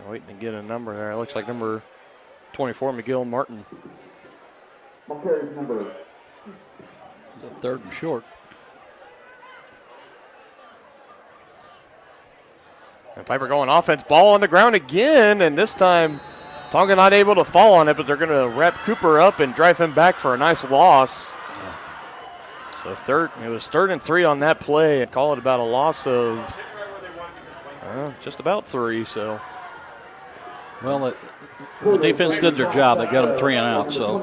Waiting to get a number there. It looks like number 24, McGill Martin. Number 3rd and short. And Piper going offense. Ball on the ground again, and this time Tonga not able to fall on it, but they're going to wrap Cooper up and drive him back for a nice loss. So it was 3rd and 3 on that play, and call it about a loss of just about 3. So. Well, the defense did their job. They got them 3 and out. So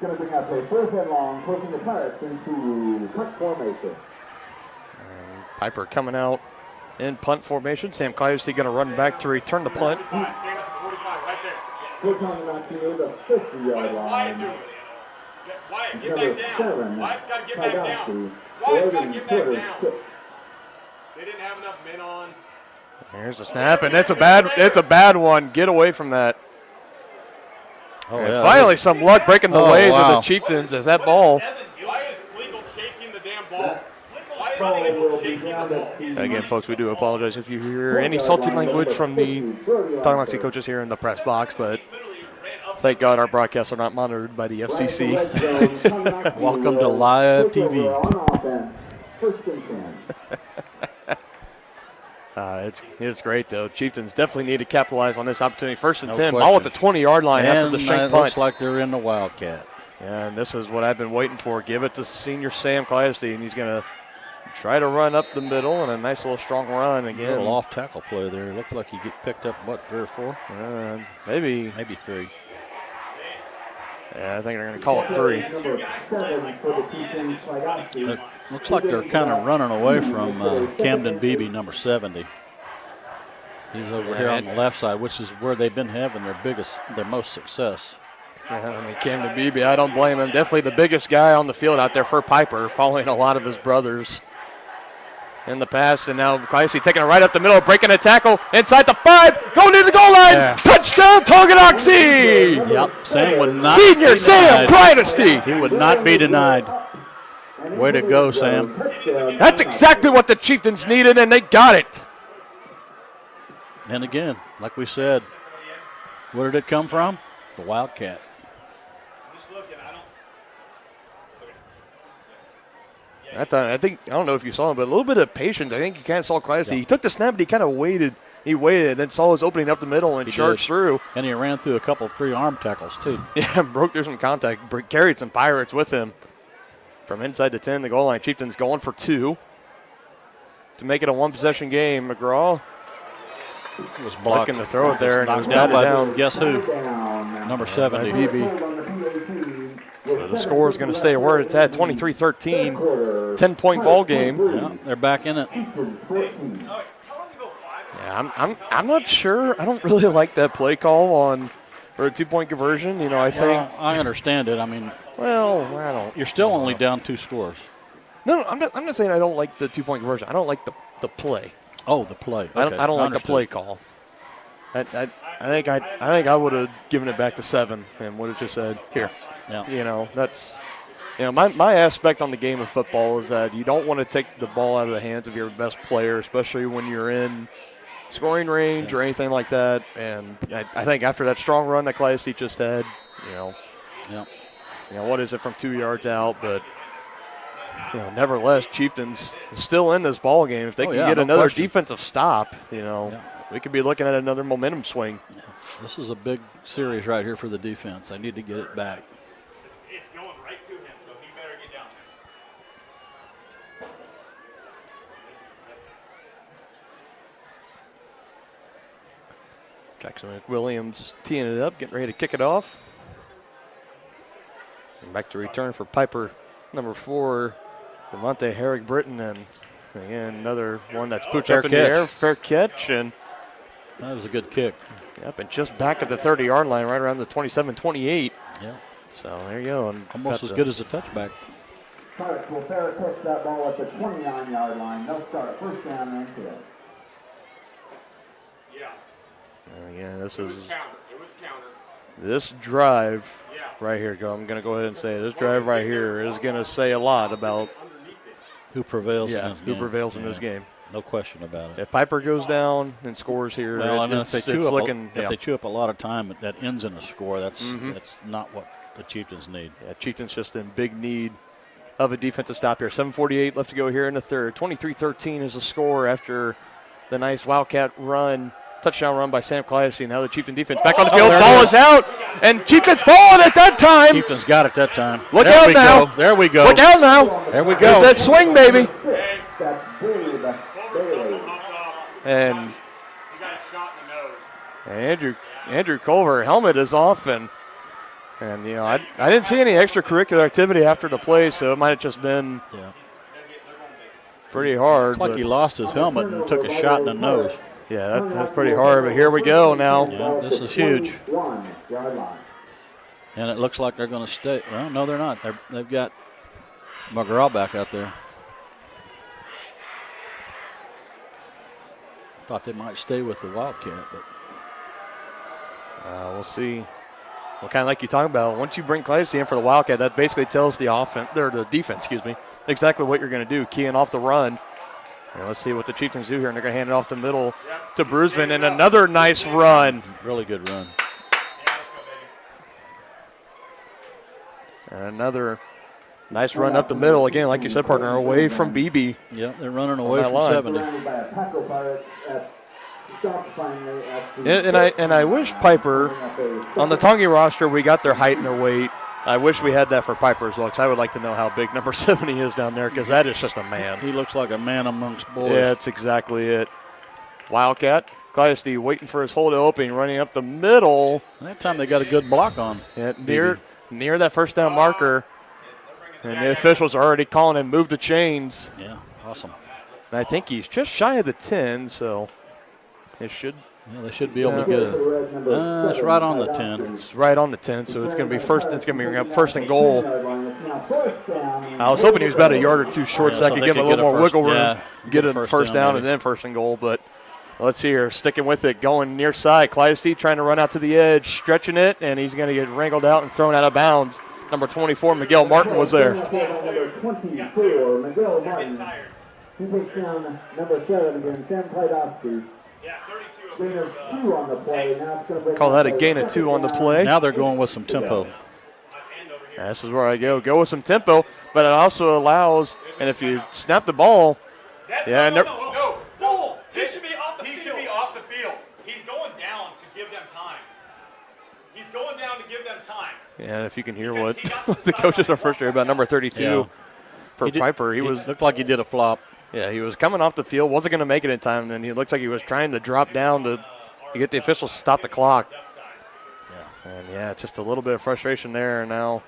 going to bring up a 4th and long, pushing the Pirates into punt formation. Piper coming out in punt formation. Sam Coyote going to run back to return the punt. Good Tonganoxie near the 50-yard line. Wyatt, get back down. Wyatt's got to get back down. Wyatt's got to get back down. They didn't have enough men on. There's a snap, and it's a bad one. Get away from that. Oh, and yeah, finally, some luck breaking the ways of the Chieftains as that ball. Why is Legal chasing the damn ball? Why is Legal chasing the ball? Again, folks, we do apologize if you hear any salty language from the Tonganoxie coaches here in the press box, but thank God our broadcasts are not monitored by the FCC. Welcome to live TV. It's great, though. Chieftains definitely need to capitalize on this opportunity. 1st and 10, question. ball at the 20-yard line after the shank it punt. looks like they're in the Wildcat. And this is what I've been waiting for. Give it to senior Sam Coyote, and he's going to try to run up the middle and a nice little strong run again. A little off-tackle play there. Looked like he picked up, 3 or 4? Maybe 3. Yeah, I think they're going to call it 3. It looks like they're kind of running away from Camden Beebe, number 70. He's over here on the left side, which is where they've been having their most success. Yeah, I mean, Camden Beebe, I don't blame him. Definitely the biggest guy on the field out there for Piper, following a lot of his brothers in the past. And now Coyote taking it right up the middle, breaking a tackle inside the 5, going to the goal line. Yeah. Touchdown, Tonganoxie! Yep, Sam would not Senior be Sam Coyote! He would not be denied. Way to go, Sam. That's exactly what the Chieftains needed, and they got it. And again, like we said, where did it come from? The Wildcat. I don't know if you saw him, but a little bit of patience. I think you kind of saw Coyote. He took the snap, but he kind of waited. He waited, then saw his opening up the middle and charged through. And he ran through a couple of 3-arm tackles, too. Yeah, broke through some contact. Carried some Pirates with him. From inside the 10, the goal line. Chieftains going for 2 to make it a 1-possession game. McGraw was blocking to throw it there, and it was down batted by down. Guess who? Number 70. The score is going to stay where it's at, 23-13, 10-point ball game. Yeah, they're back in it. Yeah, I'm not sure. I don't really like that play call for a 2-point conversion. You know, I think. Well, I understand it. I mean, I don't. You're still only down 2 scores. No, I'm not saying I don't like the 2-point conversion. I don't like the play. Oh, the play. Okay. I don't like the play call. I think I would have given it back to 7 and would have just said here. Yeah. You know, that's my aspect on the game of football is that you don't want to take the ball out of the hands of your best player, especially when you're in scoring range or anything like that. And I think after that strong run that Coyote just had, what is it from 2 yards out? But nevertheless, Chieftains still in this ball game. If they can get another defensive stop, we could be looking at another momentum swing. Yeah. This is a big series right here for the defense. They need to get it back. It's going right to him, so he better get down there. Jackson McWilliams teeing it up, getting ready to kick it off. And back to return for Piper, number 4, Devontae Herrick-Britton, and again another one that's pushed up in the air, fair catch, and that was a good kick. Yep, and just back at the 30-yard line, right around the 27-28. Yeah. So there you go. And almost as good as a touchback. Pirates will fair catch that ball at the 29-yard line. They'll start 1st down and 10. Yeah. Again, this is It was counter. This drive right here. I'm going to go ahead and say this drive right here is going to say a lot about who prevails. Yeah, in this who game. prevails in this game. No question about it. If Piper goes down and scores here, if they chew up a lot of time, that ends in a score. That's not what the Chieftains need. Yeah, Chieftains just in big need of a defensive stop here. 7:48 left to go here in the third. 23-13 is the score after the nice Wildcat run. Touchdown run by Sam Coyote. Now the Chieftain defense back on the field. Ball is out, and Chieftains falling at that time. Chieftains got it that time. Look out now. There we go. Look out now. There we go. There's that swing, baby. And he got a shot in the nose. Andrew Culver, helmet is off, and And, I didn't see any extracurricular activity after the play, so it might have just been pretty hard. Looks like he lost his helmet and took a shot in the nose. Yeah, that's pretty hard, but here we go now. Yeah, this is huge. And it looks like they're going to stay. Well, no, they're not. They've got McGraw back out there. Thought they might stay with the Wildcat, but we'll see. Well, kind of like you talking about, once you bring Classy in for the Wildcat, that basically tells the offense, or the defense, exactly what you're going to do, keying off the run. And let's see what the Chieftains do here, and they're going to hand it off the middle to Brusman, and another nice run. Really good run. And another nice run up the middle. Again, like you said, partner, away from BB. Yep, they're running away from 70. And I wish Piper, on the Tongi roster, we got their height and their weight. I wish we had that for Piper as well, because I would like to know how big number 70 is down there, because that is just a man. He looks like a man amongst boys. Yeah, that's exactly it. Wildcat, Clydesty waiting for his hole to open, running up the middle. That time they got a good block on. Yeah, near that first down marker. And the officials are already calling him move the chains. Yeah, awesome. And I think he's just shy of the 10, so it should. Yeah, they should be able to get it. It's right on the 10. It's right on the 10, so it's going to be first. It's going to be first and goal. I was hoping he was about a yard or two short, so I could give him a little more wiggle room, get a first down, and then first and goal. But let's see here, sticking with it, going near side. Clydesty trying to run out to the edge, stretching it, and he's going to get wrangled out and thrown out of bounds. Number 24, Miguel Martin was there. Number 24, Miguel Martin. He takes down number 7 again, Sam Tonganoxie. Gain of 2 on the play. Now it's going to bring Call that a gain of 2 on the play. Now they're going with some tempo. Yeah, this is where I go. Go with some tempo, but it also allows, and if you snap the ball, No, bull. He should be off the field. He's going down to give them time. He's going down to give them time. Yeah, if you can hear what the coaches are frustrated about number 32 for Piper. He looked like he did a flop. Yeah, he was coming off the field, wasn't going to make it in time, and he looks like he was trying to drop down to get the officials to stop the clock. Yeah. And, just a little bit of frustration there now.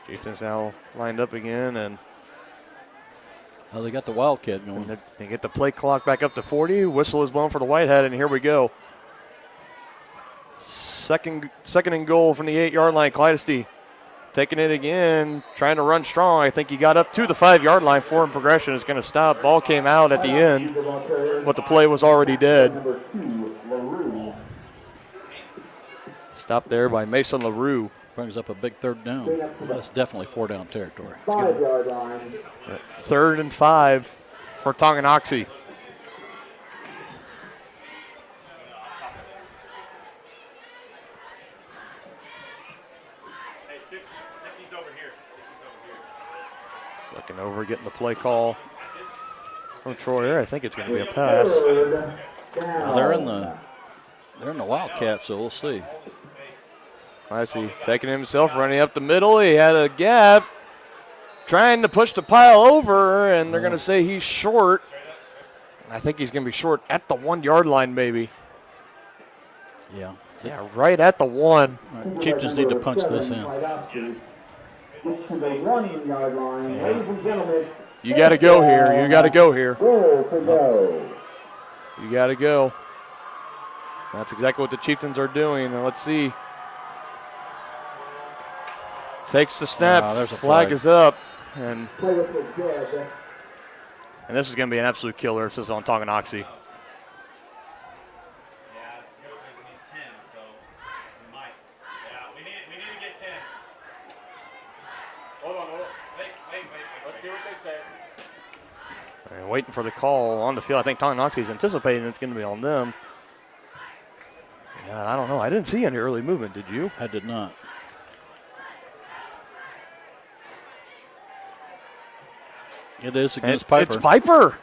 Chieftains now lined up again, and they got the Wildcat going. They get the play clock back up to 40. Whistle is blown for the Whitehead, and here we go. Second and goal from the 8-yard line. Clydesty taking it again, trying to run strong. I think he got up to the 5-yard line. Forward progression is going to stop. Ball came out at the end, but the play was already dead. Stopped there by Mason LaRue. Brings up a big third down. That's definitely 4-down territory. 5-yard line. 3rd and 5 for Tonganoxie. Looking over, getting the play call from Troy. I think it's going to be a pass. Well, they're in the Wildcat, so we'll see. I see. Taking himself, running up the middle. He had a gap, trying to push the pile over, and they're going to say he's short. I think he's going to be short at the 1-yard line, maybe. Yeah. Yeah, right at the 1. Right. Chieftains need to punch this in. To the 1-yard line. Ladies and gentlemen, you got to go here. You got to go here. Goal to go. You got to go. That's exactly what the Chieftains are doing. And let's see. Takes the snap. There's a flag is up. And Play with the dead. this is going to be an absolute killer if this is on Tonganoxie. And waiting for the call on the field. I think Tonganoxie is anticipating it's going to be on them. Yeah, I don't know. I didn't see any early movement. Did you? I did not. It is against Piper. It's Piper.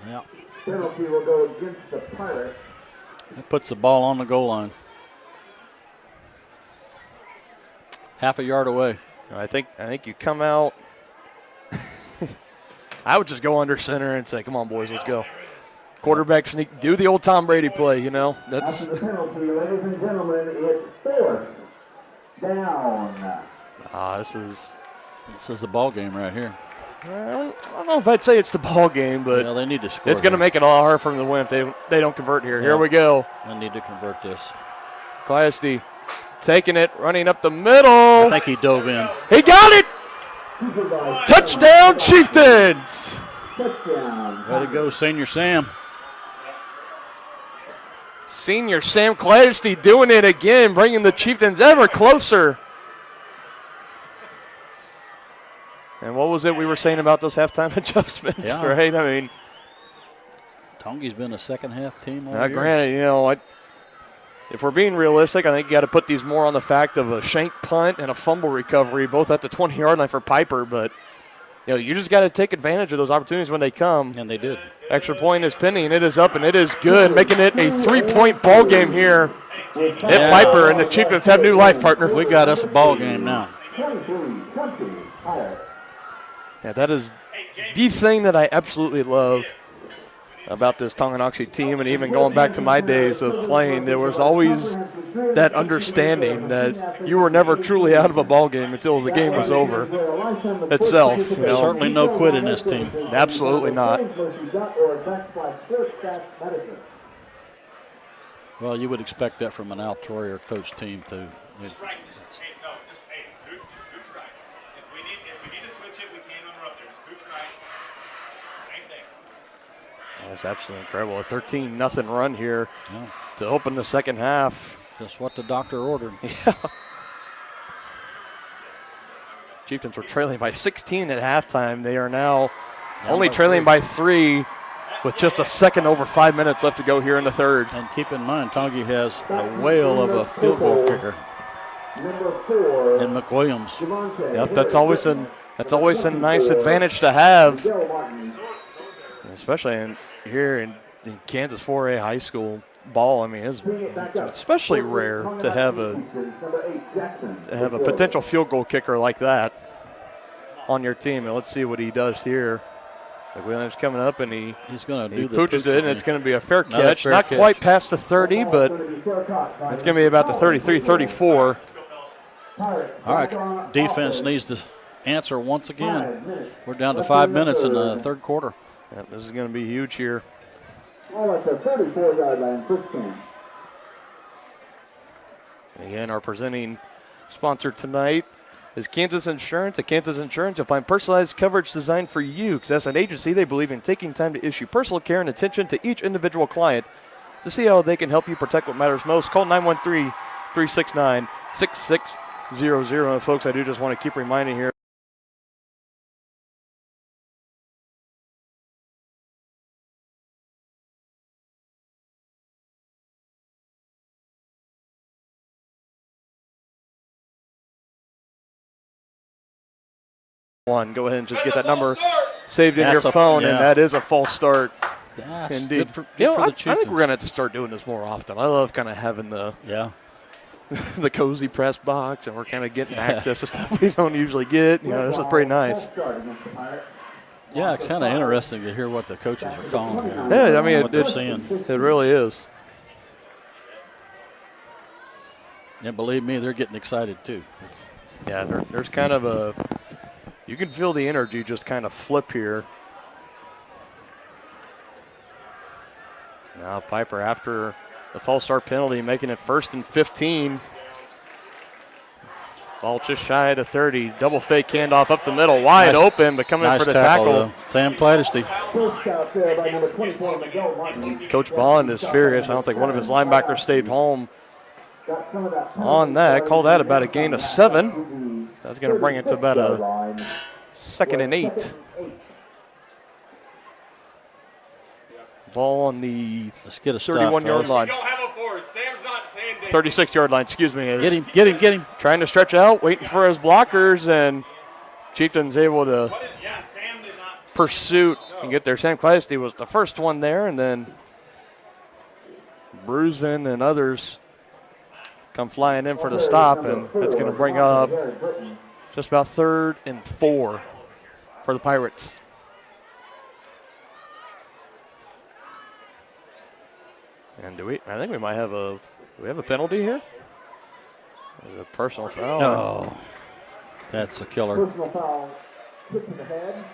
Yeah. Penalty will go against the Pirates. That puts the ball on the goal line. Half a yard away. I think you come out. I would just go under center and say, come on, boys, let's go. quarterback sneak, do the old Tom Brady play, you know. That's After the penalty, ladies and gentlemen, it's fourth down. This is the ball game right here. I don't know if I'd say it's the ball game, but they need to score. It's going to make it a lot harder for them to win if they don't convert here. Yeah. Here we go. They need to convert this. Clasty taking it, running up the middle. I think he dove in. He got it! Touchdown, Chieftains! Way to go, Senior Sam. Senior Sam Clasty doing it again, bringing the Chieftains ever closer. And what was it we were saying about those halftime adjustments, right? I mean, Tongie's been a second-half team all now, year. granted, you know, if we're being realistic, I think you got to put these more on the fact of a shank punt and a fumble recovery, both at the 20-yard line for Piper. But, you know, you just got to take advantage of those opportunities when they come. And they did. Extra point is pending. It is up, and it is good, making it a 3-point ball game here at Piper, and the Chieftains have new life, partner. We got us a ball game now. Yeah, that is the thing that I absolutely love about this Tonganoxie team, and even going back to my days of playing, there was always that understanding that you were never truly out of a ball game until the game was over itself. You know. Certainly no quit in this team. Absolutely not. Well, you would expect that from an Al Troyer coach team too. That's absolutely incredible. A 13-0 run here to open the second half. Just what the doctor ordered. Yeah. Chieftains were trailing by 16 at halftime. They are now only trailing by 3 with just a second over 5 minutes left to go here in the third. And keep in mind, Tongi has a whale of a field goal kicker in McWilliams. Yep, that's always a nice advantage to have, especially here in Kansas 4A high school ball. I mean, it's especially rare to have a potential field goal kicker like that on your team. And let's see what he does here. McWilliams coming up, and he pooches it, and it's going to be a fair catch. Not quite past the 30, but it's going to be about the 33, 34. All right, defense needs to answer once again. We're down to 5 minutes in the third quarter. Yep, this is going to be huge here. At the 34-yard line, first down. Again, our presenting sponsor tonight is Kansas Insurance. At Kansas Insurance, you'll find personalized coverage designed for you, because as an agency, they believe in taking time to issue personal care and attention to each individual client to see how they can help you protect what matters most. Call 913-369-6600. And folks, I do just want to keep reminding here, go ahead and just get that number saved in your phone, and that is a false start. That's indeed. Good for I the think we're going to have to start doing this more often. I love kind of having the the cozy press box, and we're kind of getting access to stuff we don't usually get. You know, this is pretty nice. Yeah, it's kind of interesting to hear what the coaches are calling here. Yeah, I mean, what they're seeing. It really is. And believe me, they're getting excited too. Yeah, there's kind of a. You can feel the energy just kind of flip here. Now Piper, after the false start penalty, making it 1st and 15. Ball just shy of the 30. Double fake handoff up the middle, wide open, but coming in for the tackle. Sam Clatesty. Coach Bond is furious. I don't think one of his linebackers stayed home on that. Call that about a gain of 7. That's going to bring it to about a 2nd and 8. Ball on the 31-yard line. 36-yard line, excuse me. Get him. Trying to stretch out, waiting for his blockers, and Chieftains able to pursue and get there. Sam Clasty was the first one there, and then Brusvin and others come flying in for the stop, and that's going to bring up just about 3rd and 4 for the Pirates. And I think we might have do we have a penalty here? There's a personal foul. Oh, that's a killer. Personal foul, kick to the head.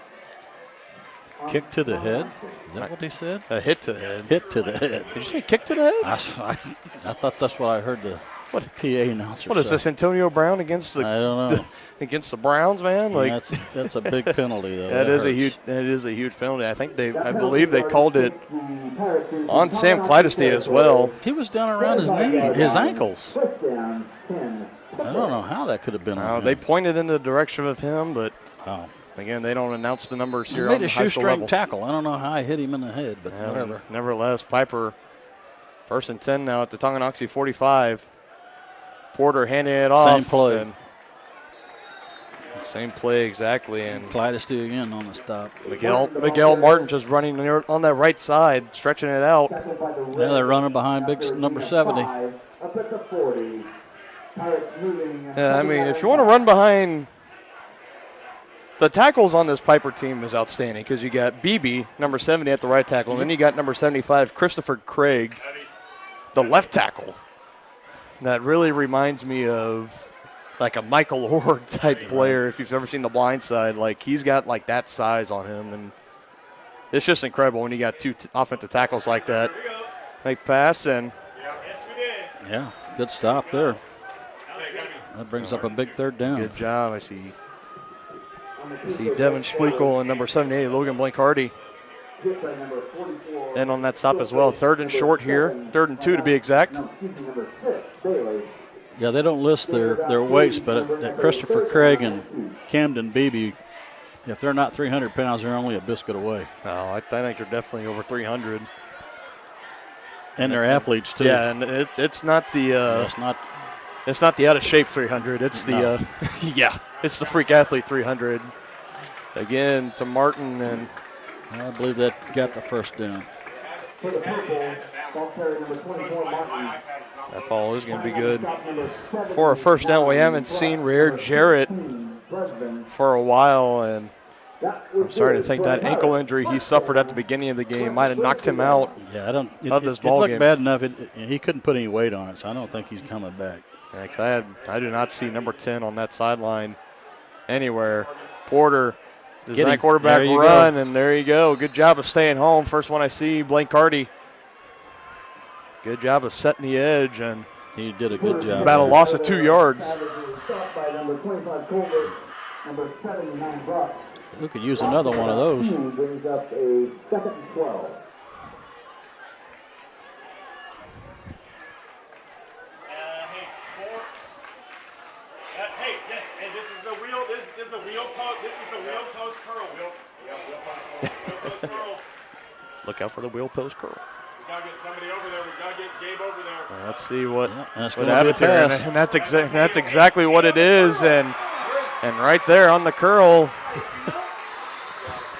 Kick to the head? Is that what he said? A hit to the head. Hit to the head. Did you say kick to the head? I thought that's what I heard the PA announcer What is say. this, Antonio Brown against the? I don't know. Against the Browns, man. Like that's a big penalty, though. That is a huge penalty. I believe they called it on Sam Clydesdale as well. He was down around his ankles. I don't know how that could have been. They pointed in the direction of him, but again, they don't announce the numbers He here made on a the high school shoestring level. tackle. I don't know how I hit him in the head, but whatever. Nevertheless, Piper, 1st and 10 now at the Tonganoxie 45. Porter handing it off. Same play. Same play exactly. And Clydesdale again on the stop. Miguel Martin just running on that right side, stretching it out. Yeah, they're running behind big number 70. Up at the 40. Pirates moving. Yeah, I mean, if you want to run behind, the tackles on this Piper team is outstanding because you got BB, number 70 at the right tackle, and then you got number 75, Christopher Craig, the left tackle. That really reminds me of like a Michael Orr type player if you've ever seen The Blind Side. Like, he's got like that size on him, and it's just incredible when you got two offensive tackles like that. Make pass, and yeah, good stop there. That brings up a big 3rd down. Good job. I see Devin Splekel and number 78, Logan Blankhardy. And on that stop as well. 3rd and short here. 3rd and 2 to be exact. Yeah, they don't list their weights, but at Christopher Craig and Camden Beebe, if they're not 300 pounds, they're only a biscuit away. Oh, I think they're definitely over 300. And they're athletes too. Yeah, and it's not the it's not the out of shape 300. It's the it's the freak athlete 300. Again to Martin, and I believe that got the 1st down. For the purple, ball carrier number 24, Martin. That ball is going to be good for a 1st down. We haven't seen Rare Jarrett for a while, and I'm starting to think that ankle injury he suffered at the beginning of the game might have knocked him out of this ball game. It looked bad enough. He couldn't put any weight on it, so I don't think he's coming back. Yeah, I do not see number 10 on that sideline anywhere. Porter, design quarterback run, and there you go. Good job of staying home. First one I see, Blankhardy. Good job of setting the edge, and he did a good job. About a loss of 2 yards. We could use another one of those. Brings up a 2nd and 12. This is the wheel. This is the wheel post. This is the wheel post curl. Wheel post curl. Look out for the wheel post curl. We gotta get somebody over there. We gotta get Gabe over there. Let's see what happens here, and that's exactly what it is, and right there on the curl.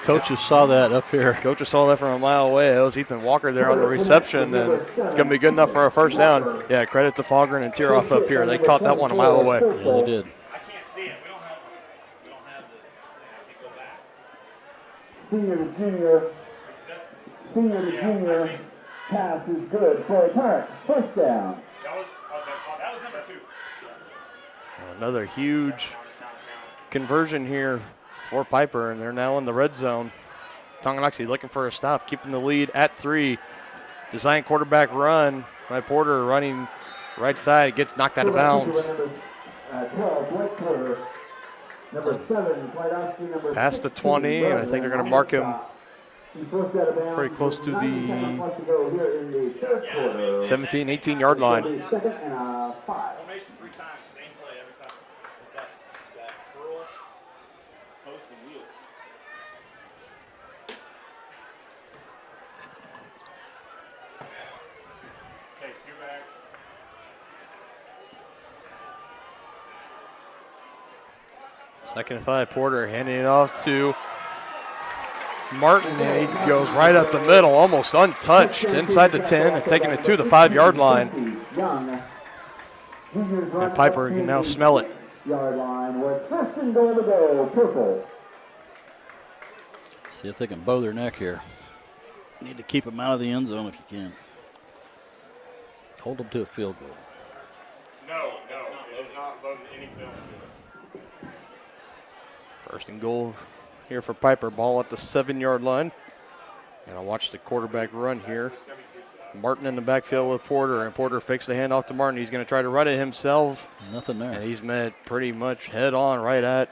Coaches saw that up here. Coaches saw that from a mile away. That was Ethan Walker there on the reception, and it's going to be good enough for a 1st down. Yeah, credit to Fogren and Tiroff up here. They caught that one a mile away. Yeah, they did. I can't see it. We don't have the. Senior to junior pass is good for a turn. 1st down. That was number 2. Another huge conversion here for Piper, and they're now in the red zone. Tonganoxie looking for a stop, keeping the lead at 3. Design quarterback run by Porter, running right side, gets knocked out of bounds. 12, Blake Porter. Number 7, Clydesdale, number Past the 20, and I think they're going to mark him pretty close to the 17, 18-yard line. 2nd and 5. Formation 3 times. Same play every time. It's that curl, post, and wheel. Okay, cue back. Second and 5, Porter handing it off to Martin, and he goes right up the middle, almost untouched, inside the 10 and taking it to the 5-yard line. And Piper can now smell it. Yard line with 1st and goal to go, purple. See if they can bow their neck here. Need to keep them out of the end zone if you can. Hold them to a field goal. No, it's not voting any penalty. First and goal here for Piper. Ball at the 7-yard line. And I'll watch the quarterback run here. Martin in the backfield with Porter, and Porter fakes the handoff to Martin. He's going to try to run it himself. Nothing there. And he's met pretty much head on right at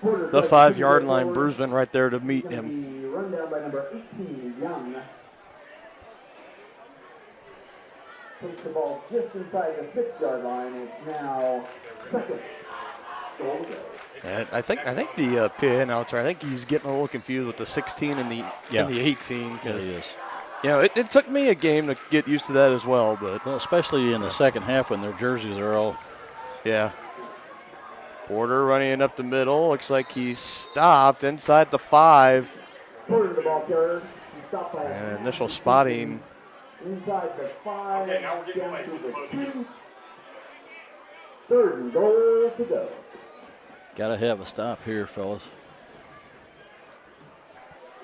the 5-yard line. Bruceman right there to meet him. Run down by number 18, Young. Takes the ball just inside the 6-yard line. It's now second. Goal to go. And I think the PA announcer, I think he's getting a little confused with the 16 and the 18. Yeah, he is. You know, it took me a game to get used to that as well. But especially in the second half when their jerseys are all. Yeah. Porter running up the middle. Looks like he's stopped inside the 5. Porter the ball carrier. He stopped by and initial spotting. Inside the 5. Okay, now we're getting away. Down to the 2. Third and goal to go. Got to have a stop here, fellas.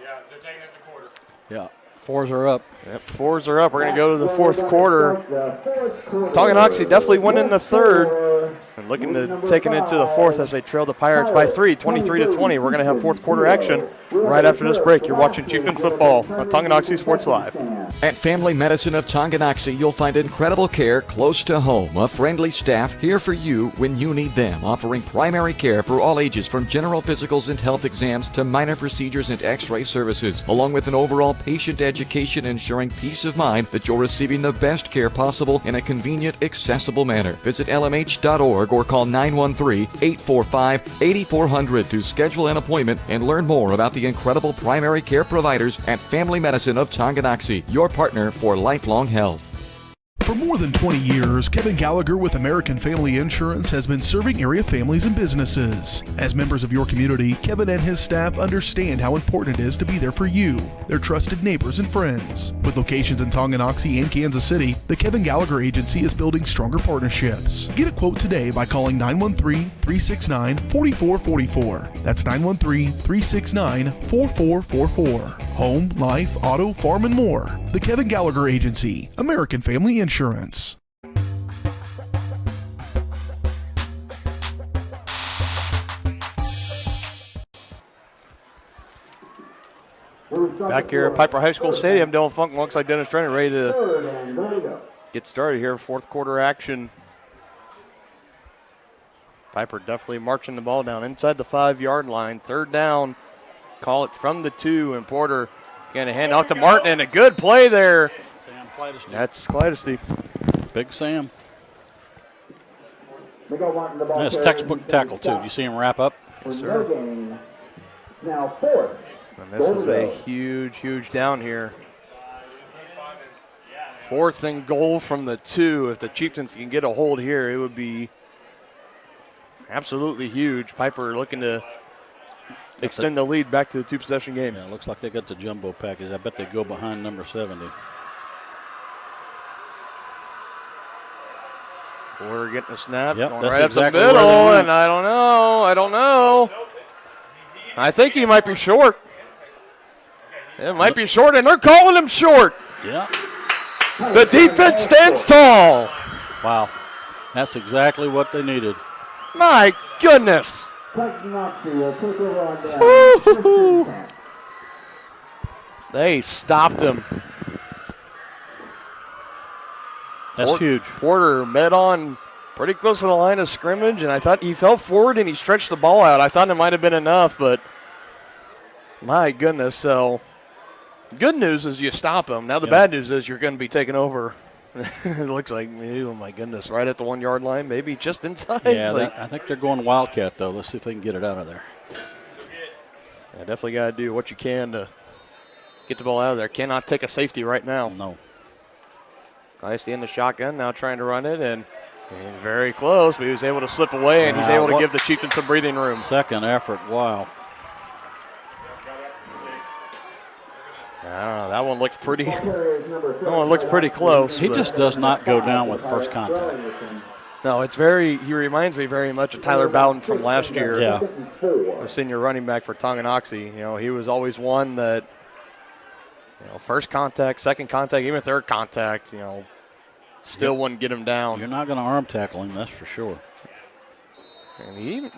Yeah, they're taking it at the quarter. Yeah. 4s are up. Yep, 4s are up. We're going to go to the 4th quarter. Tonganoxie definitely winning the 3rd. And looking to take it into the 4th as they trail the Pirates by 3, 23-20. We're going to have 4th quarter action right after this break. You're watching Chieftain Football on Tonganoxie Sports Live. At Family Medicine of Tonganoxie, you'll find incredible care close to home. A friendly staff here for you when you need them, offering primary care for all ages from general physicals and health exams to minor procedures and x-ray services, along with an overall patient education ensuring peace of mind that you're receiving the best care possible in a convenient, accessible manner. Visit lmh.org or call 913-845-8400 to schedule an appointment and learn more about the incredible primary care providers at Family Medicine of Tonganoxie, your partner for lifelong health. For more than 20 years, Kevin Gallagher with American Family Insurance has been serving area families and businesses. As members of your community, Kevin and his staff understand how important it is to be there for you, their trusted neighbors and friends. With locations in Tonganoxie and Kansas City, the Kevin Gallagher Agency is building stronger partnerships. Get a quote today by calling 913-369-4444. That's 913-369-4444. Home, life, auto, farm, and more. The Kevin Gallagher Agency, American Family Insurance. Back here at Piper High School Stadium, Dylan Funk looks like Dennis Trennan ready to get started here. 4th quarter action. Piper definitely marching the ball down inside the 5-yard line. 3rd down. Call it from the 2, and Porter going to hand off to Martin, and a good play there. Sam Clydesty. That's Clydesty. Big Sam. Nice textbook tackle, too. Do you see him wrap up? Yes, sir. Now 4th. And this is a huge, huge down here. 4th and goal from the 2. If the Chieftains can get a hold here, it would be absolutely huge. Piper looking to extend the lead back to the 2-possession game. Yeah, looks like they got the jumbo package. I bet they go behind number 70. Porter getting the snap. Yep, going that's right exactly up the middle, where they and I don't know. I think he might be short. It might be short, and they're calling him short. Yeah. The defense stands tall. Wow. That's exactly what they needed. My goodness. Woo-hoo-hoo. They stopped him. That's huge. Porter met on pretty close to the line of scrimmage, and I thought he fell forward and he stretched the ball out. I thought it might have been enough, but my goodness. So good news is you stop him. Now the bad news is you're going to be taken over. It looks like, oh my goodness, right at the 1-yard line, maybe just inside. Yeah, I think they're going Wildcat, though. Let's see if they can get it out of there. Yeah, definitely got to do what you can to get the ball out of there. Cannot take a safety right now. No. Clydesty in the shotgun, now trying to run it, and very close, but he was able to slip away, and he's able to give the Chieftains some breathing room. Second effort, wow. I don't know, that one looks pretty. That one looks pretty close. He just does not go down with first contact. No, it's very. He reminds me very much of Tyler Bowden from last year. Yeah, the senior running back for Tonganoxie. You know, he was always one that, you know, first contact, second contact, even third contact. You know, Still wouldn't get him down. You're not going to arm tackle him, that's for sure. And he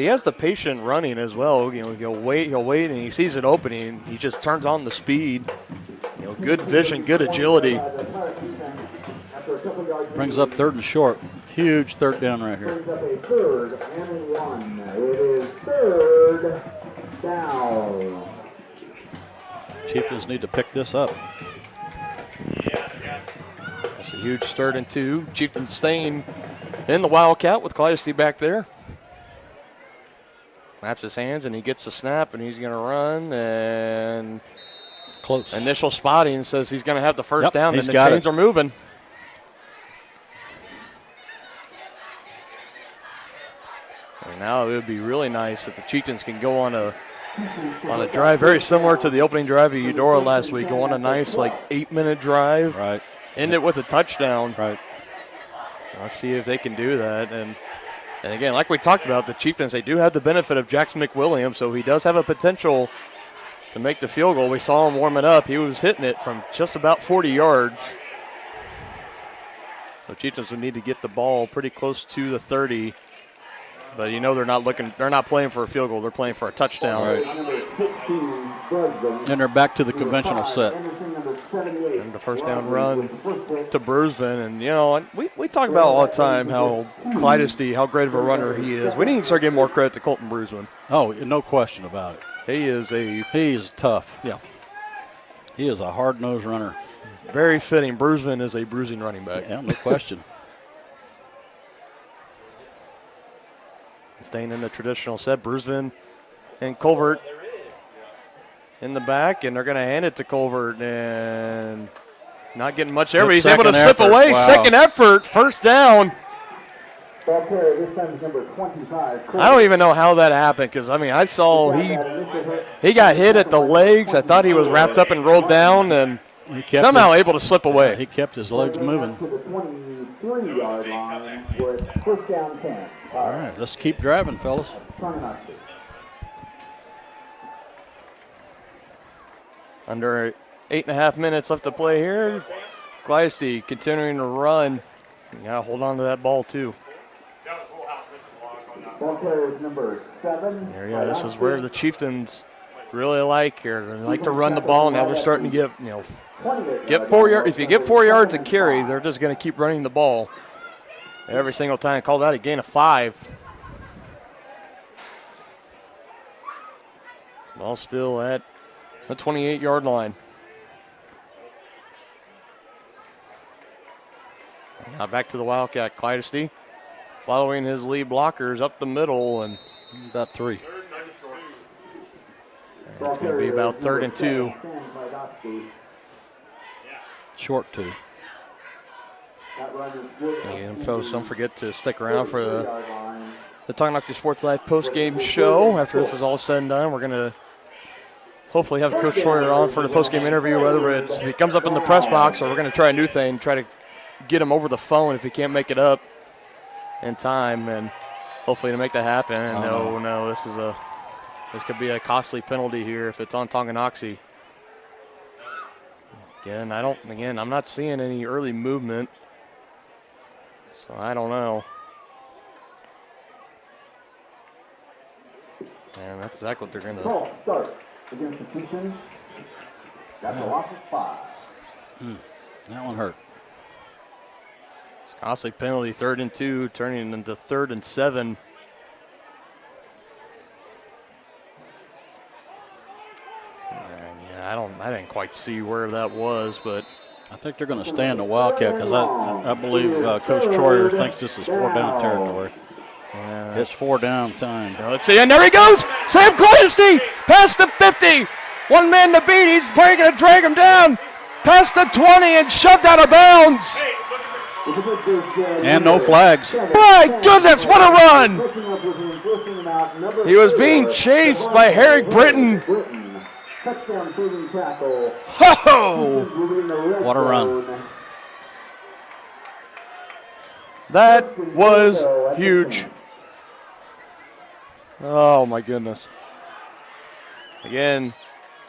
has the patient running as well. He'll wait, and he sees it opening. He just turns on the speed. Good vision, good agility. Brings up 3rd and short. Huge 3rd down right here. Brings up a 3rd and 1. It is 3rd down. Chieftains need to pick this up. It's a huge 3rd and 2. Chieftains staying in the Wildcat with Clyde back there. Claps his hands, and he gets the snap, and he's going to run, and close. Initial spotting says he's going to have the first down, and the got chains are moving. And now it would be really nice if the Chieftains can go on a drive very similar to the opening drive of Eudora last week. Go on a nice 8-minute drive. Right. End it with a touchdown. Right. Let's see if they can do that. And again, like we talked about, the Chieftains, they do have the benefit of Jackson McWilliams, so he does have a potential to make the field goal. We saw him warming up. He was hitting it from just about 40 yards. The Chieftains would need to get the ball pretty close to the 30. But they're not playing for a field goal. They're playing for a touchdown. Right. And they're back to the conventional set. And the first down run to Brusvin. And, we talk about all the time how Clydesty, how great of a runner he is. We need to start giving more credit to Colton Brusvin. Oh, no question about it. He is tough. Yeah. He is a hard-nosed runner. Very fitting. Brusvin is a bruising running back. Yeah, no question. Staying in the traditional set, Brusvin and Colvert in the back, and they're going to hand it to Colvert, and not getting much there, but he's able to slip away. Wow. Second effort, first down. Ball carrier, this time is number 25. I don't even know how that happened because, I saw he got hit at the legs. I thought he was wrapped up and rolled down, and somehow able to slip away. He kept his legs moving. To the 23-yard line with first down 10. All right, let's keep driving, fellas. Under 8.5 minutes left to play here. Clydesty continuing to run. You got to hold on to that ball, too. Ball carrier is number 7. This is where the Chieftains really like here. They like to run the ball. Now they're starting to get 4 yards. If you get 4 yards a carry, they're just going to keep running the ball every single time. Call that a gain of 5. Ball still at the 28-yard line. Now back to the Wildcat. Clydesty following his lead blockers up the middle, and about 3. It's going to be about 3rd and 2. Short 2. And folks, don't forget to stick around for the Tonganoxie Sports Live post-game show. After this is all said and done, we're going to hopefully have Coach Schroyer on for the post-game interview, whether if he comes up in the press box or we're going to try a new thing, try to get him over the phone if he can't make it up in time, and hopefully to make that happen. And no, this could be a costly penalty here if it's on Tonganoxie. Again, I'm not seeing any early movement, so I don't know. And that's exactly what they're going to. Start against the Chieftains. That's a loss of 5. That one hurt. Costly penalty, 3rd and 2, turning into 3rd and 7. I didn't quite see where that was, but I think they're going to stay in the Wildcat because I believe Coach Schroyer thinks this is 4-down territory. It's 4-down time. Now let's see, and there he goes, Sam Clydesty, past the 50. One man to beat. He's probably going to drag him down past the 20 and shoved out of bounds. And no flags. My goodness, what a run! He was being chased by Herrick Britton. Oh! What a run. That was huge. Oh, my goodness. Again,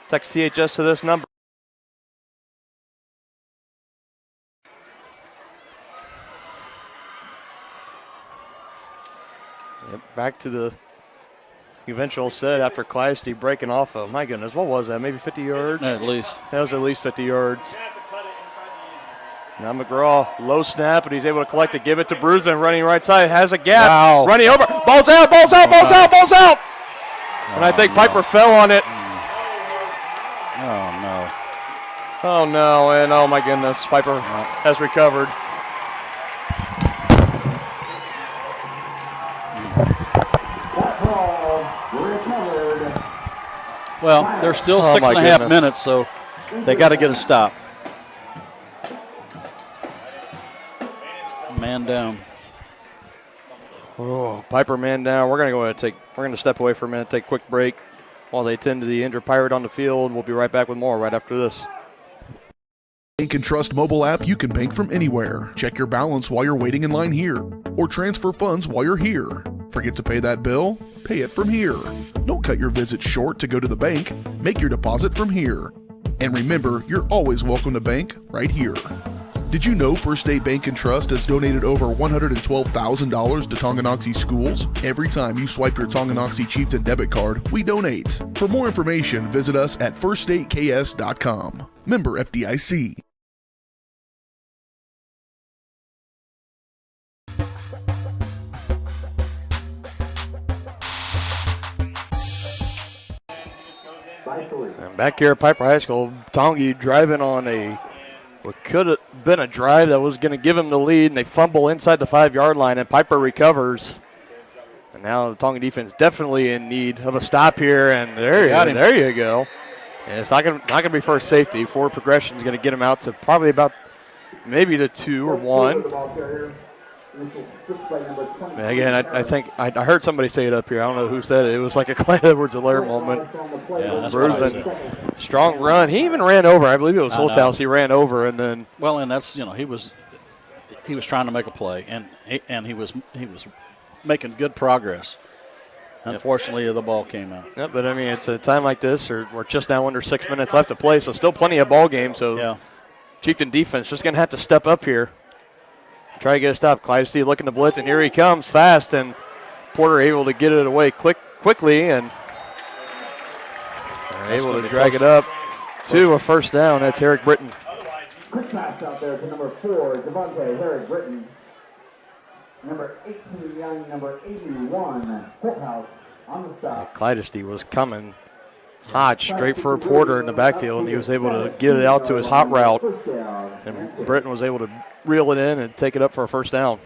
text THS to this number. Back to the eventual set after Clydesdale breaking off of, my goodness, what was that? Maybe 50 yards? At least. That was at least 50 yards. Now McGraw, low snap, and he's able to collect it, give it to Brusman, running right side, has a gap, running over, ball's out, ball's out, ball's out, ball's out! And I think Piper fell on it. Oh, no. Oh, no, and oh, my goodness, Piper has recovered. Well, there's still 6.5 minutes, so they got to get a stop. Man down. Oh, Piper man down. We're gonna step away for a minute, take a quick break while they tend to the injured Pirate on the field. We'll be right back with more right after this. Bank and Trust mobile app, you can bank from anywhere. Check your balance while you're waiting in line here, or transfer funds while you're here. Forget to pay that bill? Pay it from here. Don't cut your visit short to go to the bank. Make your deposit from here. And remember, you're always welcome to bank right here. Did you know First State Bank and Trust has donated over $112,000 to Tonganoxie schools? Every time you swipe your Tonganoxie Chieftain debit card, we donate. For more information, visit us at firststateks.com. Member FDIC. And back here at Piper High School, Tongi driving on what could have been a drive that was going to give him the lead, and they fumble inside the 5-yard line, and Piper recovers. And now the Tonga defense definitely in need of a stop here, and there you go. And it's not going to be first safety. Forward progression is going to get him out to probably about maybe the 2 or 1. And again, I think I heard somebody say it up here. I don't know who said it. It was like a Clyde Edwards-Alaire moment. Yeah, that's what I said. Strong run. He even ran over. I believe it was Holthouse. He ran over and then. Well, and that's he was trying to make a play, and he was making good progress. Unfortunately, the ball came out. Yeah, but I mean, it's a time like this, we're just now under 6 minutes left to play, so still plenty of ball game. So, Chieftain defense just going to have to step up here. Try to get a stop. Clydesdale looking to blitz, and here he comes fast, and Porter able to get it away quickly, and able to drag it up to a first down. That's Herrick Britton. Quick pass out there to number 4, Devontae Herrick Britton. Number 18, young, number 81, Holthouse on the stop. Clydesdale was coming hot straight for Porter in the backfield, and he was able to get it out to his hot route, and Britton was able to reel it in and take it up for a first down.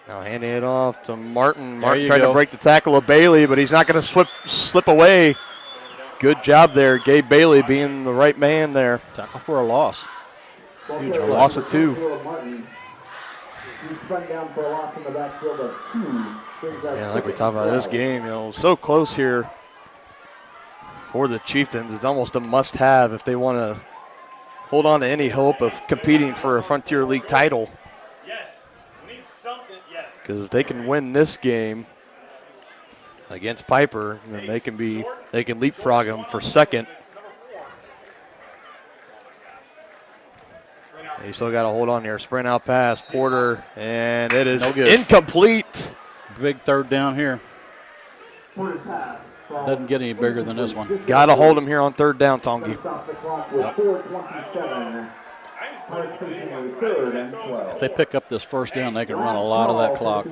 Now handing it off to Martin. Martin tried to break the tackle of Bailey, but he's not going to slip away. Good job there, Gabe Bailey being the right man there. Tackle for a loss. Huge loss of 2. Yeah, like we talked about this game, so close here for the Chieftains. It's almost a must-have if they want to hold on to any hope of competing for a Frontier League title. Yes, we need something. Yes. Because if they can win this game against Piper, then they can leapfrog them for second. They still got to hold on here. Sprint out pass, Porter, and it is incomplete. Big third down here. Doesn't get any bigger than this one. Got to hold him here on third down, Tongi. If they pick up this first down, they can run a lot of that clock.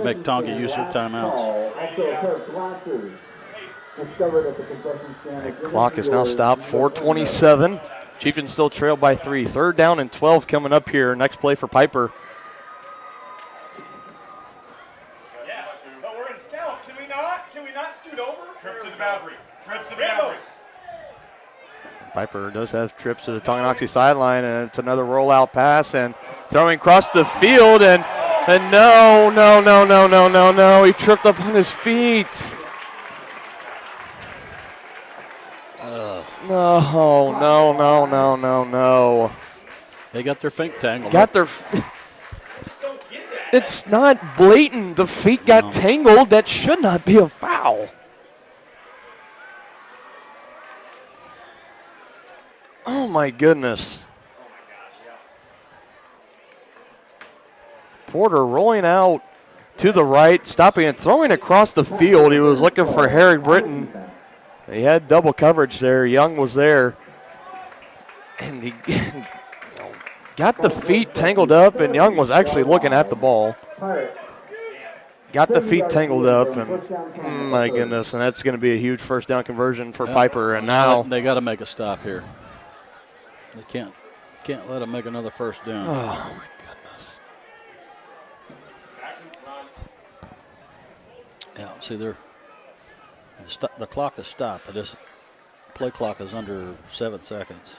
Make Tongi use their timeouts. The clock is now stopped. 4:27. Chieftains still trail by 3. Third down and 12 coming up here. Next play for Piper. Yeah, but we're in scout. Can we not scoot over? Trips to the boundary. Trips to the boundary. Piper does have trips to the Tonganoxie sideline, and it's another rollout pass and throwing across the field, and no. He tripped up on his feet. No. They got their feet tangled. It's not blatant. The feet got tangled. That should not be a foul. Oh, my goodness. Porter rolling out to the right, stopping and throwing across the field. He was looking for Herrick Britton. He had double coverage there. Young was there. And he got the feet tangled up, and Young was actually looking at the ball. Got the feet tangled up, and my goodness, and that's going to be a huge first down conversion for Piper. And now they got to make a stop here. They can't let them make another first down. Oh my goodness. Yeah, see the clock is stopped. This play clock is under 7 seconds.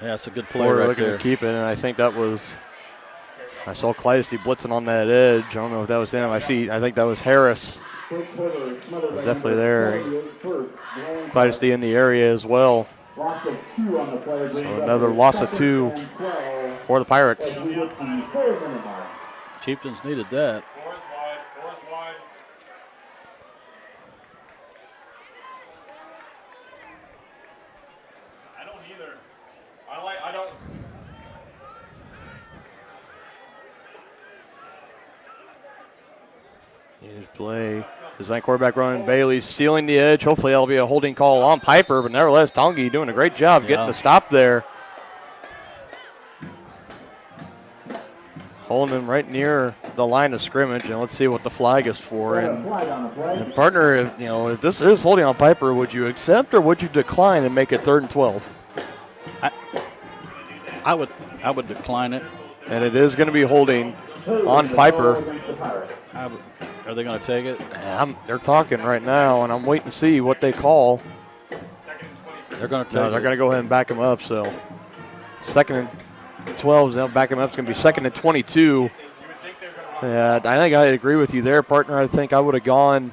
Yeah, it's a good play Porter right looking there. to keep it, and I think that was. I saw Clydesty blitzing on that edge. I don't know if that was him. I think that was Harris. Was definitely there. Clydesty in the area as well. So another loss of 2 for the Pirates. Chieftains needed that. Huge play. Design quarterback running. Bailey sealing the edge. Hopefully that'll be a holding call on Piper, but nevertheless, Tongi doing a great job getting the stop there. Holding him right near the line of scrimmage, and let's see what the flag is for. And partner, if this is holding on Piper, would you accept or would you decline and make it 3rd and 12? I would decline it. And it is going to be holding on Piper. Are they going to take it? They're talking right now, and I'm waiting to see what they call. They're going to take No, they're going to go ahead and back him up. So 2nd and 12, they'll back him up. It's going to be 2nd and 22. Yeah, I think I agree with you there, partner. I think I would have gone,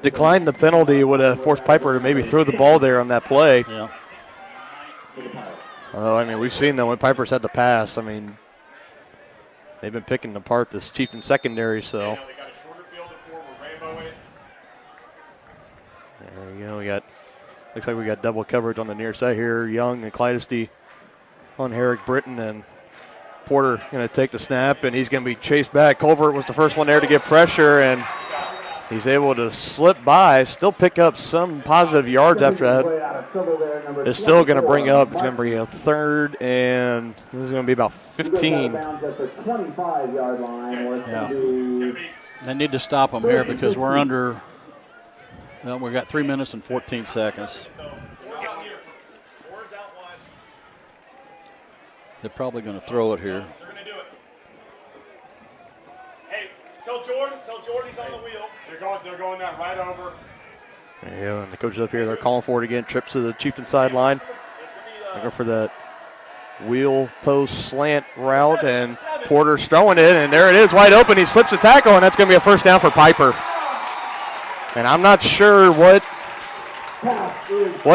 declined the penalty, would have forced Piper to maybe throw the ball there on that play. Yeah. Although, I mean, we've seen that when Piper's had the pass, I mean, they've been picking apart this Chieftain secondary, so. There we go. Looks like we got double coverage on the near side here. Young and Clydesty on Herrick Britton, and Porter going to take the snap, and he's going to be chased back. Culvert was the first one there to get pressure, and he's able to slip by, still pick up some positive yards after that. It's still going to bring up, it's going to bring a 3rd, and this is going to be about 15. Yeah. They need to stop them here because we're under. Well, we've got 3 minutes and 14 seconds. They're probably going to throw it here. Hey, tell Jordan he's on the wheel. They're going that right over. There you go, and the coaches up here, they're calling for it again. Trips to the Chieftain sideline. Looking for that wheel post slant route, and Porter's throwing it, and there it is, wide open. He slips a tackle, and that's going to be a first down for Piper. And I'm not sure what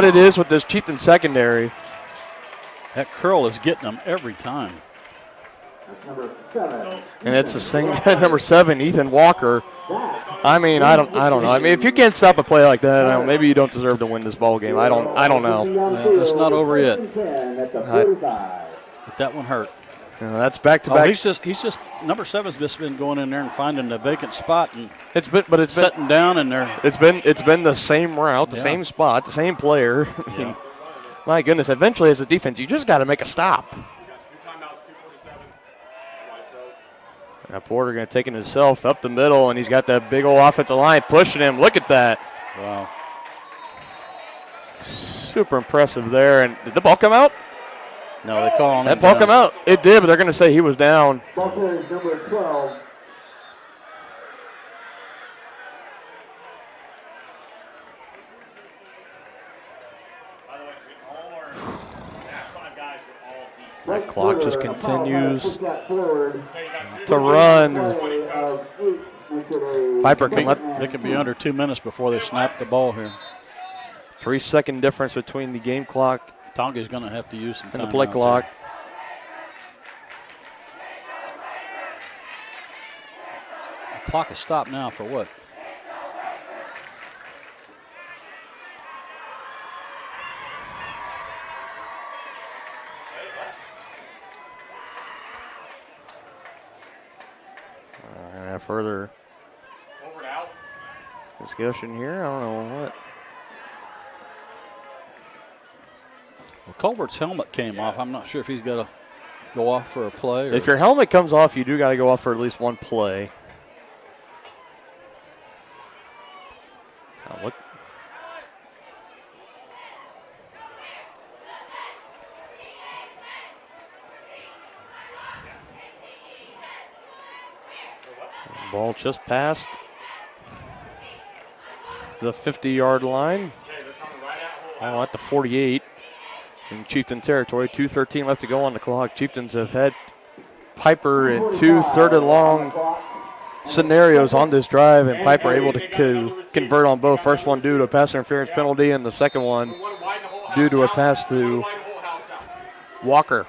it is with this Chieftain secondary. That curl is getting them every time. And it's the same guy, number 7, Ethan Walker. I mean, I don't know. I mean, if you can't stop a play like that, maybe you don't deserve to win this ball game. I don't know. Well, it's not over yet. But that one hurt. That's back-to-back. He's just number 7's just been going in there and finding a vacant spot and it's setting down in there. It's been the same route, the same spot, the same player. Yeah. My goodness, eventually as a defense, you just got to make a stop. Now Porter going to take it himself up the middle, and he's got that big old offensive line pushing him. Look at that. Wow. Super impressive there. And did the ball come out? No, they call him. That ball come out. It did, but they're going to say he was down. Ball player is number 12. That clock just continues to run. Piper can let. They could be under 2 minutes before they snap the ball here. 3-second difference between the game clock. Tonga's going to have to use some time. And the play clock. The clock is stopped now for what? further discussion here. I don't know what. Well, Colbert's helmet came off. I'm not sure if he's got to go off for a play. If your helmet comes off, you do got to go off for at least one play. So look. Ball just past the 50-yard line. Oh, at the 48 in Chieftain territory. 2:13 left to go on the clock. Chieftains have had Piper in 2 third-and-long scenarios on this drive, and Piper able to convert on both. First one due to a pass interference penalty, and the second one due to a pass to Walker.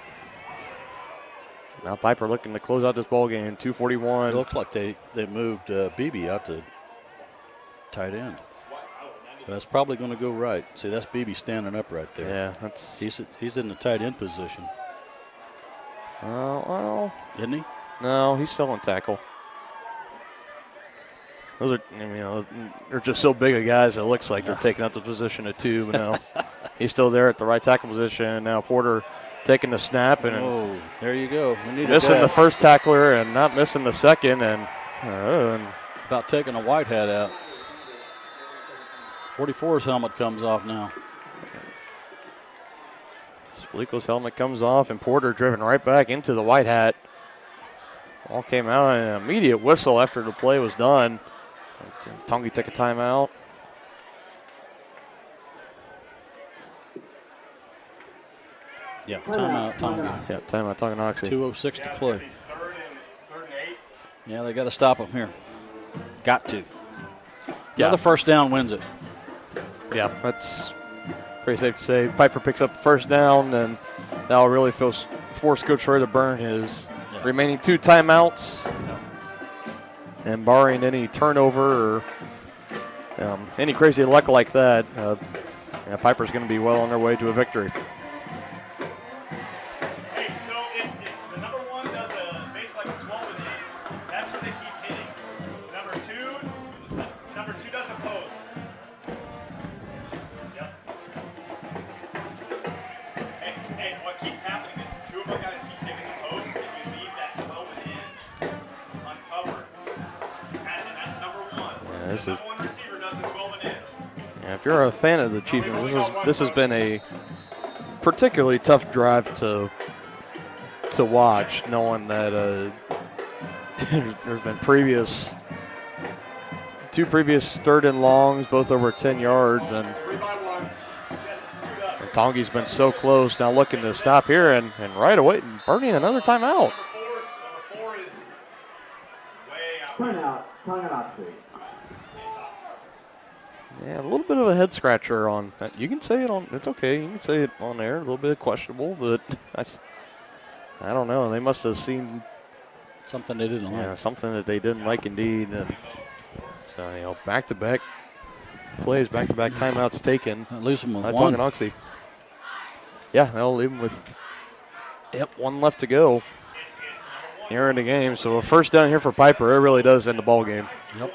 Now Piper looking to close out this ball game. 2:41. It looks like they moved Beebe out to tight end. So that's probably going to go right. See, that's Beebe standing up right there. Yeah, that's he's in the tight end position. Well, isn't he? No, he's still on tackle. Those are, they're just so big of guys. It looks like they're taking up the position of 2. But no, he's still there at the right tackle position. Now Porter taking the snap and there you go. We need missing the first tackler and not missing the second, and about taking a white hat out. 44's helmet comes off now. Splico's helmet comes off, and Porter driven right back into the white hat. Ball came out, and an immediate whistle after the play was done. Tongi took a timeout. Yeah, timeout, Tongi. Yeah, timeout, Tonganoxie. 2:06 to play. Yeah, they got to stop him here. Got to. Yeah, the first down wins it. Yeah, that's pretty safe to say. Piper picks up the first down, and that'll really force Coach Schroeder to burn his remaining 2 timeouts. And barring any turnover or any crazy luck like that, Piper's going to be well on their way to a victory. Hey, so it's the number 1 does a base like a 12 and in. That's what they keep hitting. Number 2 does a post. Yep. Hey, what keeps happening is 2 of our guys keep taking the post, and we leave that 12 and in uncovered. And that's number 1. Yeah, this is. Number 1 receiver does a 12 and in. Yeah, if you're a fan of the Chieftains, this has been a particularly tough drive to watch, knowing that there's been two previous third and longs, both over 10 yards, and Tongi's been so close. Now looking to stop here and right away burning another timeout. Timeout, Tonganoxie. Yeah, a little bit of a head scratcher on that. You can say it on. It's okay. You can say it on there. A little bit questionable, but I don't know. They must have seen something they didn't like. Yeah, something that they didn't like indeed. And so back-to-back plays, back-to-back timeouts taken. Lose them with one. Tonganoxie. Yeah, they'll leave them with 1 left to go here in the game. So a first down here for Piper. It really does end the ball game. Yep.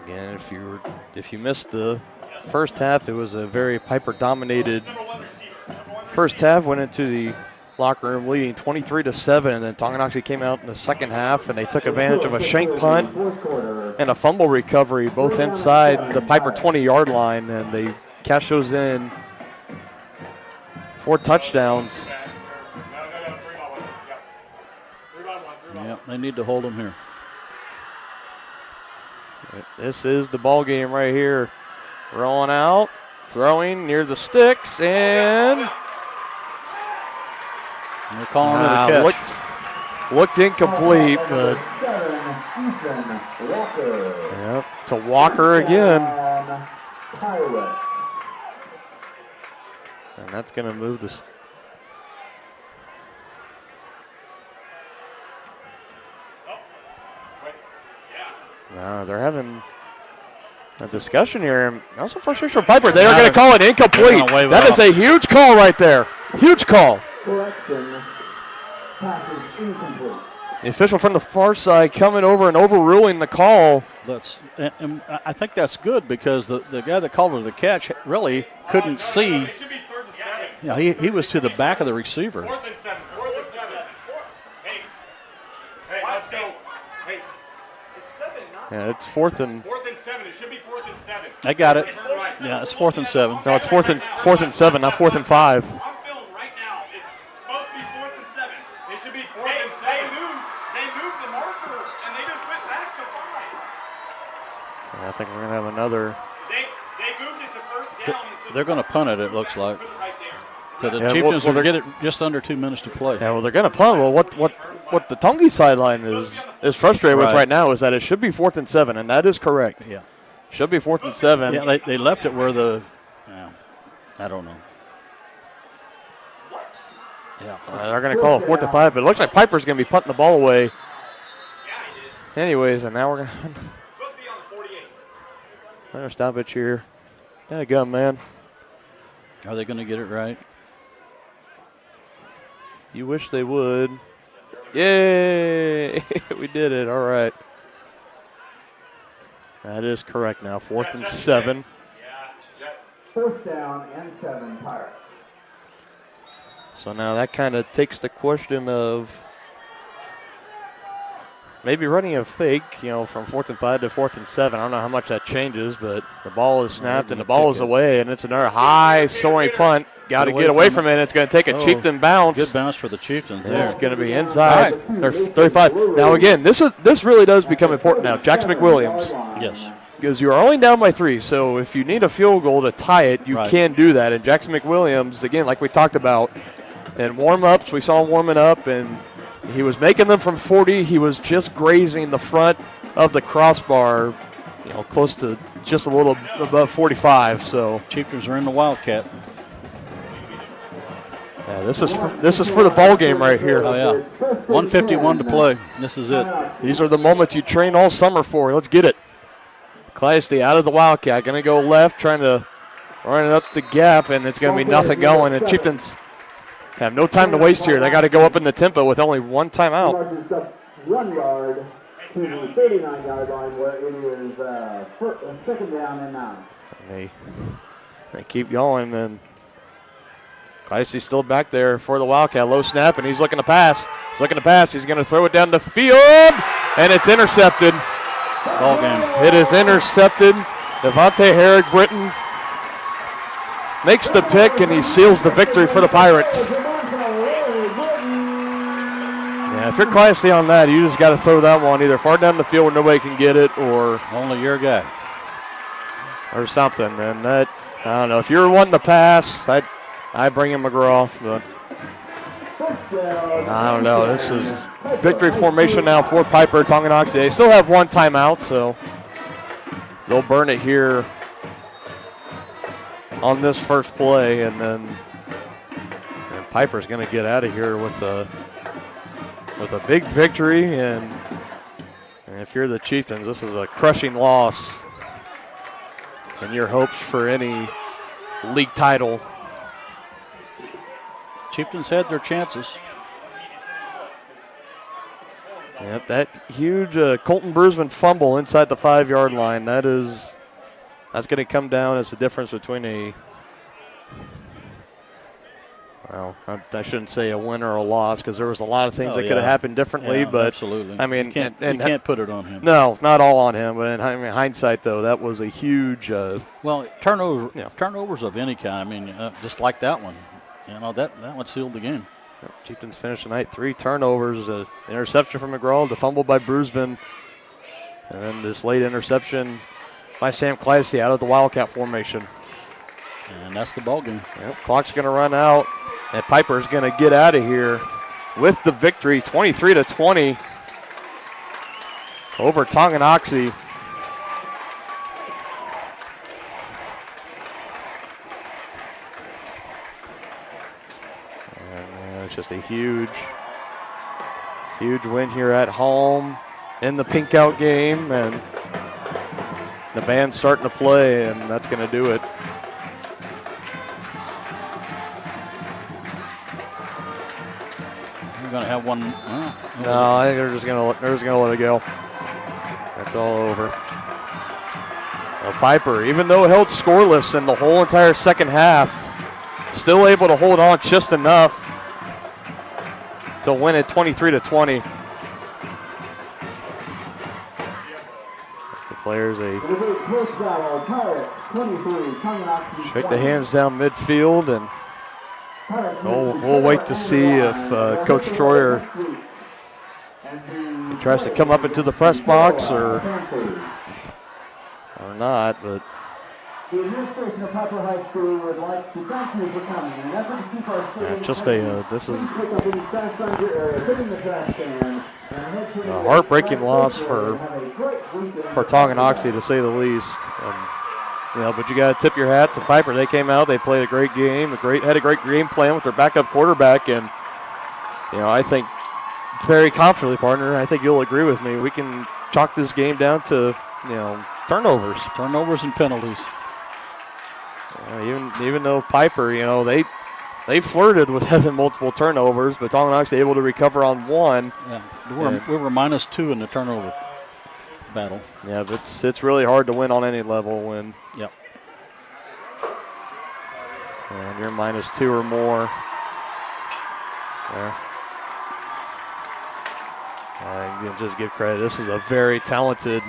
Again, if you missed the first half, it was a very Piper-dominated first half. Went into the locker room leading 23-7, and then Tonganoxie came out in the second half, and they took advantage of a shank punt and a fumble recovery, both inside the Piper 20-yard line, and they cashed those in 4 touchdowns. Yeah, they need to hold them here. This is the ball game right here. Rolling out, throwing near the sticks, and they're calling it a catch. Looked incomplete, but to Walker again. And that's going to move the. No, they're having a discussion here. And also frustration for Piper. They are going to call it incomplete. That is a huge call right there. Huge call. Correction. Pass is incomplete. The official from the far side coming over and overruling the call. And I think that's good because the guy that called for the catch really couldn't see. Yeah, he was to the back of the receiver. 4th and 7. 4th and 7. Hey, let's go. Hey, it's 7, not. Yeah, it's 4th and 7. It should be 4th and 7. I got it. Yeah, it's 4th and 7. No, it's 4th and 7, not 4th and 5. I'm filming right now. It's supposed to be 4th and 7. It should be 4th and 7. They moved the marker and they just went back to 5. Yeah, I think we're gonna have another. They moved it to first down. They're going to punt it. It looks like. So the Yeah, Chieftains well, will get it just under 2 minutes to play. Yeah, well, they're going to punt. Well, what the Tongi sideline is frustrated with right now is that it should be 4th and 7, and that is correct. Yeah, should be 4th and 7. Yeah, they left it where the. I don't know. What? Yeah, they're going to call it 4th and 5, but it looks like Piper's going to be punting the ball away. Anyways, and now we're going to. Supposed to be on the 48. Another stoppage here. Yeah, go, man. Are they going to get it right? You wish they would. Yay! We did it. All right. That is correct now. 4th and 7. 4th down and 7, Pirates. So now that kind of takes the question of maybe running a fake, from 4th and 5 to 4th and 7. I don't know how much that changes, but the ball is snapped and the ball is away, and it's another high soaring punt. Got to get away from it. It's going to take a Chieftain bounce. Good bounce for the Chieftains there. It's going to be inside. They're 35. Now again, this really does become important now. Jackson McWilliams. Yes. Because you are only down by 3, so if you need a field goal to tie it, you can do that. And Jackson McWilliams, again, like we talked about, in warm-ups, we saw him warming up, and he was making them from 40. He was just grazing the front of the crossbar, close to just a little above 45. So Chieftains are in the Wildcat. Yeah, this is for the ball game right here. Oh yeah, 1:51 to play. This is it. These are the moments you train all summer for. Let's get it. Clydesdale out of the Wildcat, going to go left, trying to run it up the gap, and it's going to be nothing going. And Chieftains have no time to waste here. They got to go up in the tempo with only one timeout. 1 yard to the 39-yard line where it is 2nd down and 9. They keep going, and Clydesdale's still back there for the Wildcat. Low snap, and he's looking to pass. He's going to throw it down the field, and it's intercepted. Ball game. It is intercepted. Devontae Herrick-Britton makes the pick, and he seals the victory for the Pirates. Yeah, if you're Clydesdale on that, you just got to throw that one either far down the field where nobody can get it, or only your guy, or something. And that, I don't know. If you're wanting to pass, I bring in McGraw, but I don't know. This is victory formation now for Piper Tonganoxie. They still have one timeout, so they'll burn it here on this first play, and then Piper's going to get out of here with a big victory. And if you're the Chieftains, this is a crushing loss in your hopes for any league title. Chieftains had their chances. Yep, that huge Colton Brusman fumble inside the 5-yard line. That's going to come down as the difference between I shouldn't say a win or a loss, because there was a lot of things that could have happened differently. But absolutely. I mean, you can't put it on him. No, not all on him. But in hindsight, though, that was a huge. Turnovers of any kind. I mean, just like that one. That one sealed the game. Chieftains finished tonight 3 turnovers, interception from McGraw, the fumble by Brusman, and then this late interception by Sam Clydesdale out of the Wildcat formation. And that's the ball game. Yep, clock's going to run out, and Piper's going to get out of here with the victory, 23-20 over Tonganoxie. It's just a huge win here at home in the pink out game, and The band's starting to play, and that's going to do it. We're going to have one. No, I think they're just going to let it go. That's all over. Now Piper, even though held scoreless in the whole entire second half, still able to hold on just enough to win it 23-20. The players shake the hands down midfield, and we'll wait to see if Coach Troyer tries to come up into the press box or not, but the administration of Piper High School would like to thank you for coming. In an effort to keep our this is pick up any trash around your area, put in the trash can, a heartbreaking loss for Tonganoxie, to say the least. But you got to tip your hat to Piper. They came out, they played a great game, had a great game plan with their backup quarterback, and I think very confidently, partner, I think you'll agree with me. We can chalk this game down to turnovers and penalties. Even though Piper, they flirted with having multiple turnovers, but Tonganoxie able to recover on one. Yeah, we were -2 in the turnover battle. Yeah, but it's really hard to win on any level when you're -2 or more. There. Just give credit. This is a very talented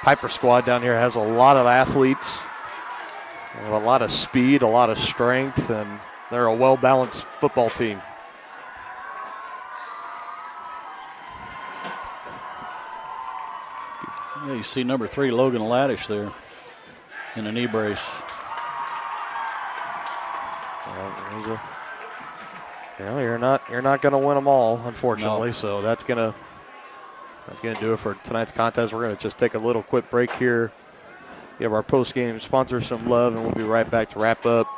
Piper squad down here. Has a lot of athletes, a lot of speed, a lot of strength, and they're a well-balanced football team. Yeah, you see number 3, Logan Laddish there in a knee brace. You're not going to win them all, unfortunately. No. So that's gonna do it for tonight's contest. We're going to just take a little quick break here, give our post-game sponsor some love, and we'll be right back to wrap up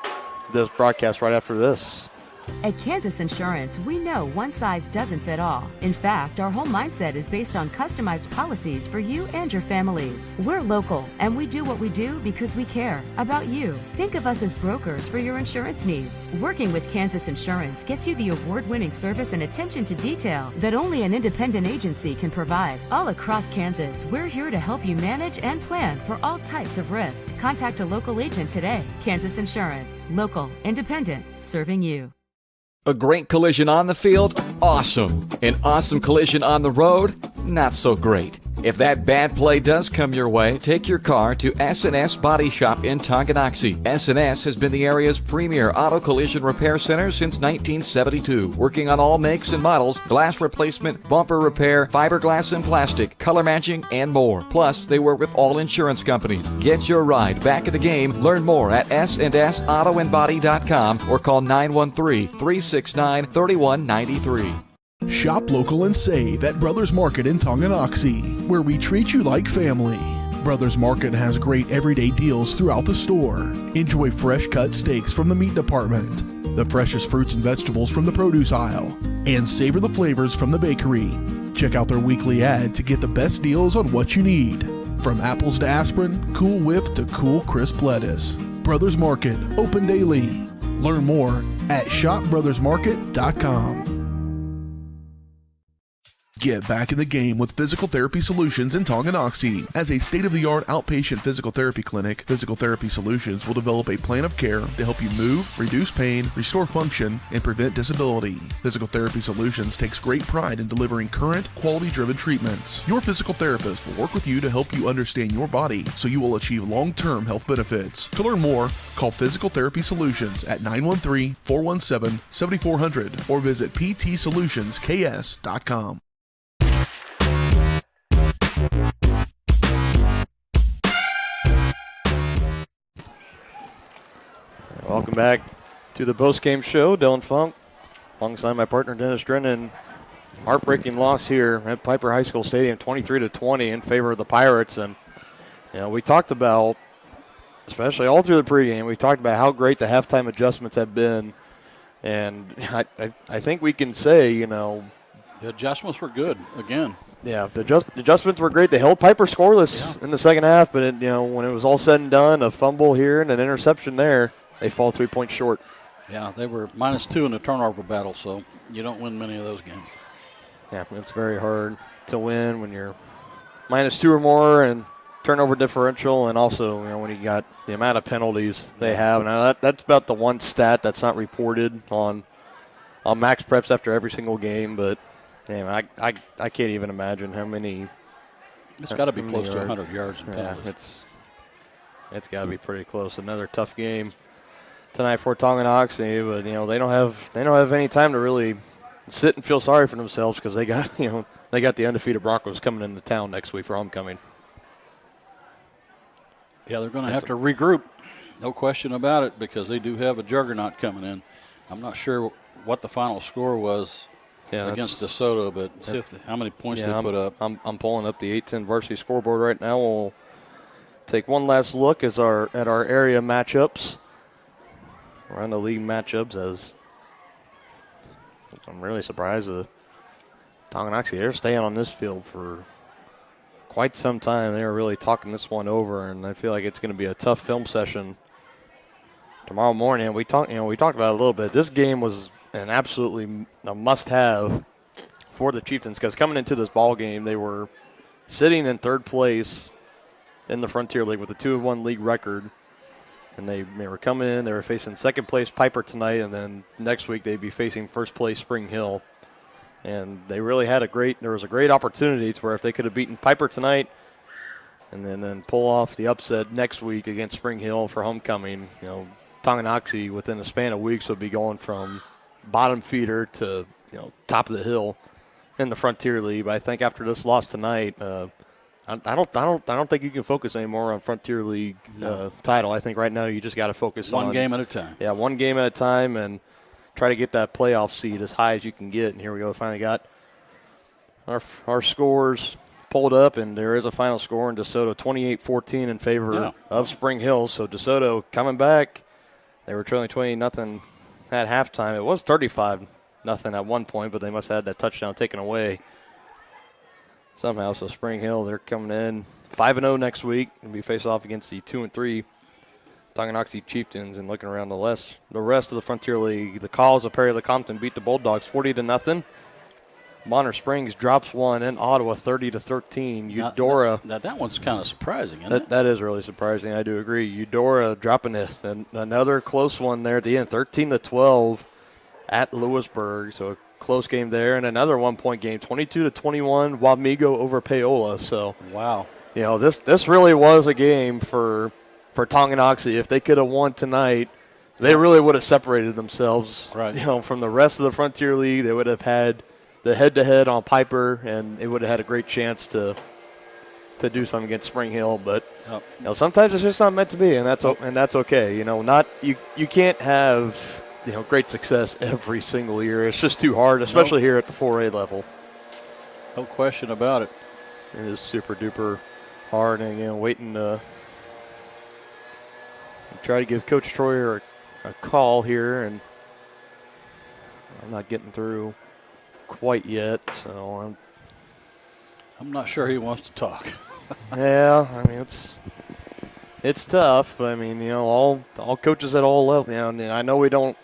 this broadcast right after this. At Kansas Insurance, we know one size doesn't fit all. In fact, our whole mindset is based on customized policies for you and your families. We're local, and we do what we do because we care about you. Think of us as brokers for your insurance needs. Working with Kansas Insurance gets you the award-winning service and attention to detail that only an independent agency can provide. All across Kansas, we're here to help you manage and plan for all types of risk. Contact a local agent today. Kansas Insurance. Local, independent, serving you. A great collision on the field? Awesome. An awesome collision on the road? Not so great. If that bad play does come your way, take your car to S&S Body Shop in Tonganoxie. S&S has been the area's premier auto collision repair center since 1972, working on all makes and models, glass replacement, bumper repair, fiberglass and plastic, color matching, and more. Plus, they work with all insurance companies. Get your ride back in the game. Learn more at snsautoandbody.com or call 913-369-3193. Shop local and save at Brothers Market in Tonganoxie, where we treat you like family. Brothers Market has great everyday deals throughout the store. Enjoy fresh cut steaks from the meat department, the freshest fruits and vegetables from the produce aisle, and savor the flavors from the bakery. Check out their weekly ad to get the best deals on what you need. From apples to aspirin, Cool Whip to cool crisp lettuce. Brothers Market, open daily. Learn more at shopbrothersmarket.com. Get back in the game with Physical Therapy Solutions in Tonganoxie. As a state-of-the-art outpatient physical therapy clinic, Physical Therapy Solutions will develop a plan of care to help you move, reduce pain, restore function, and prevent disability. Physical Therapy Solutions takes great pride in delivering current, quality-driven treatments. Your physical therapist will work with you to help you understand your body so you will achieve long-term health benefits. To learn more, call Physical Therapy Solutions at 913-417-7400 or visit ptsolutionsks.com. Welcome back to the post-game show. Dylan Funk alongside my partner Dennis Drennan. Heartbreaking loss here at Piper High School Stadium, 23-20 in favor of the Pirates. And we talked about, especially all through the pregame, we talked about how great the halftime adjustments have been. And I think we can say, the adjustments were good again. Yeah, the adjustments were great. They held Piper scoreless in the second half, but when it was all said and done, a fumble here and an interception there, they fall 3 points short. Yeah, they were -2 in the turnover battle, so you don't win many of those games. Yeah, it's very hard to win when you're -2 or more and turnover differential, and also when you got the amount of penalties they have. Now that's about the one stat that's not reported on Max Preps after every single game, but damn, I can't even imagine how many. It's got to be close to 100 yards in Yeah, penalties. it's got to be pretty close. Another tough game tonight for Tonganoxie, but they don't have any time to really sit and feel sorry for themselves because they got the undefeated Broncos coming into town next week for homecoming. Yeah, they're going to have to regroup, no question about it, because they do have a juggernaut coming in. I'm not sure what the final score was against DeSoto, but see how many points they put up. I'm pulling up the 810 varsity scoreboard right now. We'll take one last look at our area matchups. Around the league matchups, as I'm really surprised that Tonganoxie, they're staying on this field for quite some time. They were really talking this one over, and I feel like it's going to be a tough film session tomorrow morning. We talked about it a little bit. This game was an absolutely a must-have for the Chieftains because coming into this ball game, they were sitting in third place in the Frontier League with a 2-1 league record. And they were coming in. They were facing second place Piper tonight, and then next week they'd be facing first place Spring Hill. And they really had there was a great opportunity to where if they could have beaten Piper tonight and then pull off the upset next week against Spring Hill for homecoming, Tonganoxie within a span of weeks would be going from bottom feeder to top of the hill in the Frontier League. But I think after this loss tonight, I don't think you can focus anymore on Frontier League title. I think right now you just got to focus on one game at a time. Yeah, one game at a time, and try to get that playoff seed as high as you can get. And here we go. Finally got our scores pulled up, and there is a final score in DeSoto, 28-14 in favor of Spring Hill. So DeSoto coming back. They were trailing 20-0 at halftime. It was 35-0 at one point, but they must have had that touchdown taken away somehow. So Spring Hill, they're coming in 5-0 next week and be face off against the 2-3 Tonganoxie Chieftains. And looking around the rest of the Frontier League, the Calls of Perry LeCompton beat the Bulldogs 40-0. Bonner Springs drops one in Ottawa 30-13. Eudora. That one's kind of surprising, isn't it? That is really surprising. I do agree. Eudora dropping another close one there at the end, 13-12 at Lewisburg. So a close game there, and another 1-point game, 22-21, Wamego over Paola. So wow, this really was a game for Tonganoxie. If they could have won tonight, they really would have separated themselves. Right. From the rest of the Frontier League, they would have had the head-to-head on Piper, and it would have had a great chance to do something against Spring Hill. But sometimes it's just not meant to be, and that's okay. You can't have great success every single year. It's just too hard, especially here at the 4A level. No question about it. It is super duper hard, and again, waiting to try to give Coach Troyer a call here, and I'm not getting through quite yet, so I'm not sure he wants to talk. Yeah, I mean it's tough, but I mean all coaches at all levels. I know we don't.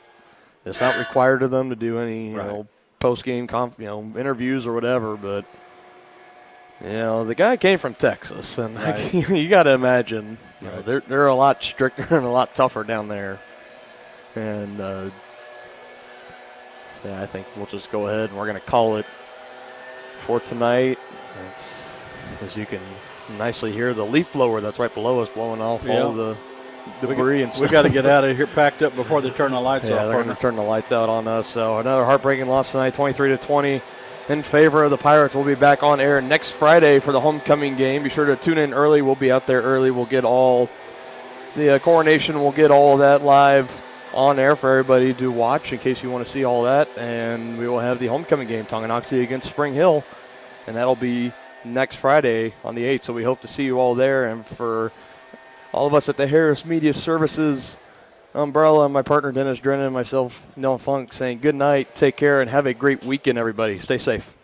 It's not required of them to do any post game interviews or whatever, but the guy came from Texas, and you got to imagine they're a lot stricter and a lot tougher down there, and. I think we'll just go ahead and we're going to call it for tonight. As you can nicely hear, the leaf blower that's right below us blowing off all the debris and stuff. We got to get out of here packed up before they turn the lights off. Yeah, they're going to turn the lights out on us. So another heartbreaking loss tonight, 23-20 in favor of the Pirates. We'll be back on air next Friday for the homecoming game. Be sure to tune in early. We'll be out there early. We'll get all the coronation. We'll get all of that live on air for everybody to watch in case you want to see all that. And we will have the homecoming game, Tonganoxie against Spring Hill, and that'll be next Friday on the 8th. So we hope to see you all there. And for all of us at the Harris Media Services umbrella, my partner Dennis Drennan and myself, Noah Funk, saying good night, take care, and have a great weekend, everybody. Stay safe.